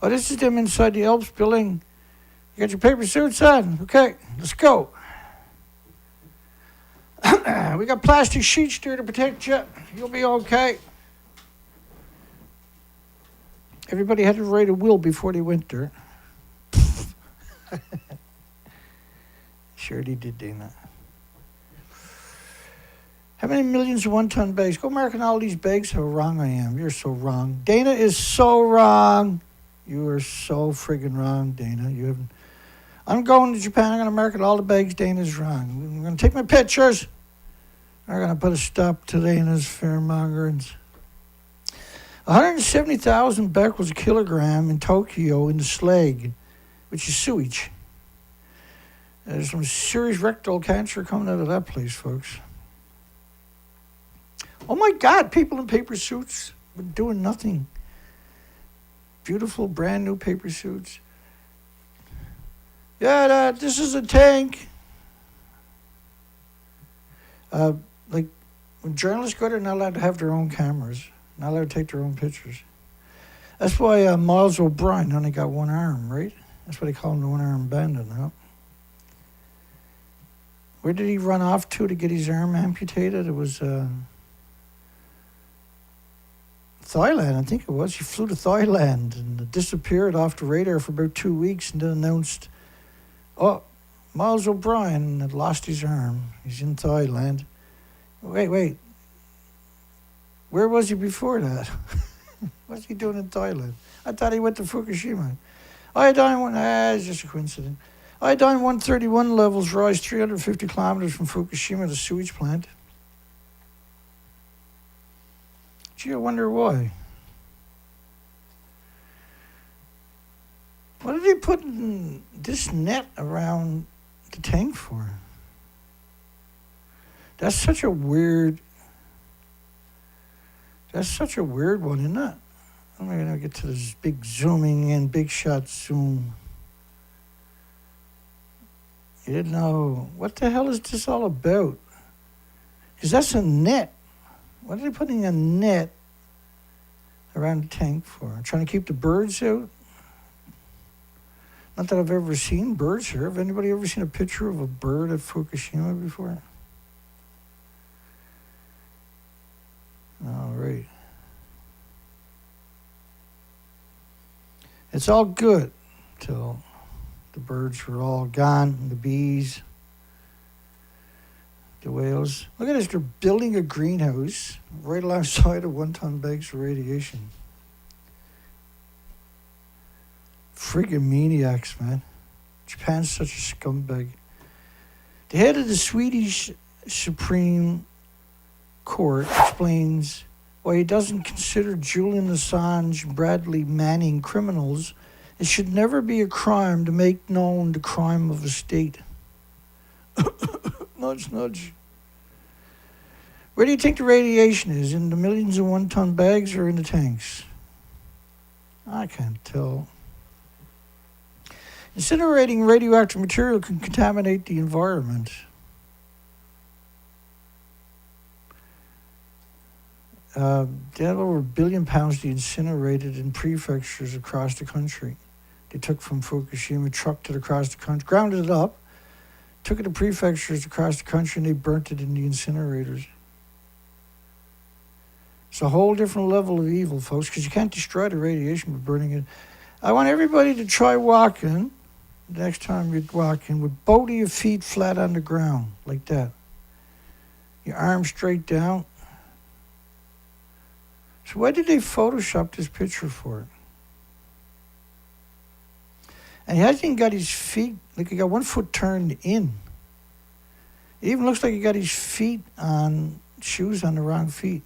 Oh, this is them inside the ALPS building. You got your paper suits on? Okay, let's go. We got plastic sheets there to protect you. You'll be okay. Everybody had to write a will before they went there. Sure they did, Dana. How many millions of one-ton bags? Go mark on all these bags how wrong I am. You're so wrong. Dana is so wrong. You are so friggin' wrong, Dana. You haven't. I'm going to Japan. I'm going to market all the bags. Dana's wrong. I'm going to take my pictures. I'm going to put a stop to Dana's fearmongerings. 170,000 becquerels a kilogram in Tokyo in the slag, which is sewage. There's some serious rectal cancer coming out of that place, folks. Oh my God, people in paper suits were doing nothing. Beautiful, brand new paper suits. Yeah, this is a tank. Like, when journalists go there, they're not allowed to have their own cameras. Not allowed to take their own pictures. That's why Miles O'Brien only got one arm, right? That's why they call him the one-armed bandit now. Where did he run off to get his arm amputated? It was Thailand, I think it was. He flew to Thailand and disappeared off the radar for about 2 weeks and then announced, oh, Miles O'Brien had lost his arm. He's in Thailand. Wait. Where was he before that? What's he doing in Thailand? I thought he went to Fukushima. It's just a coincidence. Iodine 131 levels rise 350 kilometers from Fukushima, the sewage plant. Gee, I wonder why. What did they put this net around the tank for? That's such a weird one, isn't it? I'm going to get to this big zooming in, big shot zoom. You didn't know. What the hell is this all about? Because that's a net. What are they putting a net around the tank for? Trying to keep the birds out? Not that I've ever seen birds here. Have anybody ever seen a picture of a bird at Fukushima before? All right. It's all good till the birds were all gone, the bees, the whales. Look at this, they're building a greenhouse right alongside of 1 ton bags of radiation. Friggin' maniacs, man. Japan's such a scumbag. The head of the Swedish Supreme Court explains why he doesn't consider Julian Assange and Bradley Manning criminals. It should never be a crime to make known the crime of a state. Nudge, nudge. Where do you think the radiation is? In the millions of 1 ton bags or in the tanks? I can't tell. Incinerating radioactive material can contaminate the environment. They had over 1 billion pounds they incinerated in prefectures across the country. They took from Fukushima, trucked it across the country, grounded it up, took it to prefectures across the country, and they burnt it in the incinerators. It's a whole different level of evil, folks, because you can't destroy the radiation by burning it. I want everybody to try walking, the next time you're walking, with both of your feet flat on the ground, like that. Your arms straight down. So why did they Photoshop this picture for it? And he hasn't got his feet, like he got 1 foot turned in. It even looks like he got his feet on, shoes on the wrong feet.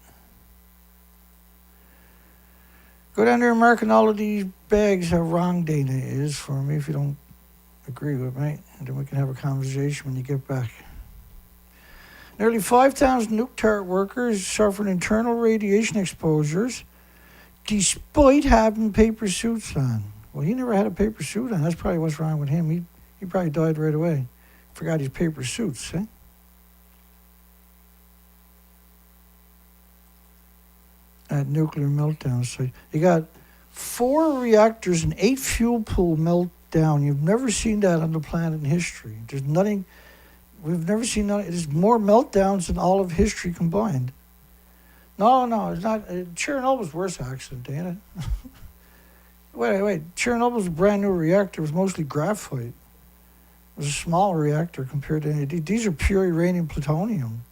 Go down there and mark on all of these bags how wrong Dana is for me if you don't agree with me. And then we can have a conversation when you get back. Nearly 5,000 nuclear workers suffered internal radiation exposures despite having paper suits on. Well, he never had a paper suit on. That's probably what's wrong with him. He probably died right away. Forgot his paper suits, eh? At nuclear meltdown site. You got 4 reactors and 8 fuel pool meltdown. You've never seen that on the planet in history. There's nothing... We've never seen that. There's more meltdowns than all of history combined. No, it's not. Chernobyl's worse accident, ain't it? Wait. Chernobyl's a brand new reactor. It was mostly graphite. It was a small reactor compared to any. These are pure uranium plutonium.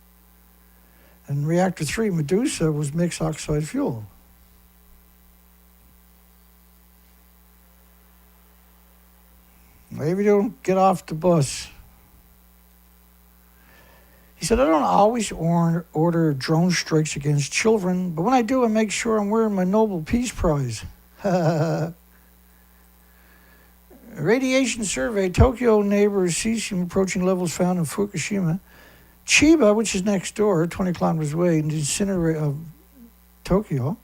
And reactor 3, Medusa, was mixed oxide fuel. Maybe don't get off the bus. He said, I don't always order drone strikes against children, but when I do, I make sure I'm wearing my Nobel Peace Prize. Radiation survey, Tokyo neighbors cesium approaching levels found in Fukushima. Chiba, which is next door, 20 kilometers away, in the incinerator of Tokyo,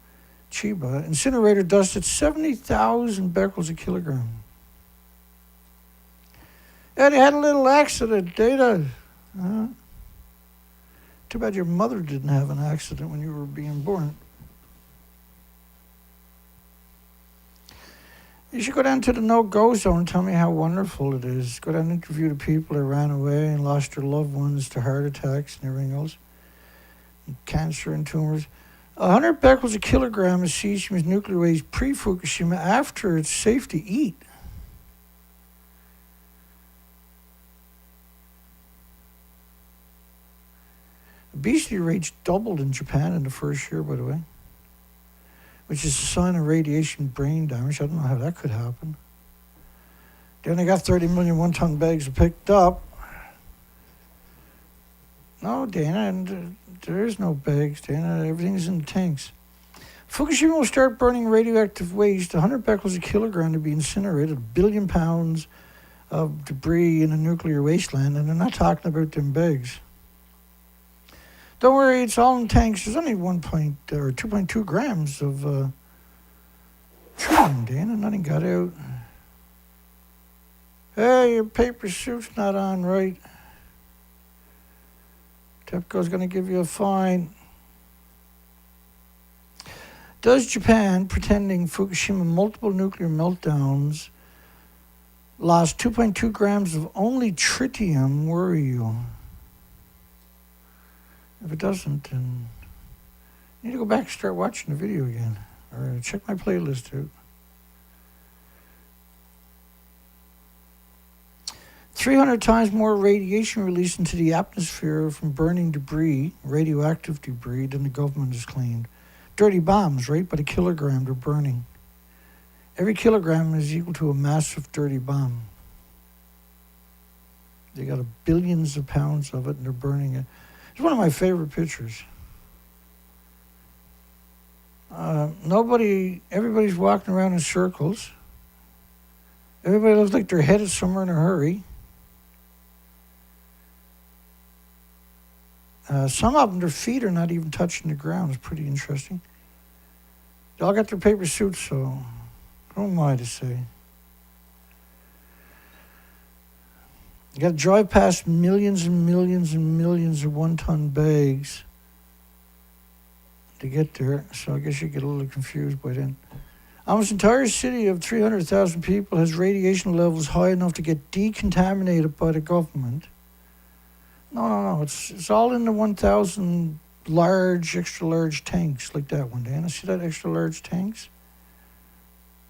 Chiba, incinerator dust at 70,000 becquerels a kilogram. Yeah, they had a little accident, Data. Too bad your mother didn't have an accident when you were being born. You should go down to the no-go zone and tell me how wonderful it is. Go down and interview the people that ran away and lost their loved ones to heart attacks and everything else. And cancer and tumors. 100 becquerels a kilogram of cesium is nuclear waste pre-Fukushima after it's safe to eat. Obesity rates doubled in Japan in the first year, by the way, which is a sign of radiation brain damage. I don't know how that could happen. They only got 30 million one-ton bags picked up. No, Dana, and there is no bags, Dana. Everything's in the tanks. Fukushima will start burning radioactive waste, 100 becquerels a kilogram to be incinerated, 1 billion pounds of debris in a nuclear wasteland, and they're not talking about them bags. Don't worry, it's all in tanks. There's only 2.2 grams of tritium, Dana. Nothing got out. Hey, your paper suit's not on right. TEPCO's going to give you a fine. Does Japan, pretending Fukushima multiple nuclear meltdowns, lost 2.2 grams of only tritium, worry you? If it doesn't, then you need to go back and start watching the video again, or check my playlist out. 300 times more radiation released into the atmosphere from burning debris, radioactive debris, than the government has claimed. Dirty bombs, right? By the kilogram they're burning. Every kilogram is equal to a massive dirty bomb. They got billions of pounds of it and they're burning it. It's one of my favorite pictures. Everybody's walking around in circles. Everybody looks like they're headed somewhere in a hurry. Some of them, their feet are not even touching the ground. It's pretty interesting. They all got their paper suits, so who am I to say? You got to drive past millions and millions and millions of one-ton bags to get there, so I guess you get a little confused by then. Almost entire city of 300,000 people has radiation levels high enough to get decontaminated by the government. No. It's all in the 1,000 large, extra large tanks like that one. Dana, see that extra large tanks?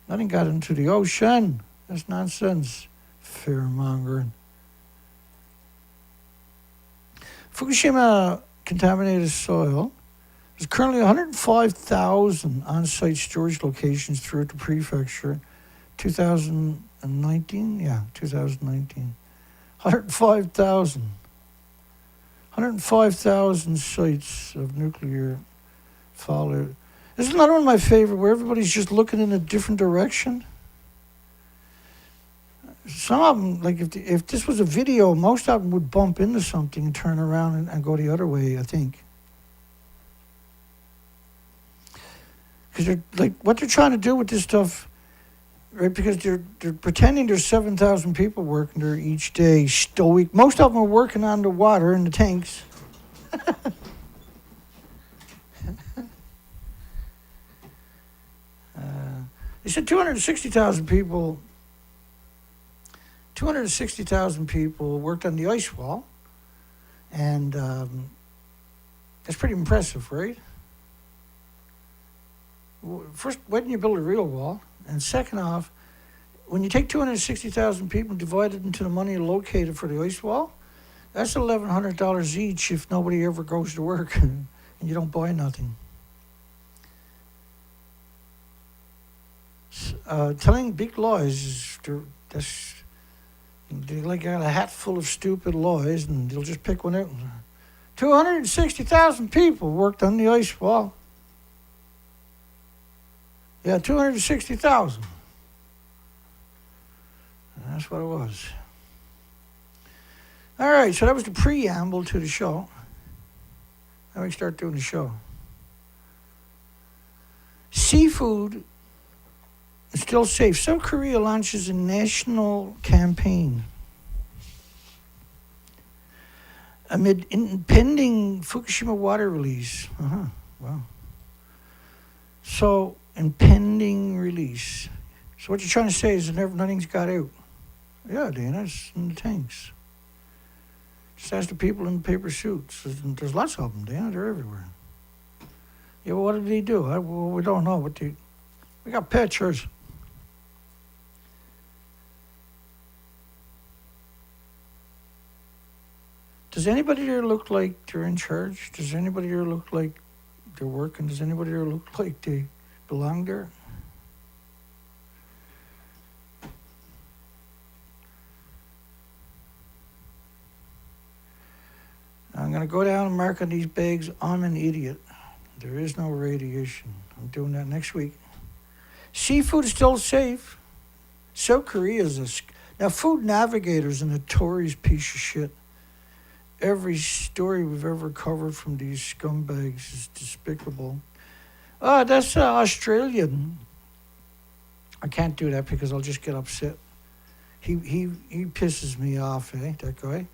Nothing got into the ocean. That's nonsense. Fear-mongering. Fukushima contaminated soil. There's currently 105,000 on-site storage locations throughout the prefecture. 2019? Yeah, 2019. 105,000. 105,000 sites of nuclear fallout. This is another one of my favorite, where everybody's just looking in a different direction. Some of them, like if this was a video, most of them would bump into something and turn around and go the other way, I think. Because they're like, what they're trying to do with this stuff, right? Because they're pretending there's 7,000 people working there each day, stoic. Most of them are working on the water in the tanks. They said 260,000 people. 260,000 people worked on the ice wall, and that's pretty impressive, right? First, why didn't you build a real wall? And second off, when you take 260,000 people and divide it into the money allocated for the ice wall, that's $1,100 each if nobody ever goes to work and you don't buy nothing. Telling big lies, they like got a hat full of stupid lies and they'll just pick one out. 260,000 people worked on the ice wall. Yeah, 260,000. That's what it was. All right, so that was the preamble to the show. Now we start doing the show. Seafood is still safe. South Korea launches a national campaign amid impending Fukushima water release. Wow. So, impending release. So what you're trying to say is that nothing's got out. Yeah, Dana, it's in the tanks. Just ask the people in the paper suits. There's lots of them, Dana. They're everywhere. Yeah, well, what did he do? Well, we don't know. We got pictures. Does anybody here look like they're in charge? Does anybody here look like they're working? Does anybody here look like they belong there? I'm going to go down and mark on these bags, I'm an idiot. There is no radiation. I'm doing that next week. Seafood is still safe. South Korea is now, Food Navigator is a notorious piece of shit. Every story we've ever covered from these scumbags is despicable. That's Australian. I can't do that because I'll just get upset. He pisses me off, that guy.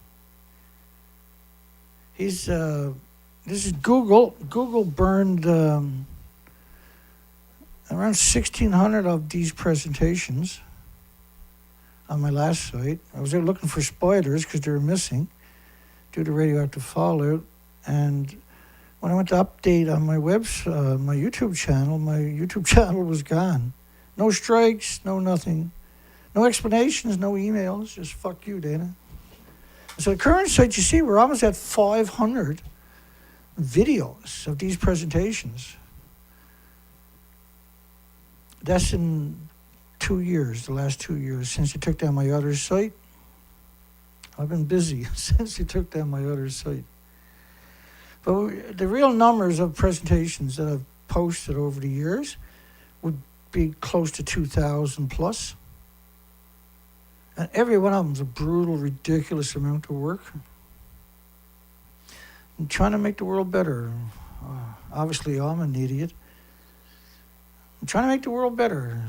This is Google. Google burned around 1,600 of these presentations on my last site. I was there looking for spoilers because they were missing due to radioactive fallout. And when I went to update on my my YouTube channel was gone. No strikes, no nothing. No explanations, no emails, just fuck you, Dana. So the current site, you see, we're almost at 500 videos of these presentations. That's in 2 years, the last 2 years, since you took down my other site. I've been busy since you took down my other site. But the real numbers of presentations that I've posted over the years would be close to 2,000 plus. And every one of them is a brutal, ridiculous amount of work. I'm trying to make the world better. Obviously, I'm an idiot. I'm trying to make the world better.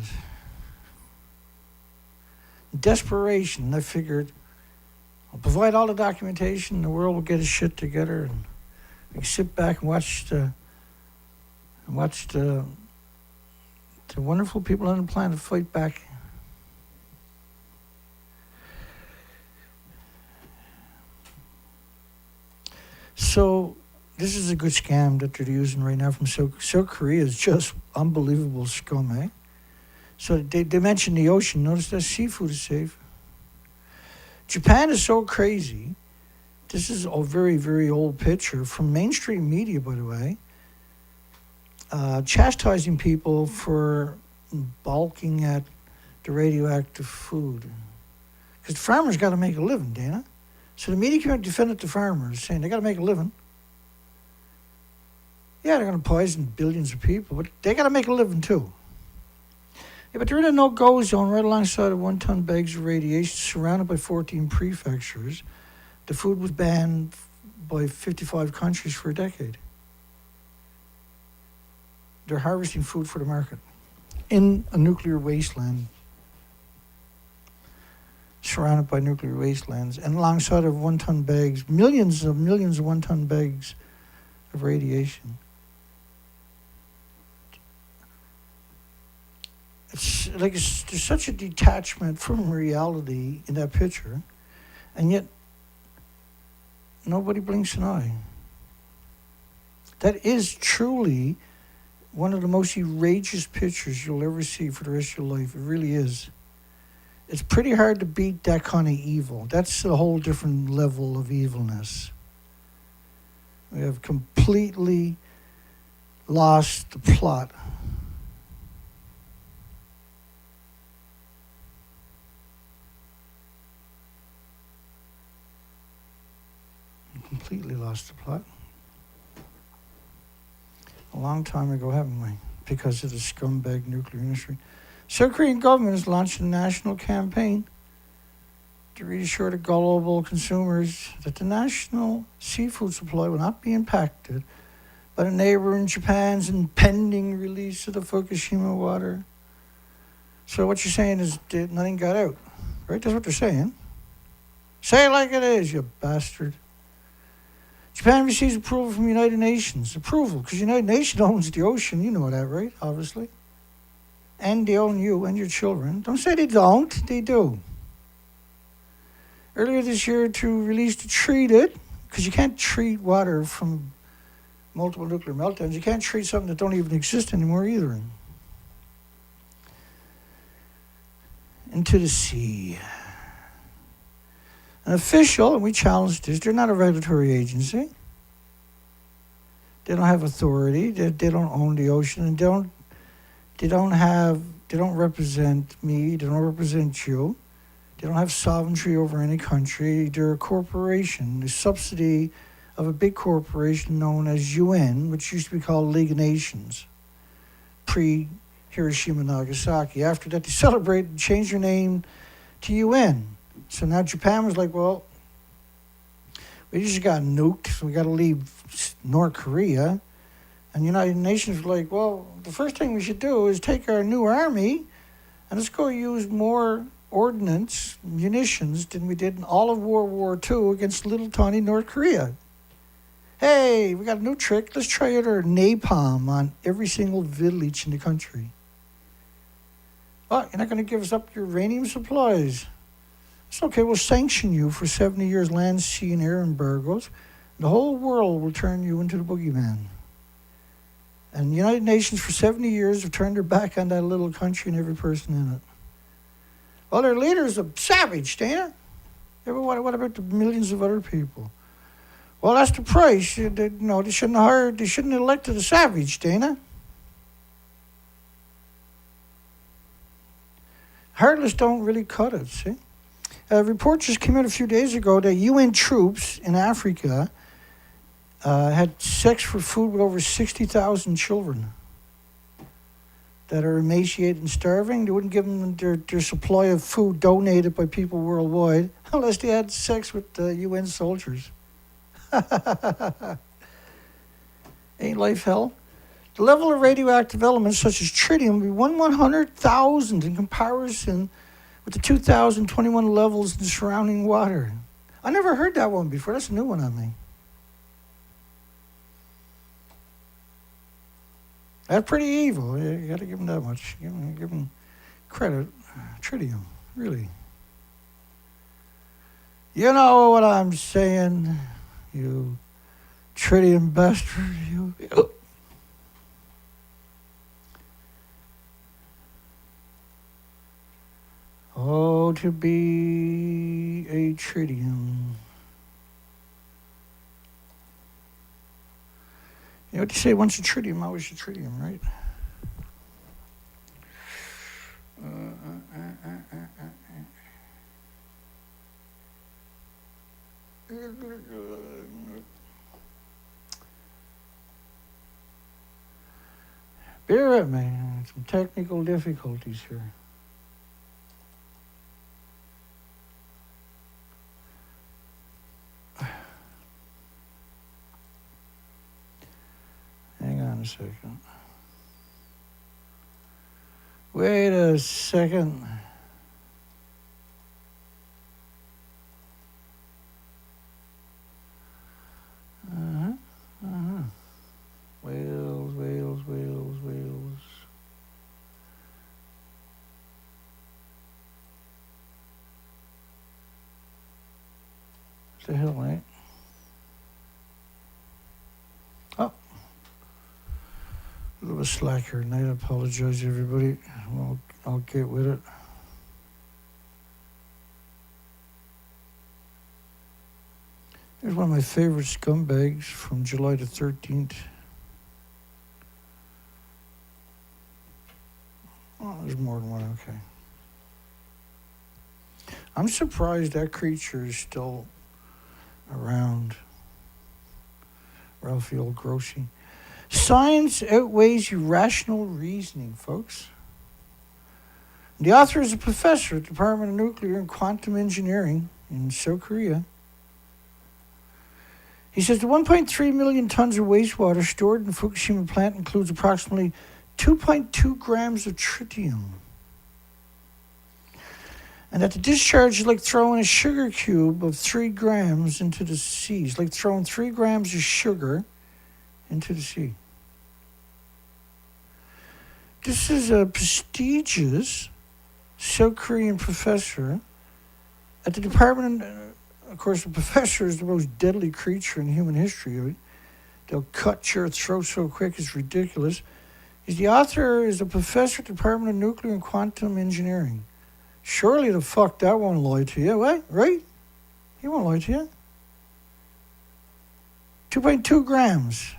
Desperation, I figured I'll provide all the documentation, the world will get its shit together, and we can sit back and watch the wonderful people on the planet fight back. So this is a good scam that they're using right now from South Korea. Is just unbelievable scum, eh? So they mentioned the ocean. Notice that seafood is safe. Japan is so crazy. This is a very, very old picture from mainstream media, by the way, chastising people for balking at the radioactive food. Because the farmers got to make a living, Dana. So the media came out and defended the farmers, saying they got to make a living. Yeah, they're going to poison billions of people, but they got to make a living too. Yeah, but they're in a no-go zone right alongside of 1-ton bags of radiation, surrounded by 14 prefectures. The food was banned by 55 countries for a decade. They're harvesting food for the market in a nuclear wasteland, surrounded by nuclear wastelands, and alongside of 1-ton bags, millions of 1-ton bags of radiation. It's like there's such a detachment from reality in that picture, and yet nobody blinks an eye. That is truly one of the most outrageous pictures you'll ever see for the rest of your life. It really is. It's pretty hard to beat that kind of evil. That's a whole different level of evilness. We have completely lost the plot. Completely lost the plot. A long time ago, haven't we? Because of the scumbag nuclear industry. South Korean government has launched a national campaign to reassure the gullible consumers that the national seafood supply will not be impacted by the neighboring Japan's impending release of the Fukushima water. So what you're saying is that nothing got out, right? That's what they're saying. Say it like it is, you bastard. Japan receives approval from United Nations. Approval, because United Nations owns the ocean. You know that, right? Obviously. And they own you and your children. Don't say they don't. They do. Earlier this year to release the treated, because you can't treat water from multiple nuclear meltdowns. You can't treat something that don't even exist anymore either. Into the sea. An official, and we challenged this, they're not a regulatory agency. They don't have authority. They don't own the ocean, and they don't represent me. They don't represent you. They don't have sovereignty over any country. They're a corporation, the subsidy of a big corporation known as UN, which used to be called League of Nations, pre-Hiroshima, Nagasaki. After that, they celebrated and changed their name to UN. So now Japan was like, well, we just got nuked, so we got to leave North Korea. And the United Nations were like, well, the first thing we should do is take our new army and let's go use more ordnance, munitions, than we did in all of World War II against little tiny North Korea. Hey, we got a new trick. Let's try out our napalm on every single village in the country. Oh, you're not going to give us up your uranium supplies. It's okay, we'll sanction you for 70 years land, sea, and air embargoes. The whole world will turn you into the boogeyman. And the United Nations for 70 years have turned their back on that little country and every person in it. Well, their leader's a savage, Dana. Yeah, but what about the millions of other people? Well, that's the price. They shouldn't have elected a savage, Dana. Heartless don't really cut it, see? A report just came out a few days ago that UN troops in Africa had sex for food with over 60,000 children that are emaciated and starving. They wouldn't give them their supply of food donated by people worldwide unless they had sex with UN soldiers. Ain't life hell? The level of radioactive elements such as tritium will be 1/100,000 in comparison with the 2021 levels in the surrounding water. I never heard that one before. That's a new one on me. That's pretty evil. You got to give them that much. Give them credit. Tritium, really. You know what I'm saying, you tritium bastard. You. Oh, to be a tritium. You know what they say, once a tritium, always a tritium, right? Bear with me, some technical difficulties here. Hang on a second. Wait a second. Wales. What the hell, mate? Oh. A little bit slack here tonight. I apologize, everybody. I'll get with it. Here's one of my favorite scumbags from July the 13th. Oh, there's more than one, okay. I'm surprised that creature is still around. Raphael Grossi. Science outweighs irrational reasoning, folks. The author is a professor at the Department of Nuclear and Quantum Engineering in South Korea. He says the 1.3 million tons of wastewater stored in the Fukushima plant includes approximately 2.2 grams of tritium. And that the discharge is like throwing a sugar cube of 3 grams into the sea. It's like throwing 3 grams of sugar into the sea. This is a prestigious South Korean professor at the Department of course, the professor is the most deadly creature in human history. They'll cut your throat so quick it's ridiculous. The author is a professor at the Department of Nuclear and Quantum Engineering. Surely the fuck that won't lie to you, right? Right? He won't lie to you. 2.2 grams.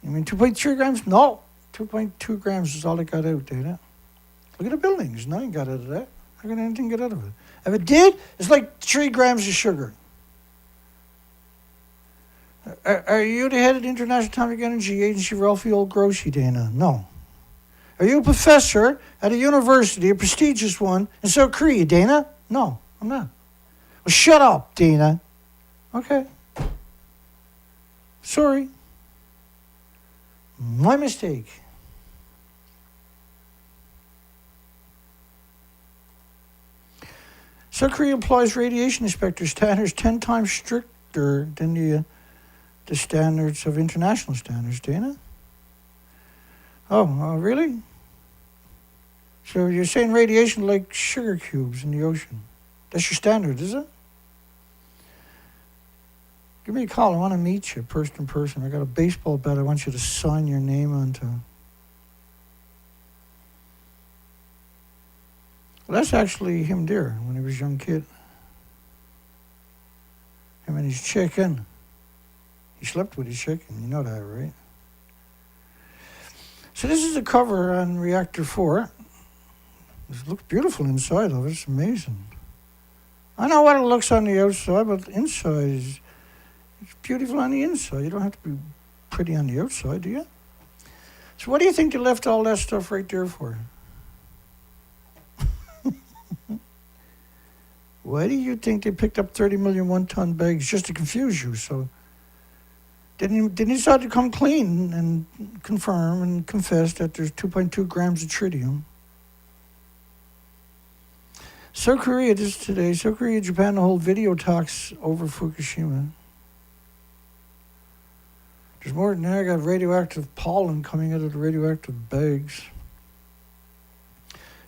You mean 2.3 grams? No. 2.2 grams is all it got out, data. Look at the buildings. Nothing got out of that. How can anything get out of it? If it did, it's like 3 grams of sugar. Are you the head of the International Atomic Energy Agency, Ralphie Old Grossi, Dana? No. Are you a professor at a university, a prestigious one, in South Korea, Dana? No, I'm not. Well, shut up, Dana. Okay. Sorry. My mistake. South Korea employs radiation inspector standards 10 times stricter than the standards of international standards, Dana? Oh, really? So you're saying radiation like sugar cubes in the ocean. That's your standard, is it? Give me a call. I want to meet you person to person. I got a baseball bat I want you to sign your name onto. Well, that's actually him there when he was a young kid. Him and his chicken. He slept with his chicken. You know that, right? So this is the cover on Reactor 4. It looks beautiful inside of it. It's amazing. I know what it looks on the outside, but inside is it's beautiful on the inside. You don't have to be pretty on the outside, do you? So what do you think they left all that stuff right there for? Why do you think they picked up 30 million one-ton bags just to confuse you? So didn't he decide to come clean and confirm and confess that there's 2.2 grams of tritium? South Korea, this is today, South Korea and Japan to hold video talks over Fukushima. There's more than that. I got radioactive pollen coming out of the radioactive bags.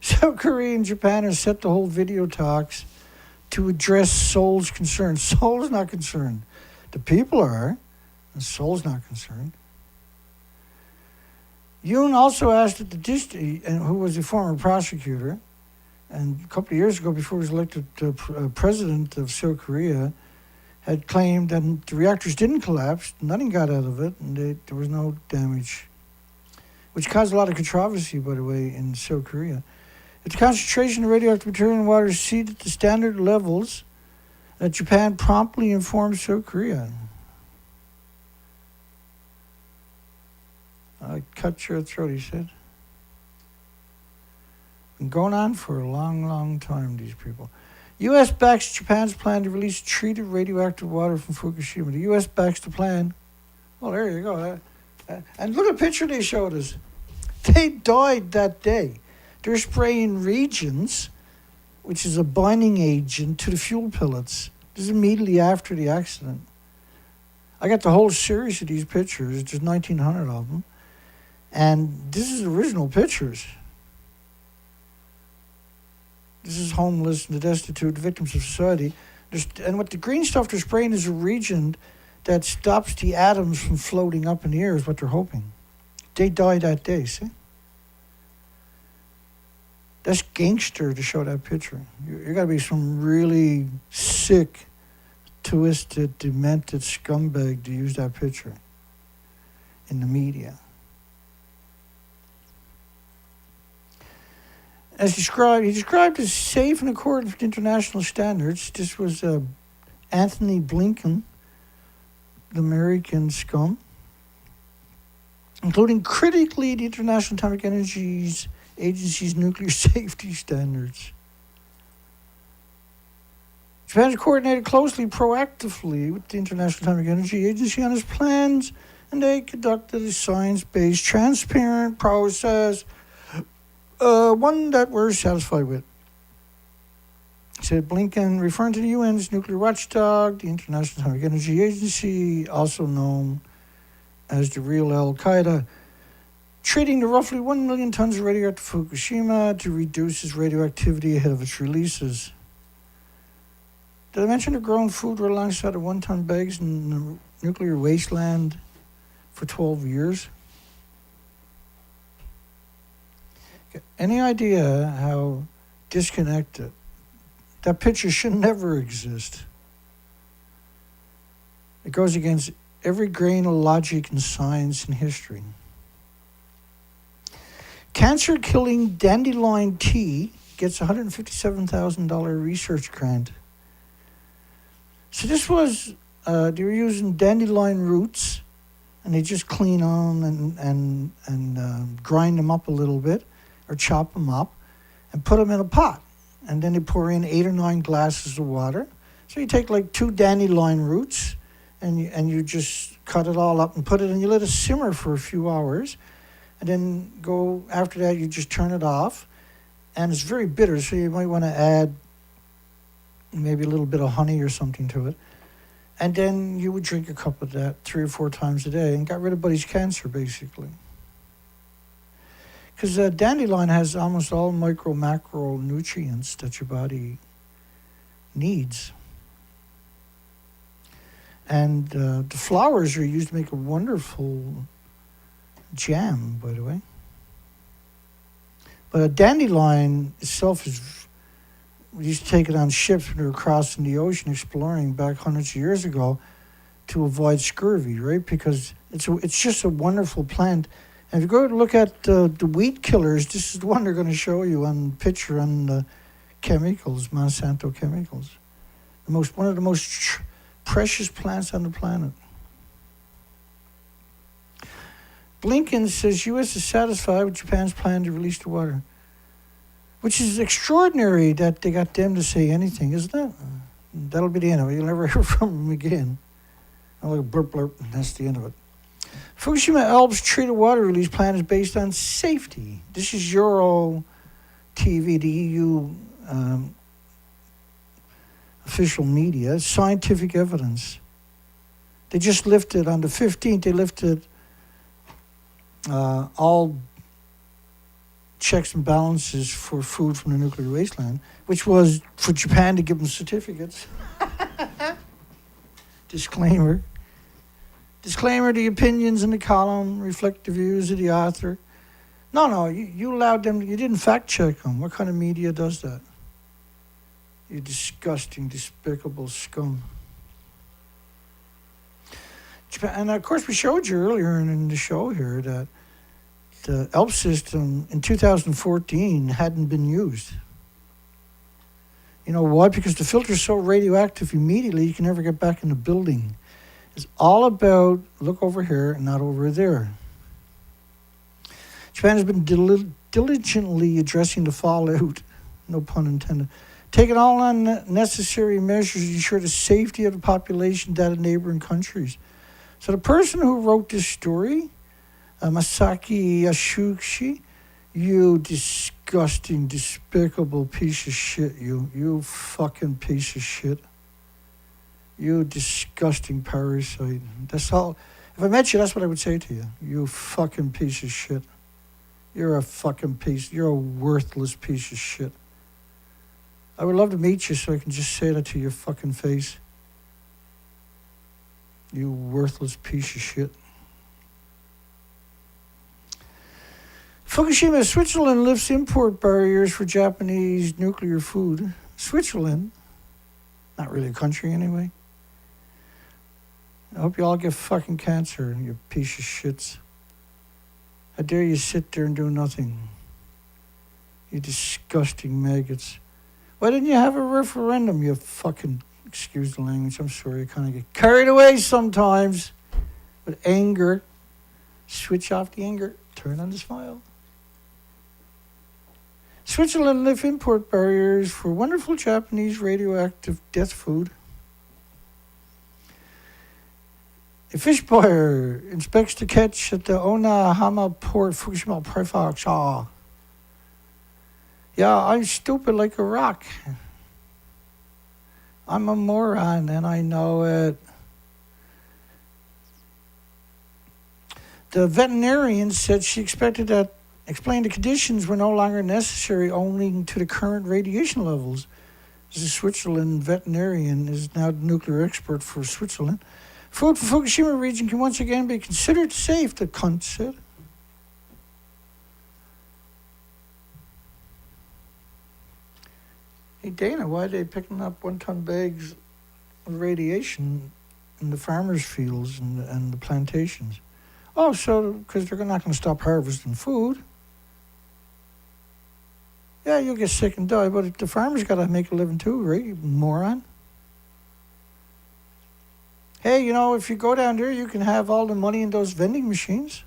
South Korea and Japan are set to hold video talks to address Seoul's concerns. Seoul's not concerned. The people are, and Seoul's not concerned. Yoon also asked that the district, who was a former prosecutor, and a couple of years ago, before he was elected president of South Korea, had claimed that the reactors didn't collapse, nothing got out of it, and there was no damage, which caused a lot of controversy, by the way, in South Korea. If the concentration of radioactive material in water exceeded the standard levels, Japan promptly informed South Korea. I cut your throat, he said. Been going on for a long, long time, these people. U.S. backs Japan's plan to release treated radioactive water from Fukushima. The U.S. backs the plan. Well, there you go. And look at the picture they showed us. They died that day. They're spraying Regents, which is a binding agent, to the fuel pellets. This is immediately after the accident. I got the whole series of these pictures. There's 1,900 of them. And this is original pictures. This is homeless, the destitute, the victims of society. And what the green stuff they're spraying is a reagent that stops the atoms from floating up in the air, is what they're hoping. They died that day, see? That's gangster to show that picture. You got to be some really sick, twisted, demented scumbag to use that picture in the media. As he described as safe in accordance with international standards. This was Anthony Blinken, the American scum, including critically the International Atomic Energy Agency's nuclear safety standards. Japan has coordinated closely, proactively with the International Atomic Energy Agency on its plans, and they conducted a science-based, transparent process, one that we're satisfied with. Said Blinken, referring to the UN's nuclear watchdog, the International Atomic Energy Agency, also known as the real Al-Qaeda, treating the roughly 1 million tons of radioactive Fukushima to reduce its radioactivity ahead of its releases. Did I mention the grown food right alongside of 1-ton bags in the nuclear wasteland for 12 years? Okay. Any idea how disconnected? That picture should never exist. It goes against every grain of logic in science and history. Cancer-killing dandelion tea gets a $157,000 research grant. So this was, they were using dandelion roots, and they just clean them and grind them up a little bit, or chop them up, and put them in a pot. And then they pour in 8 or 9 glasses of water. So you take like 2 dandelion roots, and you just cut it all up and put it, and you let it simmer for a few hours. And then after that, you just turn it off. And it's very bitter, so you might want to add maybe a little bit of honey or something to it. And then you would drink a cup of that 3 or 4 times a day and got rid of everybody's cancer, basically. Because dandelion has almost all macro nutrients that your body needs. And the flowers are used to make a wonderful jam, by the way. But a dandelion itself we used to take it on ships when we were crossing the ocean exploring back hundreds of years ago to avoid scurvy, right? Because it's just a wonderful plant. And if you go to look at the weed killers, this is the one they're going to show you on the picture on the chemicals, Monsanto chemicals. One of the most precious plants on the planet. Blinken says U.S. is satisfied with Japan's plan to release the water. Which is extraordinary that they got them to say anything, isn't it? That'll be the end of it. You'll never hear from them again. I'll like blurp blurp, and that's the end of it. Fukushima ALPS-treated water release plan is based on safety. This is Euro TV, the EU official media, scientific evidence. They just lifted, on the 15th, they lifted all checks and balances for food from the nuclear wasteland, which was for Japan to give them certificates. Disclaimer. Disclaimer, the opinions in the column reflect the views of the author. No, you allowed them, you didn't fact check them. What kind of media does that? You disgusting, despicable scum. Japan, and of course we showed you earlier in the show here that the ALPS system in 2014 hadn't been used. You know why? Because the filter's so radioactive immediately you can never get back in the building. It's all about look over here and not over there. Japan has been diligently addressing the fallout, no pun intended, taking all unnecessary measures to ensure the safety of the population that of neighboring countries. So the person who wrote this story, Masaki Yasushi, you disgusting, despicable piece of shit, you fucking piece of shit. You disgusting parasite. That's all. If I met you, that's what I would say to you. You fucking piece of shit. You're a fucking piece. You're a worthless piece of shit. I would love to meet you so I can just say that to your fucking face. You worthless piece of shit. Fukushima, Switzerland lifts import barriers for Japanese nuclear food. Switzerland? Not really a country anyway. I hope you all get fucking cancer, you piece of shits. How dare you sit there and do nothing? You disgusting maggots. Why didn't you have a referendum, you fucking, excuse the language, I'm sorry, I kind of get carried away sometimes with anger. Switch off the anger, turn on the smile. Switzerland lifts import barriers for wonderful Japanese radioactive death food. A fish buyer inspects the catch at the Onahama port, Fukushima Prefecture. Yeah, I'm stupid like a rock. I'm a moron and I know it. The veterinarian said she explained the conditions were no longer necessary owing to the current radiation levels. is a Switzerland veterinarian, is now the nuclear expert for Switzerland. Food for Fukushima region can once again be considered safe, the cunt said. Hey Dana, why are they picking up 1-ton bags of radiation in the farmers' fields and the plantations? Oh, so because they're not going to stop harvesting food. Yeah, you'll get sick and die, but the farmers got to make a living too, right, you moron? Hey, you know, if you go down there, you can have all the money in those vending machines.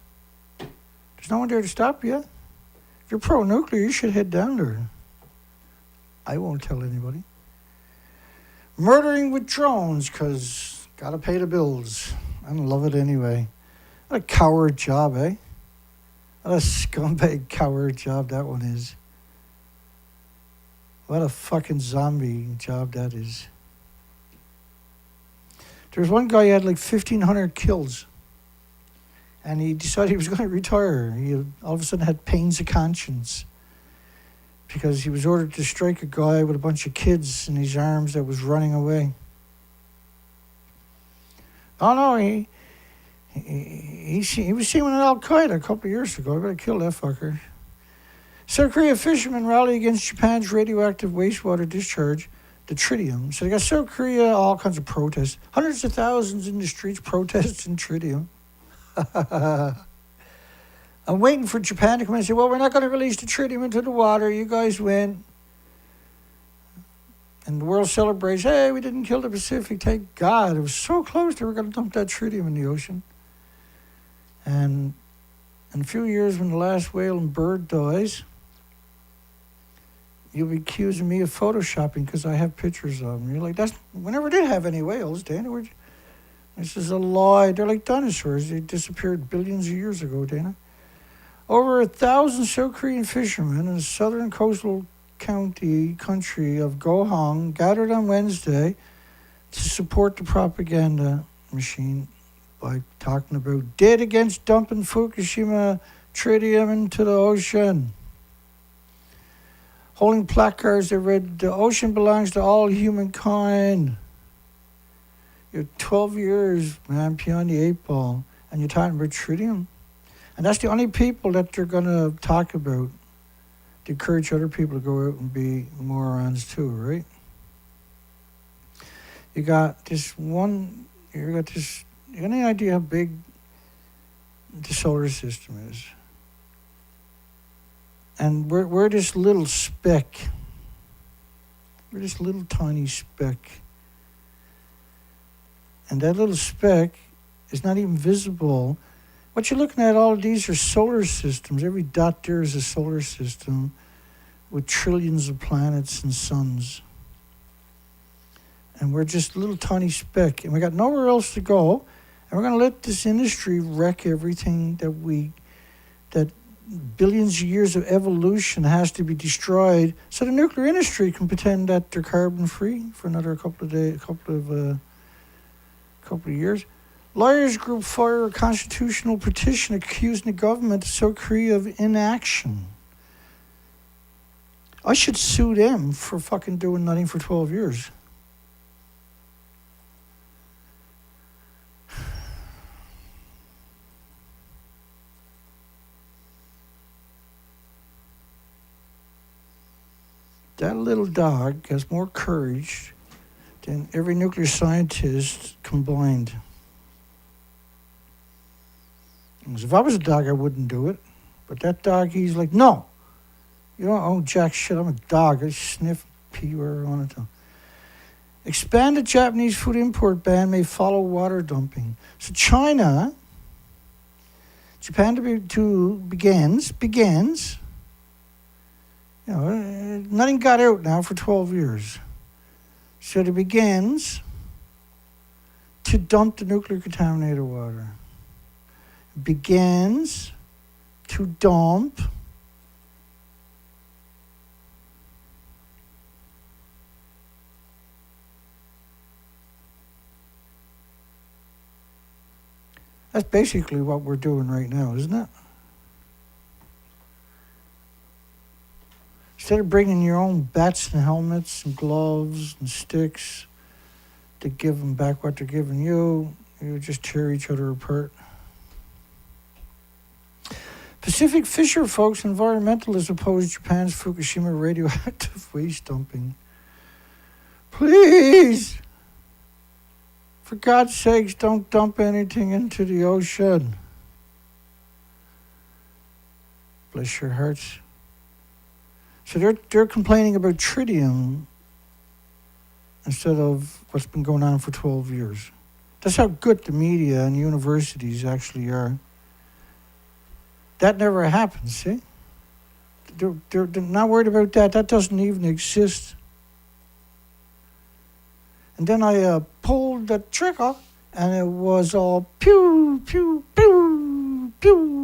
There's no one there to stop you. If you're pro-nuclear, you should head down there. I won't tell anybody. Murdering with drones, because gotta pay the bills. I love it anyway. What a coward job, eh? What a scumbag coward job that one is. What a fucking zombie job that is. There was one guy who had like 1,500 kills. And he decided he was going to retire. He all of a sudden had pains of conscience. Because he was ordered to strike a guy with a bunch of kids in his arms that was running away. Oh no, he was seen with Al-Qaeda a couple of years ago. I better kill that fucker. South Korea fishermen rally against Japan's radioactive wastewater discharge, the Tritium. So they got South Korea, all kinds of protests. Hundreds of thousands in the streets protesting Tritium. I'm waiting for Japan to come in and say, well, we're not going to release the tritium into the water. You guys win. And the world celebrates, hey, we didn't kill the Pacific. Thank God. It was so close they were going to dump that tritium in the ocean. And in a few years, when the last whale and bird dies, you'll be accusing me of photoshopping because I have pictures of them. You're like, we never did have any whales, Dana. This is a lie. They're like dinosaurs. They disappeared billions of years ago, Dana. Over 1,000 South Korean fishermen in the southern coastal country of Gohang gathered on Wednesday to support the propaganda machine by talking about dead against dumping Fukushima tritium into the ocean. Holding placards that read, the ocean belongs to all humankind. You're 12 years, man, beyond the 8 ball, and you're talking about tritium. And that's the only people that they're going to talk about to encourage other people to go out and be morons too, right? You got any idea how big the solar system is? And we're this little speck. We're this little tiny speck. And that little speck is not even visible. What you're looking at, all of these are solar systems. Every dot there is a solar system with trillions of planets and suns. And we're just a little tiny speck. And we got nowhere else to go. And we're going to let this industry wreck everything that billions of years of evolution has to be destroyed so the nuclear industry can pretend that they're carbon free for another couple of years. Lawyers group fire a constitutional petition accusing the government of South Korea of inaction. I should sue them for fucking doing nothing for 12 years. That little dog has more courage than every nuclear scientist combined. Because if I was a dog, I wouldn't do it. But that dog, he's like, no. You don't own jack shit. I'm a dog. I sniff, pee wherever I want to. Expanded Japanese food import ban may follow water dumping. So Japan begins. You know, nothing got out now for 12 years. So it begins to dump the nuclear contaminated water. Begins to dump that's basically what we're doing right now, isn't it? Instead of bringing your own bats and helmets and gloves and sticks to give them back what they're giving you, you just tear each other apart. Pacific fisher folks, environmentalists oppose Japan's Fukushima radioactive waste dumping. Please, for God's sakes, don't dump anything into the ocean. Bless your hearts. So they're complaining about tritium instead of what's been going on for 12 years. That's how good the media and universities actually are. That never happens, see? They're not worried about that. That doesn't even exist. And then I pulled the trigger, and it was all pew, pew, pew, pew.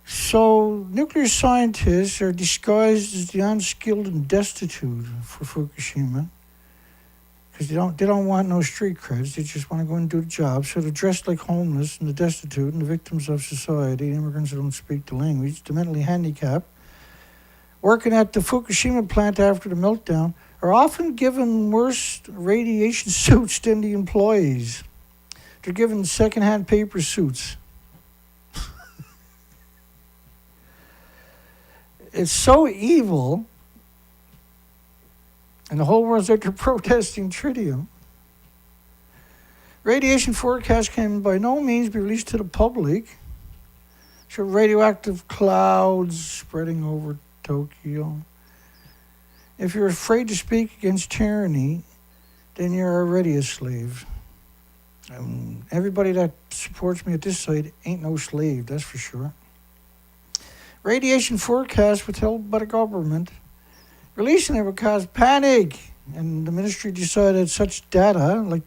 So nuclear scientists are disguised as the unskilled and destitute for Fukushima, because they don't want no street creds. They just want to go and do the job. So they're dressed like homeless and the destitute and the victims of society, immigrants who don't speak the language, the mentally handicapped, working at the Fukushima plant after the meltdown, are often given worse radiation suits than the employees. They're given second-hand paper suits. It's so evil, and the whole world's out there protesting tritium. Radiation forecasts can by no means be released to the public. So radioactive clouds spreading over Tokyo. If you're afraid to speak against tyranny, then you're already a slave. Everybody that supports me at this site ain't no slave, that's for sure. Radiation forecasts withheld by the government. Releasing it would cause panic, and the ministry decided such data, like,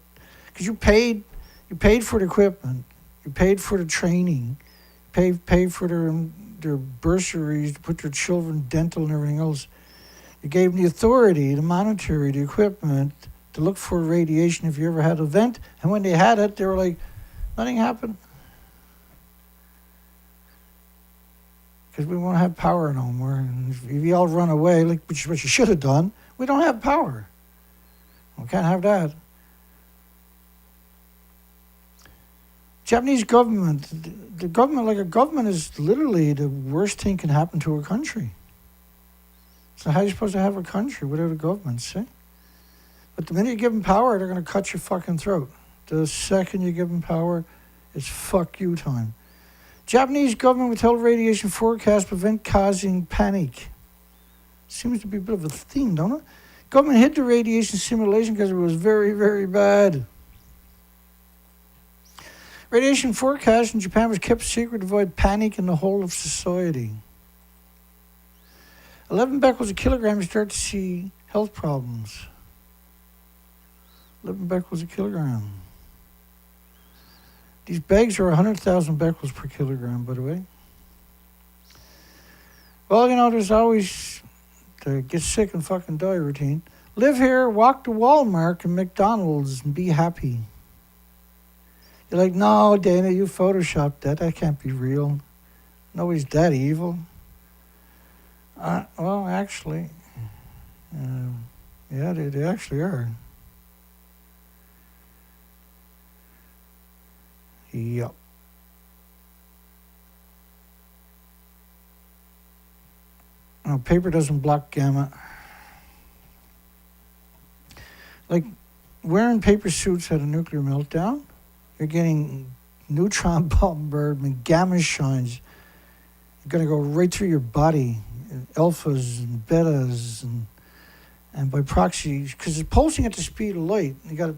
because you paid for the equipment, you paid for the training, paid for their bursaries to put their children dental and everything else. You gave them the authority, the monetary, the equipment to look for radiation if you ever had an event. And when they had it, they were like, nothing happened. Because we won't have power no more. And if you all run away, like which is what you should have done, we don't have power. We can't have that. Japanese government, the government, like a government is literally the worst thing can happen to a country. So how are you supposed to have a country without a government, see? But the minute you give them power, they're going to cut your fucking throat. The second you give them power, it's fuck you time. Japanese government withheld radiation forecast prevent causing panic. Seems to be a bit of a theme, don't it? Government hid the radiation simulation because it was very, very bad. Radiation forecast in Japan was kept secret to avoid panic in the whole of society. 11 becquerels a kilogram, you start to see health problems. 11 becquerels a kilogram. These bags are 100,000 becquerels per kilogram, by the way. Well, you know, there's always the get sick and fucking die routine. Live here, walk to Walmart and McDonald's and be happy. You're like, no, Dana, you photoshopped that. That can't be real. Nobody's that evil. Well, actually, yeah, they actually are. Yep. No, paper doesn't block gamma. Like, wearing paper suits at a nuclear meltdown, you're getting neutron bombardment, gamma shines. You're going to go right through your body, alphas and betas, and by proxy, because it's pulsing at the speed of light. You got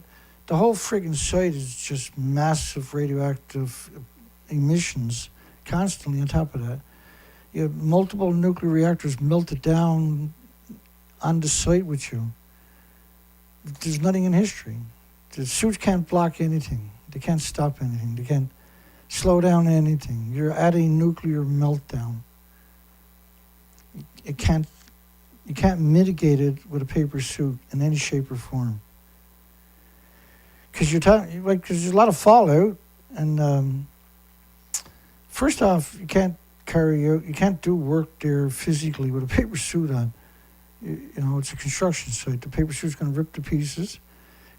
the whole friggin' site is just massive radioactive emissions constantly on top of that. You have multiple nuclear reactors melted down on the site with you. There's nothing in history. The suits can't block anything. They can't stop anything. They can't slow down anything. You're at a nuclear meltdown. You can't mitigate it with a paper suit in any shape or form. Because because there's a lot of fallout, and first off, you can't carry out, you can't do work there physically with a paper suit on. You know, it's a construction site. The paper suit's going to rip to pieces.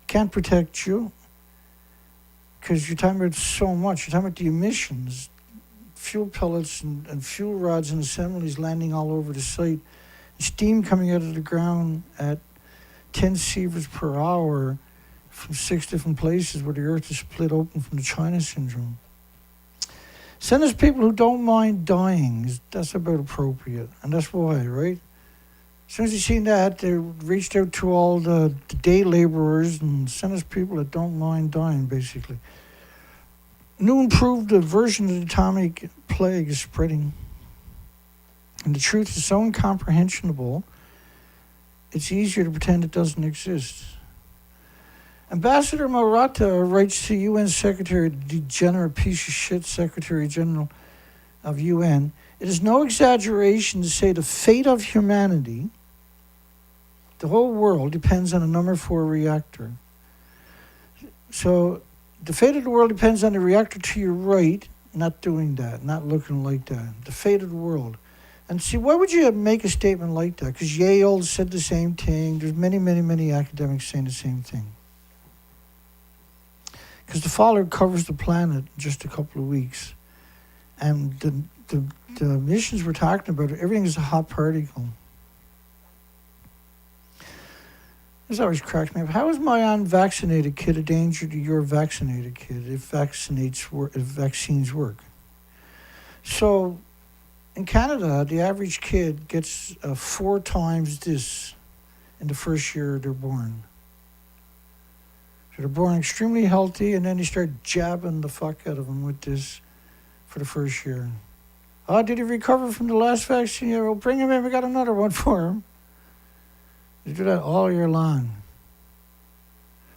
Can't protect you because you're talking about so much. You're talking about the emissions, fuel pellets and fuel rods and assemblies landing all over the site, steam coming out of the ground at 10 sieverts per hour from 6 different places where the earth is split open from the China syndrome. Send us people who don't mind dying. That's about appropriate. And that's why, right? As soon as they seen that, they reached out to all the day laborers and sent us people that don't mind dying, basically. New improved version of the atomic plague is spreading. And the truth is so incomprehensible, it's easier to pretend it doesn't exist. Ambassador Morata writes to UN Secretary, degenerate piece of shit Secretary General of UN, it is no exaggeration to say the fate of humanity, the whole world, depends on a number 4 reactor. So the fate of the world depends on the reactor to your right, not doing that, not looking like that. The fate of the world. And see, why would you make a statement like that? Because Yale said the same thing. There's many, many, many academics saying the same thing. Because the fallout covers the planet in just a couple of weeks. And the emissions we're talking about, everything is a hot particle. This always cracks me up. How is my unvaccinated kid a danger to your vaccinated kid if vaccines work? So, in Canada, the average kid gets 4 times this in the first year they're born. So they're born extremely healthy, and then you start jabbing the fuck out of them with this for the first year. Oh, did he recover from the last vaccine? Yeah, well, bring him in. We got another one for him. You do that all year long.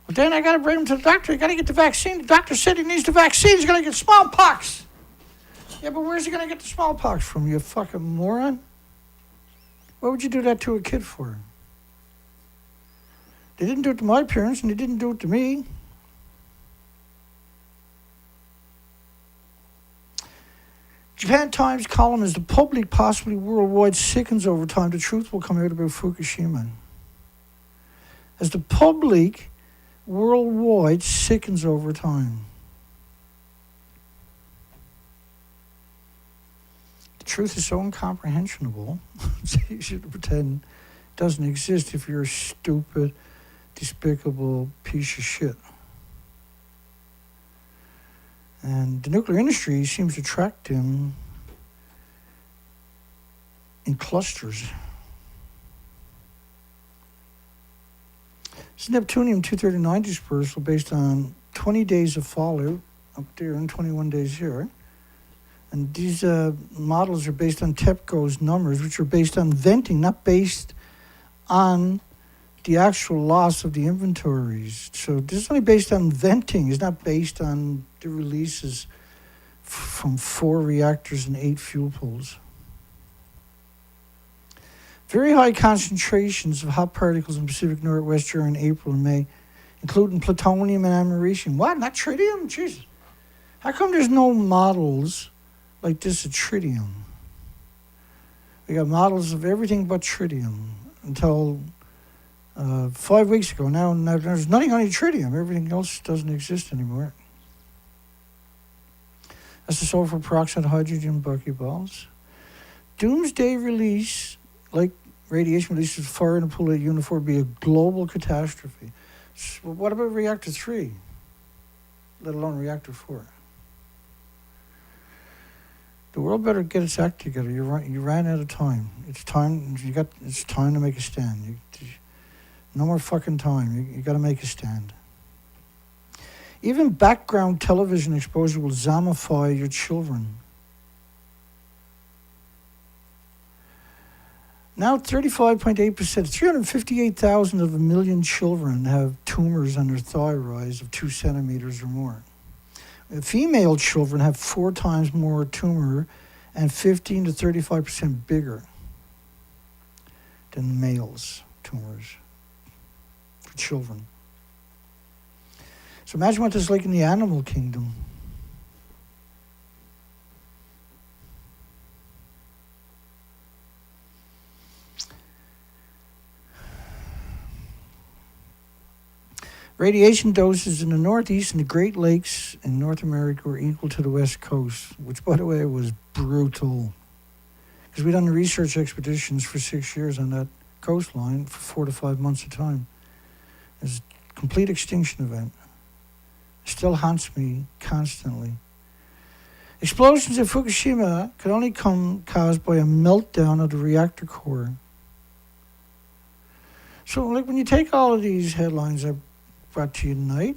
Well, then I got to bring him to the doctor. You got to get the vaccine. The doctor said he needs the vaccine. He's going to get smallpox. Yeah, but where's he going to get the smallpox from, you fucking moron? Why would you do that to a kid for? They didn't do it to my parents, and they didn't do it to me. Japan Times column is the public, possibly worldwide, sickens over time. The truth will come out about Fukushima. As the public worldwide sickens over time. The truth is so incomprehensible, it's easy to pretend it doesn't exist if you're a stupid, despicable piece of shit. And the nuclear industry seems to track them in clusters. This Neptunium-239 dispersal based on 20 days of fallout up there and 21 days here. And these models are based on TEPCO's numbers, which are based on venting, not based on the actual loss of the inventories. So this is only based on venting. It's not based on the releases from 4 reactors and 8 fuel pools. Very high concentrations of hot particles in Pacific Northwest during April and May, including plutonium and americium. What? Not tritium? Jesus. How come there's no models like this of tritium? We got models of everything but tritium until 5 weeks ago. Now there's nothing on tritium. Everything else doesn't exist anymore. That's the sulfur peroxide hydrogen buckyballs. Doomsday release, like radiation release of fire in a pool at Unit 4, would be a global catastrophe. So what about Reactor 3, let alone Reactor 4? The world better get its act together. You ran out of time. It's time. It's time to make a stand. No more fucking time. You got to make a stand. Even background television exposure will zombify your children. Now 35.8%, 358,000 of a million children have tumors on their thyroids of 2 centimeters or more. Female children have 4 times more tumor and 15 to 35% bigger than males' tumors for children. So imagine what this is like in the animal kingdom. Radiation doses in the Northeast and the Great Lakes in North America were equal to the West Coast, which, by the way, was brutal. Because we'd done the research expeditions for 6 years on that coastline for 4 to 5 months at a time. It was a complete extinction event. It still haunts me constantly. Explosions at Fukushima could only come caused by a meltdown of the reactor core. So, like, when you take all of these headlines I brought to you tonight,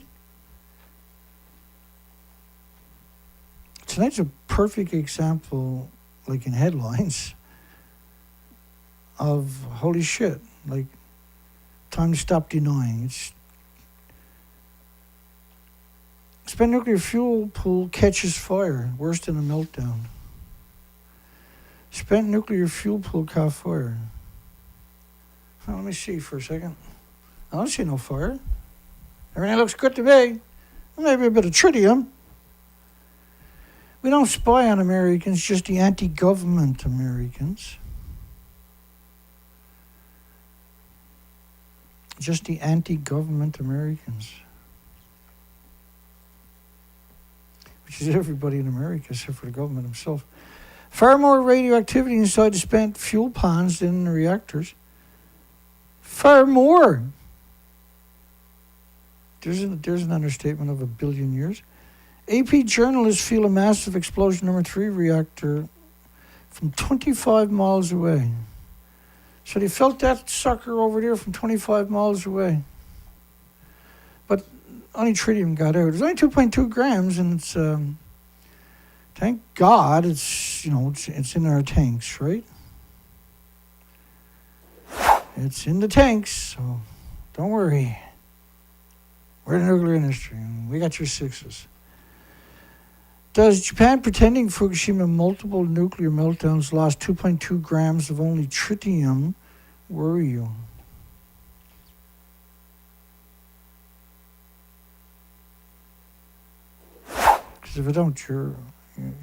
tonight's a perfect example, like in headlines, of holy shit, like, time to stop denying. Spent nuclear fuel pool catches fire, worse than a meltdown. Spent nuclear fuel pool caught fire. Well, let me see for a second. I don't see no fire. Everything looks good to me. Maybe a bit of tritium. We don't spy on Americans, just the anti-government Americans. Just the anti-government Americans. Which is everybody in America except for the government himself. Far more radioactivity inside the spent fuel ponds than in the reactors. Far more. There's an understatement of 1 billion years. AP journalists feel a massive explosion number 3 reactor from 25 miles away. So they felt that sucker over there from 25 miles away. But only tritium got out. It's only 2.2 grams, and it's thank God it's in our tanks, right? It's in the tanks, so don't worry. We're the nuclear industry. We got your 6s. Does Japan pretending Fukushima multiple nuclear meltdowns lost 2.2 grams of only tritium worry you? Because if it don't, you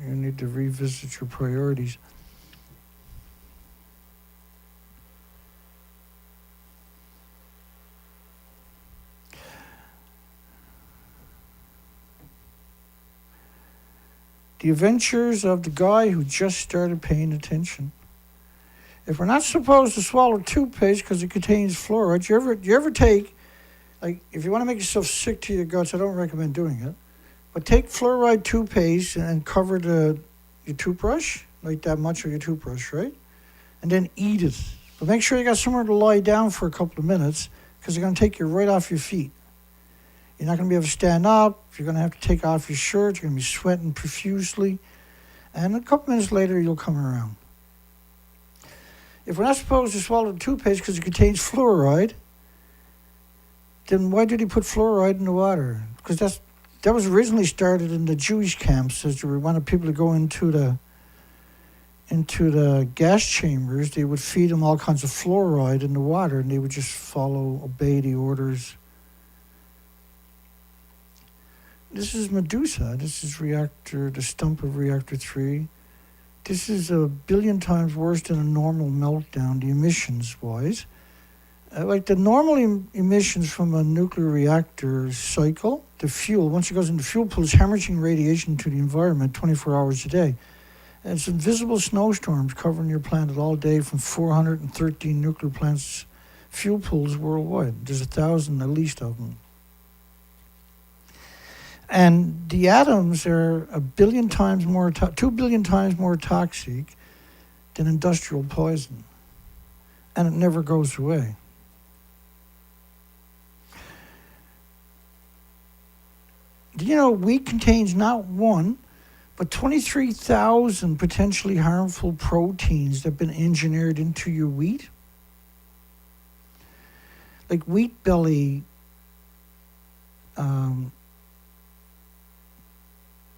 need to revisit your priorities. The adventures of the guy who just started paying attention. If we're not supposed to swallow toothpaste because it contains fluoride, you ever take, like, if you want to make yourself sick to your guts, I don't recommend doing it, but take fluoride toothpaste and cover your toothbrush, like that much of your toothbrush, right? And then eat it. But make sure you got somewhere to lie down for a couple of minutes because they're going to take you right off your feet. You're not going to be able to stand up. You're going to have to take off your shirt. You're going to be sweating profusely. And a couple minutes later, you'll come around. If we're not supposed to swallow the toothpaste because it contains fluoride, then why did he put fluoride in the water? Because that was originally started in the Jewish camps, as they wanted people to go into the gas chambers. They would feed them all kinds of fluoride in the water, and they would just obey the orders. This is Medusa. This is the stump of reactor 3. This is 1 billion times worse than a normal meltdown, the emissions-wise. Like the normal emissions from a nuclear reactor cycle, the fuel, once it goes into the fuel pool, is hemorrhaging radiation to the environment 24 hours a day. And it's invisible snowstorms covering your planet all day from 413 nuclear plants, fuel pools worldwide. There's 1,000 at least of them. And the atoms are 2 billion times more toxic than industrial poison. And it never goes away. Do you know wheat contains not one, but 23,000 potentially harmful proteins that have been engineered into your wheat? Like wheat belly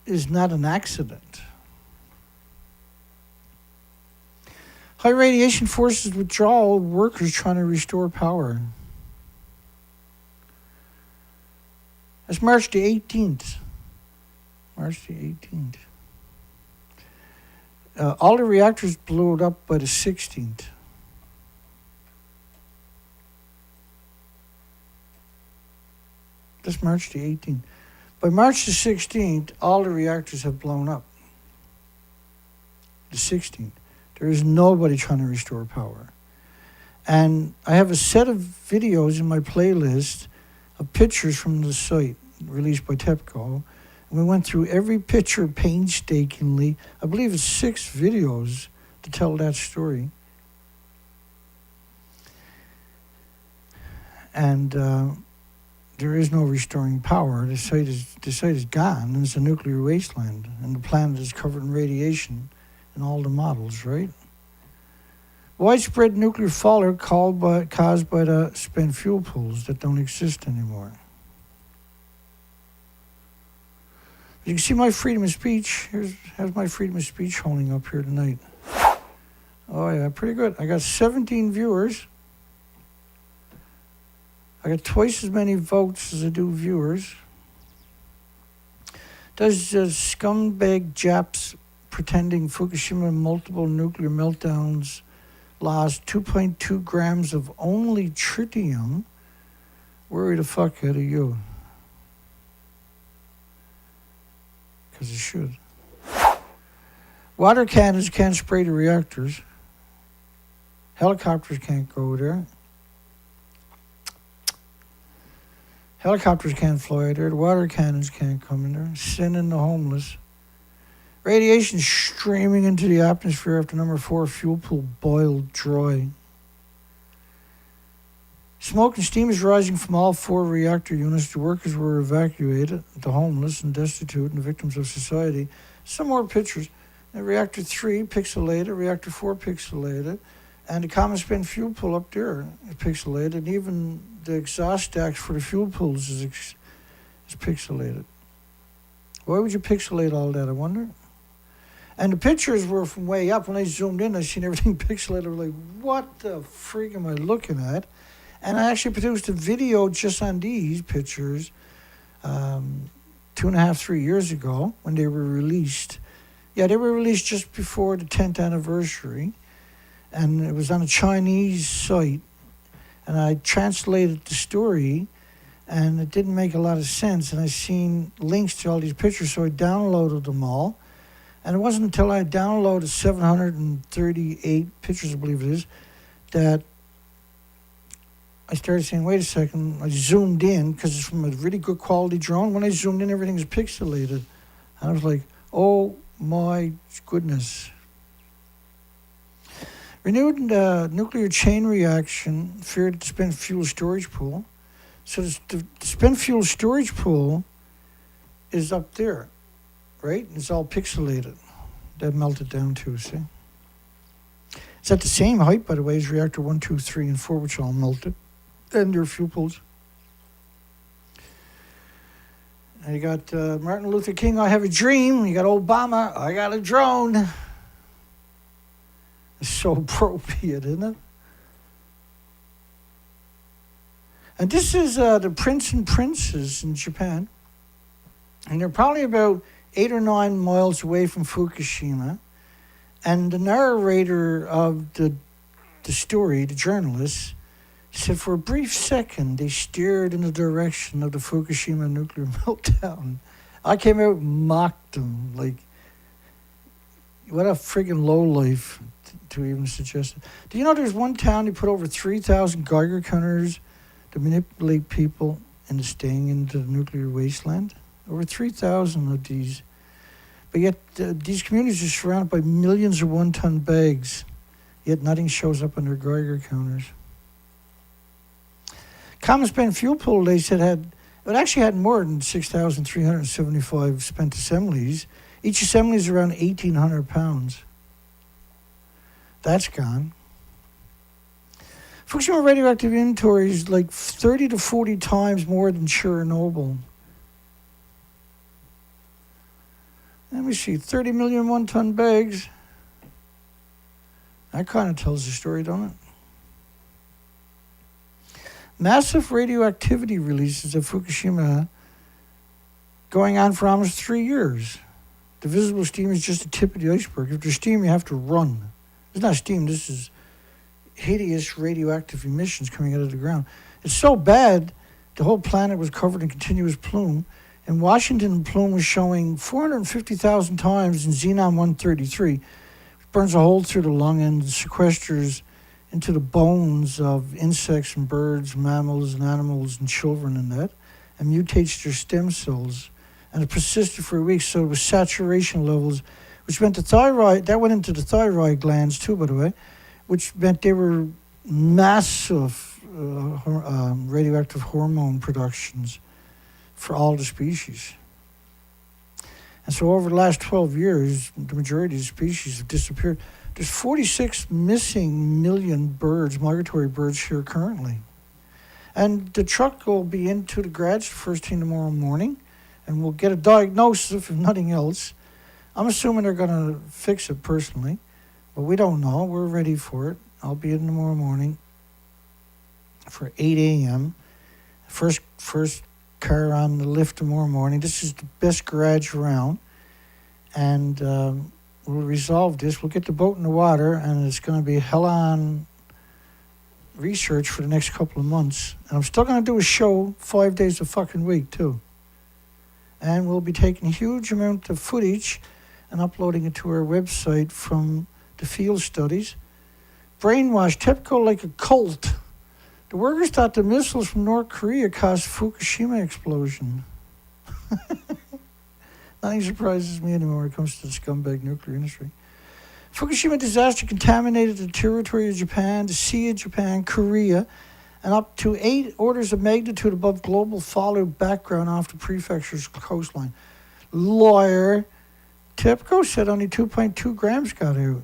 is not an accident. High radiation forces withdrawal of workers trying to restore power. That's March the 18th. March the 18th. All the reactors blew it up by the 16th. That's March the 18th. By March the 16th, all the reactors have blown up. The 16th. There is nobody trying to restore power. And I have a set of videos in my playlist of pictures from the site released by TEPCO. And we went through every picture painstakingly. I believe it's 6 videos to tell that story. And there is no restoring power. The site is gone, and it's a nuclear wasteland. And the planet is covered in radiation in all the models, right? Widespread nuclear fallout caused by the spent fuel pools that don't exist anymore. You can see my freedom of speech. How's my freedom of speech holding up here tonight? Oh yeah, pretty good. I got 17 viewers. I got twice as many votes as I do viewers. Does scumbag Japs pretending Fukushima multiple nuclear meltdowns lost 2.2 grams of only tritium worry the fuck out of you? Because it should. Water cannons can't spray the reactors. Helicopters can't go there. Helicopters can't fly there. The water cannons can't come in there. Sending the homeless. Radiation streaming into the atmosphere after number 4 fuel pool boiled dry. Smoke and steam is rising from all 4 reactor units. The workers were evacuated, the homeless and destitute and the victims of society. Some more pictures. Reactor 3 pixelated, reactor 4 pixelated, and the common spent fuel pool up there is pixelated, and even the exhaust stacks for the fuel pools is pixelated. Why would you pixelate all that, I wonder? And the pictures were from way up. When I zoomed in, I seen everything pixelated. I was like, what the freak am I looking at? And I actually produced a video just on these pictures 2.5, 3 years ago when they were released. Yeah, they were released just before the 10th anniversary. And it was on a Chinese site. And I translated the story, and it didn't make a lot of sense. And I seen links to all these pictures, so I downloaded them all. And it wasn't until I downloaded 738 pictures, I believe it is, that I started saying, wait a second. I zoomed in, because it's from a really good quality drone. When I zoomed in, everything was pixelated. And I was like, oh my goodness. Renewed nuclear chain reaction feared the spent fuel storage pool. So the spent fuel storage pool is up there, right? It's all pixelated. That melted down too, see? It's at the same height, by the way, as reactor 1, 2, 3, and 4, which all melted. And their fuel pools. And you got Martin Luther King, I have a dream. You got Obama, I got a drone. It's so appropriate, isn't it? And this is the Prince and Princess in Japan. And they're probably about 8 or 9 miles away from Fukushima. And the narrator of the story, the journalist, said for a brief second they steered in the direction of the Fukushima nuclear meltdown. I came out and mocked them. Like, what a friggin' lowlife to even suggest it. Do you know there's one town they put over 3,000 Geiger counters to manipulate people into staying into the nuclear wasteland? Over 3,000 of these. But yet these communities are surrounded by millions of one-ton bags, yet nothing shows up on their Geiger counters. Common spent fuel pool, they said, it actually had more than 6,375 spent assemblies. Each assembly is around 1,800 pounds. That's gone. Fukushima radioactive inventory is like 30 to 40 times more than Chernobyl. Let me see, 30 million one-ton bags. That kind of tells the story, don't it? Massive radioactivity releases at Fukushima going on for almost 3 years. The visible steam is just the tip of the iceberg. If there's steam, you have to run. It's not steam, this is hideous radioactive emissions coming out of the ground. It's so bad the whole planet was covered in continuous plume. In Washington, the plume was showing 450,000 times in Xenon-133, which burns a hole through the lung and sequesters into the bones of insects and birds, mammals and animals and children and that, and mutates their stem cells. And it persisted for weeks, so it was saturation levels, which meant the thyroid, that went into the thyroid glands too, by the way, which meant they were massive radioactive hormone productions for all the species. And so over the last 12 years, the majority of the species have disappeared. There's 46 missing million birds, migratory birds here currently. And the truck will be into the garage the first thing tomorrow morning, and we'll get a diagnosis if nothing else. I'm assuming they're gonna fix it personally, but we don't know. We're ready for it. I'll be in tomorrow morning for 8 a.m. First car on the lift tomorrow morning. This is the best garage around. And we'll resolve this. We'll get the boat in the water, and it's going to be hell on research for the next couple of months. And I'm still going to do a show 5 days a fucking week, too. And we'll be taking a huge amount of footage and uploading it to our website from the field studies. Brainwashed, TEPCO like a cult. The workers thought the missiles from North Korea caused Fukushima explosion. Nothing surprises me anymore when it comes to the scumbag nuclear industry. Fukushima disaster contaminated the territory of Japan, the sea of Japan, Korea, and up to 8 orders of magnitude above global fallout background off the prefecture's coastline. Lawyer. TEPCO said only 2.2 grams got out.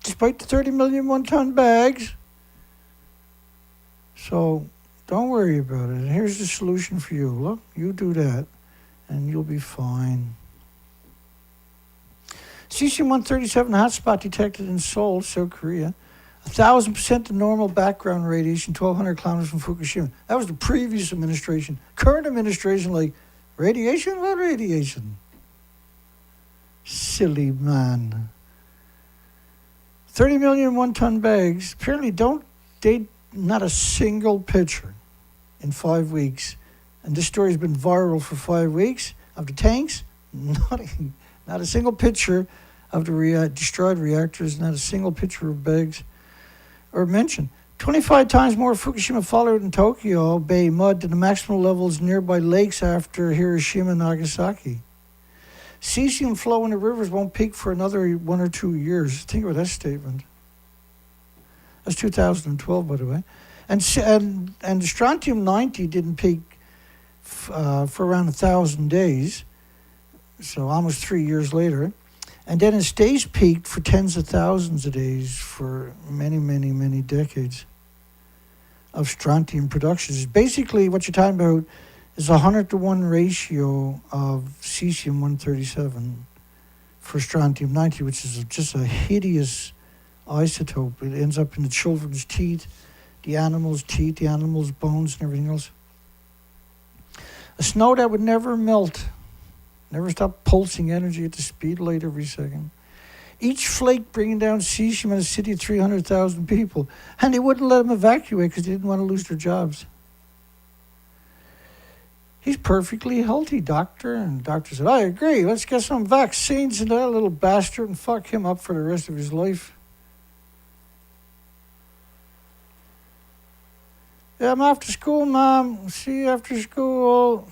Despite the 30 million one-ton bags. So don't worry about it. And here's the solution for you. Look, you do that, and you'll be fine. Cesium-137 hotspot detected in Seoul, South Korea. 1,000% the normal background radiation, 1,200 kilometers from Fukushima. That was the previous administration. Current administration, like, radiation? What radiation? Silly man. 30 million one-ton bags. Apparently not a single picture in 5 weeks. And this story's been viral for 5 weeks of the tanks. Not a single picture of the destroyed reactors, not a single picture of bags or mentioned. 25 times more Fukushima fallout in Tokyo Bay mud than the maximum levels nearby lakes after Hiroshima and Nagasaki. Cesium flow in the rivers won't peak for another 1 or 2 years. Think about that statement. That's 2012, by the way. And the strontium-90 didn't peak for around 1,000 days, so almost 3 years later. And then it stays peaked for tens of thousands of days for many, many, many decades of strontium production. Basically, what you're talking about is a 100-to-1 ratio of cesium-137 for strontium-90, which is just a hideous isotope. It ends up in the children's teeth, the animals' bones, and everything else. A snow that would never melt, never stop pulsing energy at the speed of light every second. Each flake bringing down cesium in a city of 300,000 people. And they wouldn't let them evacuate because they didn't want to lose their jobs. He's perfectly healthy, doctor. And the doctor said, I agree. Let's get some vaccines into that little bastard and fuck him up for the rest of his life. Yeah, I'm off to school, Mom. See you after school.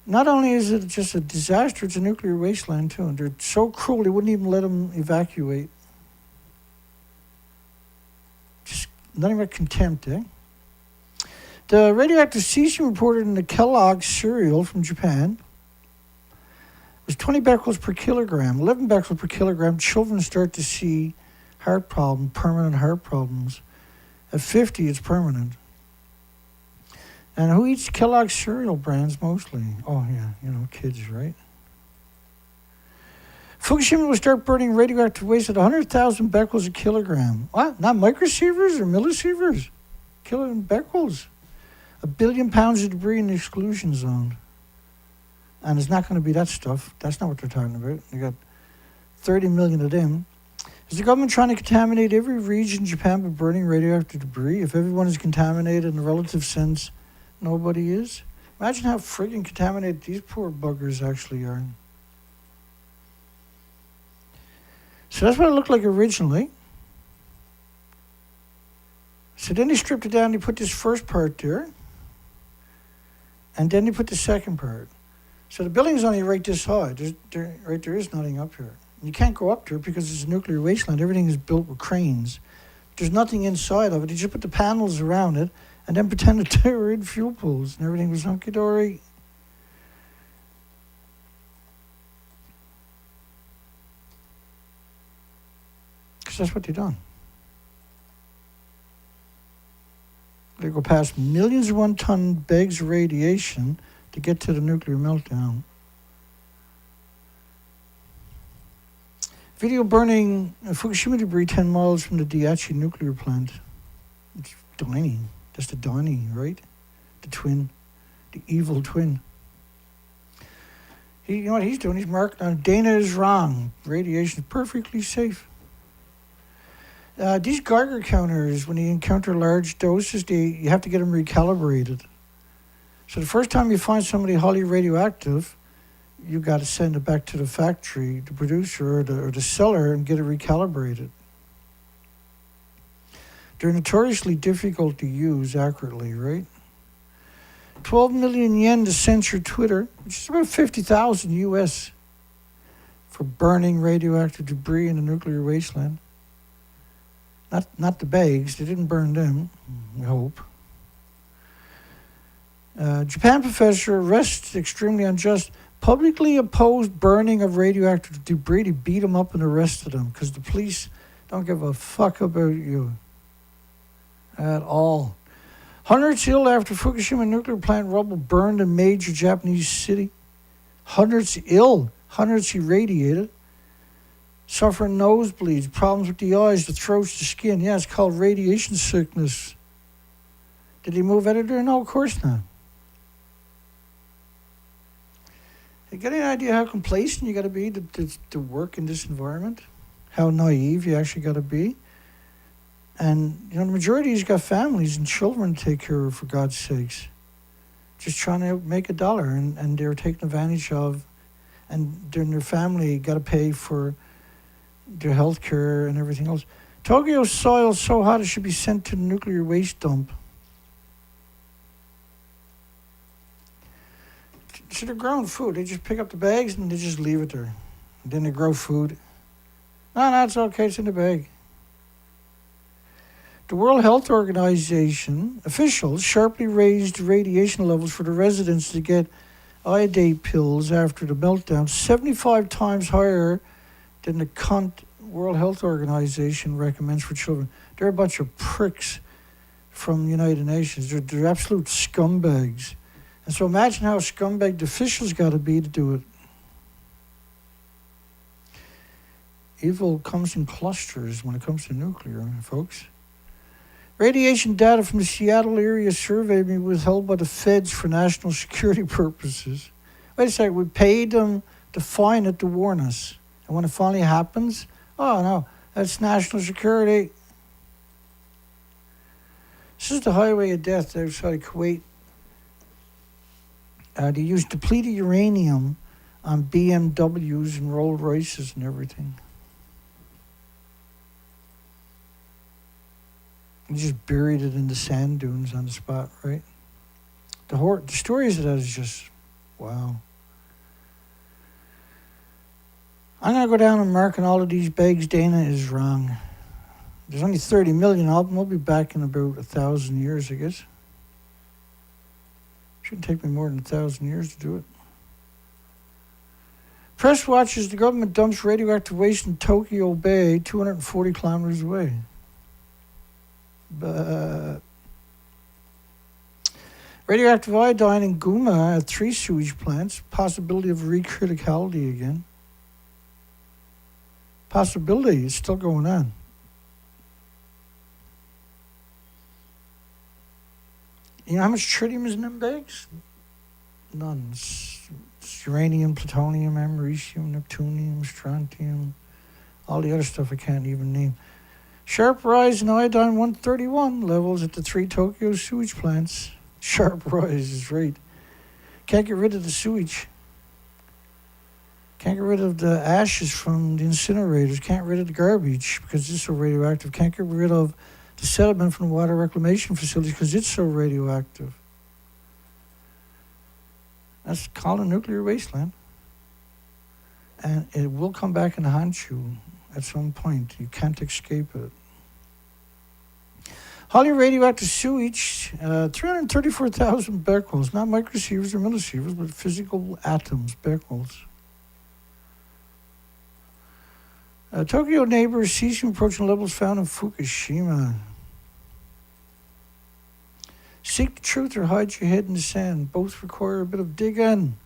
Not only is it just a disaster, it's a nuclear wasteland, too. And they're so cruel, they wouldn't even let them evacuate. Just nothing but contempt, eh? The radioactive cesium reported in the Kellogg's cereal from Japan was 20 becquerels per kilogram, 11 becquerels per kilogram. Children start to see permanent heart problems. At 50, it's permanent. And who eats Kellogg's cereal brands mostly? Oh, yeah, kids, right? Fukushima will start burning radioactive waste at 100,000 becquerels a kilogram. What? Not microsieverts or millisieverts? Becquerels. 1 billion pounds of debris in the exclusion zone. And it's not going to be that stuff. That's not what they're talking about. They got 30 million of them. Is the government trying to contaminate every region in Japan by burning radioactive debris? If everyone is contaminated in a relative sense, nobody is? Imagine how friggin' contaminated these poor buggers actually are. So that's what it looked like originally. So then they stripped it down, they put this first part there, and then they put the second part. So the building is only right this high. There is nothing up here. You can't go up there because it's a nuclear wasteland. Everything is built with cranes. There's nothing inside of it. They just put the panels around it and then pretended they were in fuel pools and everything was hunky-dory. Because that's what they done. They go past millions of one-ton bags of radiation to get to the nuclear meltdown. Video burning Fukushima debris 10 miles from the Daiichi nuclear plant. It's Donnie. That's the Donnie, right? The twin. The evil twin. You know what he's doing? He's marking on Dana is wrong. Radiation is perfectly safe. These Geiger counters, when you encounter large doses, you have to get them recalibrated. So the first time you find somebody highly radioactive, you got to send it back to the factory, the producer or the seller, and get it recalibrated. They're notoriously difficult to use accurately, right? 12 million yen to censor Twitter, which is about 50,000 US, for burning radioactive debris in a nuclear wasteland. Not the bags, they didn't burn them, we hope. Japan professor arrests extremely unjust. Publicly opposed burning of radioactive debris to beat him up and arrested him because the police don't give a fuck about you at all. Hundreds ill after Fukushima nuclear plant rubble burned a major Japanese city. Hundreds ill, hundreds irradiated, suffering nosebleeds, problems with the eyes, the throats, the skin. Yeah, it's called radiation sickness. Did he move out of there? No, of course not. You get any idea how complacent you got to be to work in this environment? How naive you actually got to be? And, you know, the majority of these got families and children to take care of, for God's sakes. Just trying to make a dollar, and they're taken advantage of, and their family got to pay for their health care and everything else. Tokyo's soil is so hot it should be sent to the nuclear waste dump. So they're growing food. They just pick up the bags and they just leave it there. And then they grow food. No, it's okay. It's in the bag. The World Health Organization officials sharply raised radiation levels for the residents to get iodate pills after the meltdown, 75 times higher than the World Health Organization recommends for children. They're a bunch of pricks from the United Nations. They're absolute scumbags. And so imagine how scumbag the officials got to be to do it. Evil comes in clusters when it comes to nuclear, folks. Radiation data from the Seattle area survey being withheld by the feds for national security purposes. Wait a second, we paid them to find it to warn us. And when it finally happens, oh no, that's national security. This is the highway of death outside of Kuwait. They use depleted uranium on BMWs and Rolls Royces and everything. You just buried it in the sand dunes on the spot, right? The stories of that is just, wow. I'm going to go down and mark on all of these bags. Dana is wrong. There's only 30 million of them. We'll be back in about 1,000 years, I guess. Shouldn't take me more than 1,000 years to do it. Press watches the government dumps radioactive waste in Tokyo Bay, 240 kilometers away. But radioactive iodine in Guma at 3 sewage plants. Possibility of recriticality again. Possibility is still going on. You know how much tritium is in them bags? None. It's uranium, plutonium, americium, neptunium, strontium, All the other stuff I can't even name. Sharp rise in iodine-131 levels at the 3 Tokyo sewage plants. Sharp rise is right. Can't get rid of the sewage. Can't get rid of the ashes from the incinerators. Can't get rid of the garbage because it's so radioactive. Can't get rid of the sediment from the water reclamation facilities because it's so radioactive. That's called a nuclear wasteland. And it will come back and haunt you at some point. You can't escape it. Highly radioactive sewage, 334,000 becquerels, not microsieverts or millisieverts, but physical atoms, becquerels. Tokyo neighbor cesium approaching levels found in Fukushima. Seek the truth or hide your head in the sand. Both require a bit of digging.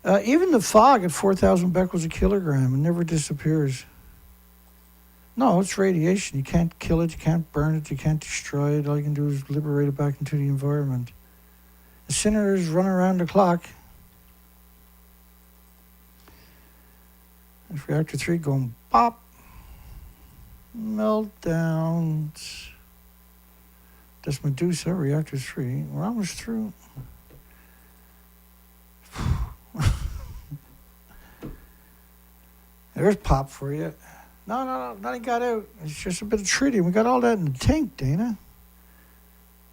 Even the fog at 4,000 becquerels a kilogram, it never disappears. No, it's radiation. You can't kill it, you can't burn it, you can't destroy it. All you can do is liberate it back into the environment. Incinerators run around the clock. That's reactor 3 going pop. Meltdowns. That's Medusa, reactor 3. We're almost through. There's pop for you. No, nothing got out. It's just a bit of tritium. We got all that in the tank, Dana.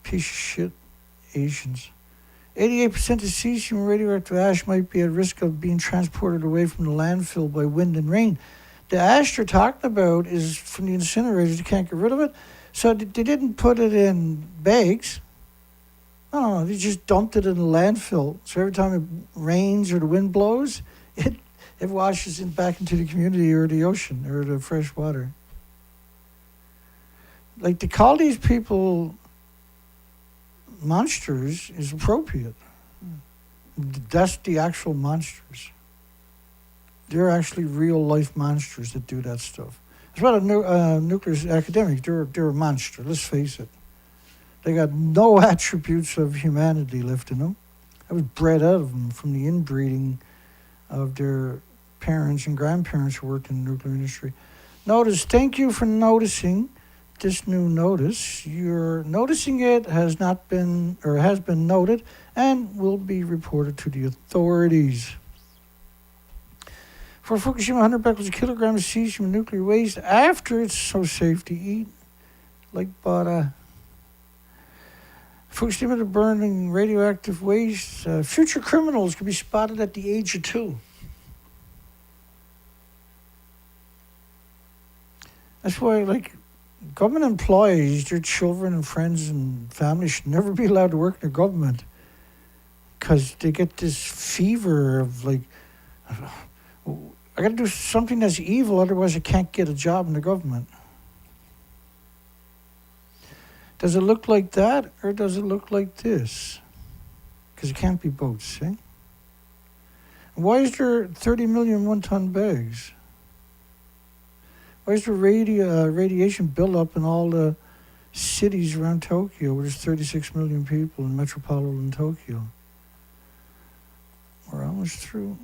Piece of shit Asians. 88% of cesium radioactive ash might be at risk of being transported away from the landfill by wind and rain. The ash they're talking about is from the incinerators. You can't get rid of it. So they didn't put it in bags. No, they just dumped it in the landfill. So every time it rains or the wind blows, it washes it back into the community or the ocean or the fresh water. Like, to call these people monsters is appropriate. That's the actual monsters. They're actually real life monsters that do that stuff. It's about a nuclear academic. They're a monster, let's face it. They got no attributes of humanity left in them. That was bred out of them from the inbreeding of their parents and grandparents who worked in the nuclear industry. Notice, thank you for noticing this new notice. You're noticing it has not been, or has been noted, and will be reported to the authorities. For Fukushima, 100 becquerels a kilogram of cesium nuclear waste after it's so safe to eat, like butter. Fukushima to burning radioactive waste. Future criminals can be spotted at the age of 2. That's why, like, government employees, their children and friends and family should never be allowed to work in the government because they get this fever of, like, I got to do something that's evil, otherwise I can't get a job in the government. Does it look like that, or does it look like this? Because it can't be both, see? Why is there 30 million one-ton bags? Why is there radiation buildup in all the cities around Tokyo, where there's 36 million people in metropolitan Tokyo? We're almost through.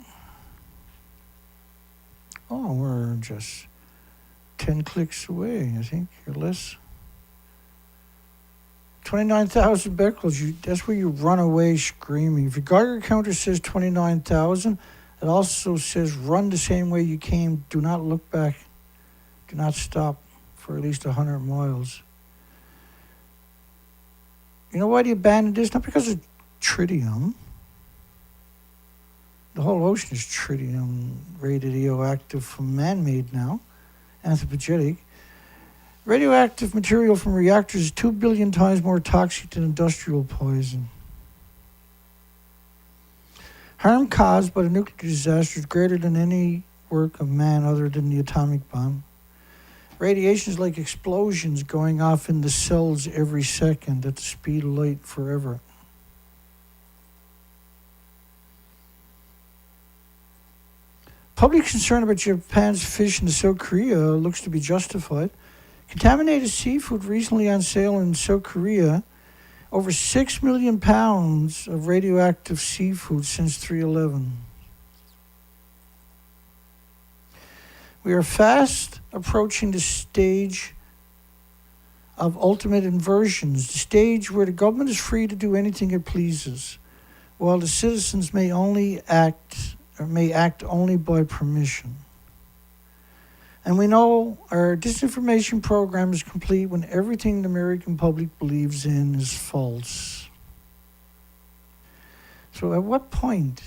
Oh, we're just 10 clicks away, I think, or less. 29,000 becquerels, that's where you run away screaming. If your Geiger counter says 29,000, it also says run the same way you came, do not look back, do not stop for at least 100 miles. You know why they abandoned this? Not because of tritium. The whole ocean is tritium radioactive from man-made now, anthropogenic. Radioactive material from reactors is 2 billion times more toxic than industrial poison. Harm caused by the nuclear disaster is greater than any work of man other than the atomic bomb. Radiation is like explosions going off in the cells every second at the speed of light forever. Public concern about Japan's fish in South Korea looks to be justified. Contaminated seafood recently on sale in South Korea. Over 6 million pounds of radioactive seafood since 3/11. We are fast approaching the stage of ultimate inversions, the stage where the government is free to do anything it pleases, while the citizens may act only by permission. And we know our disinformation program is complete when everything the American public believes in is false. So at what point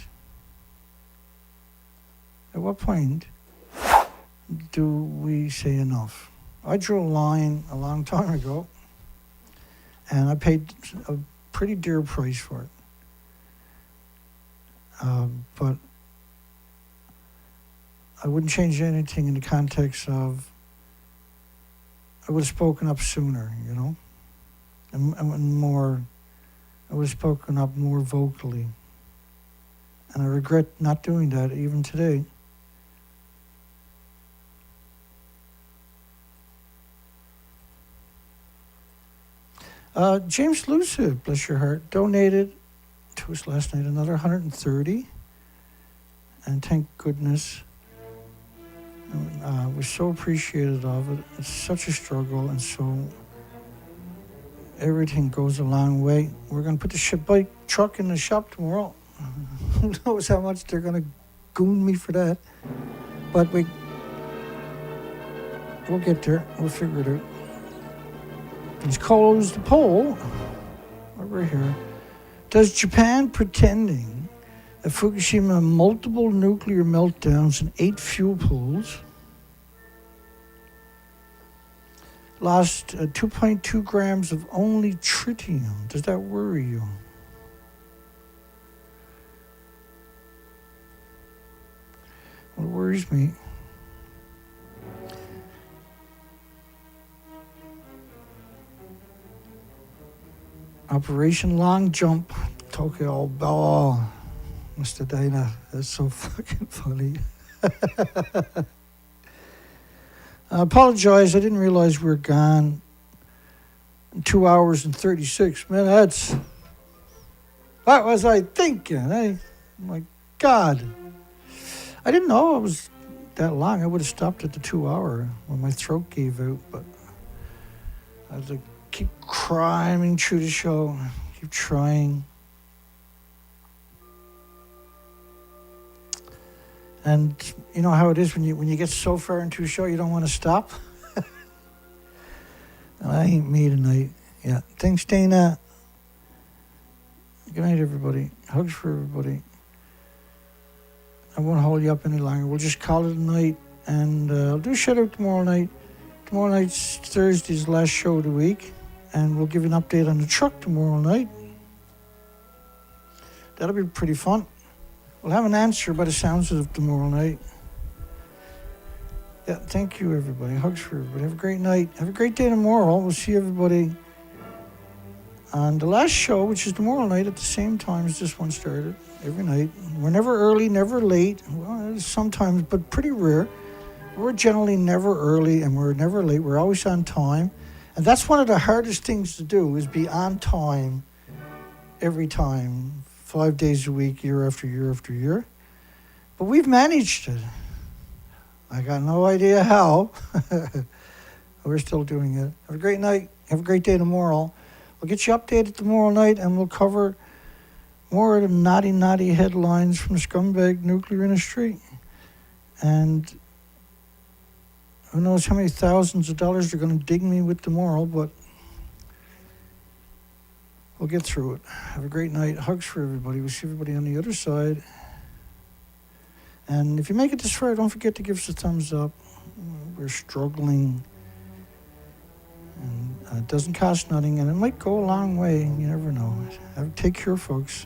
do we say enough? I drew a line a long time ago, and I paid a pretty dear price for it. But I wouldn't change anything in the context of I would have spoken up sooner, you know, and more. I would have spoken up more vocally, and I regret not doing that even today. James Lucid, bless your heart, donated to us last night another 130, and thank goodness. We're so appreciative of it. It's such a struggle, and so everything goes a long way. We're going to put the bike truck in the shop tomorrow. Who knows how much they're going to goon me for that. But we'll get there. We'll figure it out. Let's close the poll over here. Does Japan pretending that Fukushima had multiple nuclear meltdowns and 8 fuel pools, lost 2.2 grams of only tritium? Does that worry you? Well, it worries me. Operation Long Jump, Tokyo Ball. Mr. Dana, that's so fucking funny. I apologize, I didn't realize we were gone 2 hours and 36 minutes. What was I thinking? My God. I didn't know it was that long. I would have stopped at the 2 hour when my throat gave out, but I was like, keep climbing through the show, keep trying. And you know how it is when you get so far into a show, you don't want to stop. That ain't me tonight. Yeah. Thanks, Dana. Good night, everybody. Hugs for everybody. I won't hold you up any longer. We'll just call it a night, and I'll do a shout out tomorrow night. Tomorrow night's Thursday's last show of the week, and we'll give you an update on the truck tomorrow night. That'll be pretty fun. We'll have an answer by the sounds of it tomorrow night. Yeah, thank you, everybody. Hugs for everybody. Have a great night. Have a great day tomorrow. We'll see everybody on the last show, which is tomorrow night at the same time as this one started, every night. We're never early, never late. Well, sometimes, but pretty rare. We're generally never early and we're never late. We're always on time. And that's one of the hardest things to do, is be on time every time, 5 days a week, year after year after year. But we've managed it. I got no idea how. We're still doing it. Have a great night. Have a great day tomorrow. We'll get you updated tomorrow night, and we'll cover more of the naughty headlines from the scumbag nuclear industry. And who knows how many thousands of dollars they're going to dig me with tomorrow, but we'll get through it. Have a great night. Hugs for everybody. We'll see everybody on the other side. And if you make it this far, don't forget to give us a thumbs up. We're struggling. And it doesn't cost nothing, and it might go a long way. You never know. Take care, folks.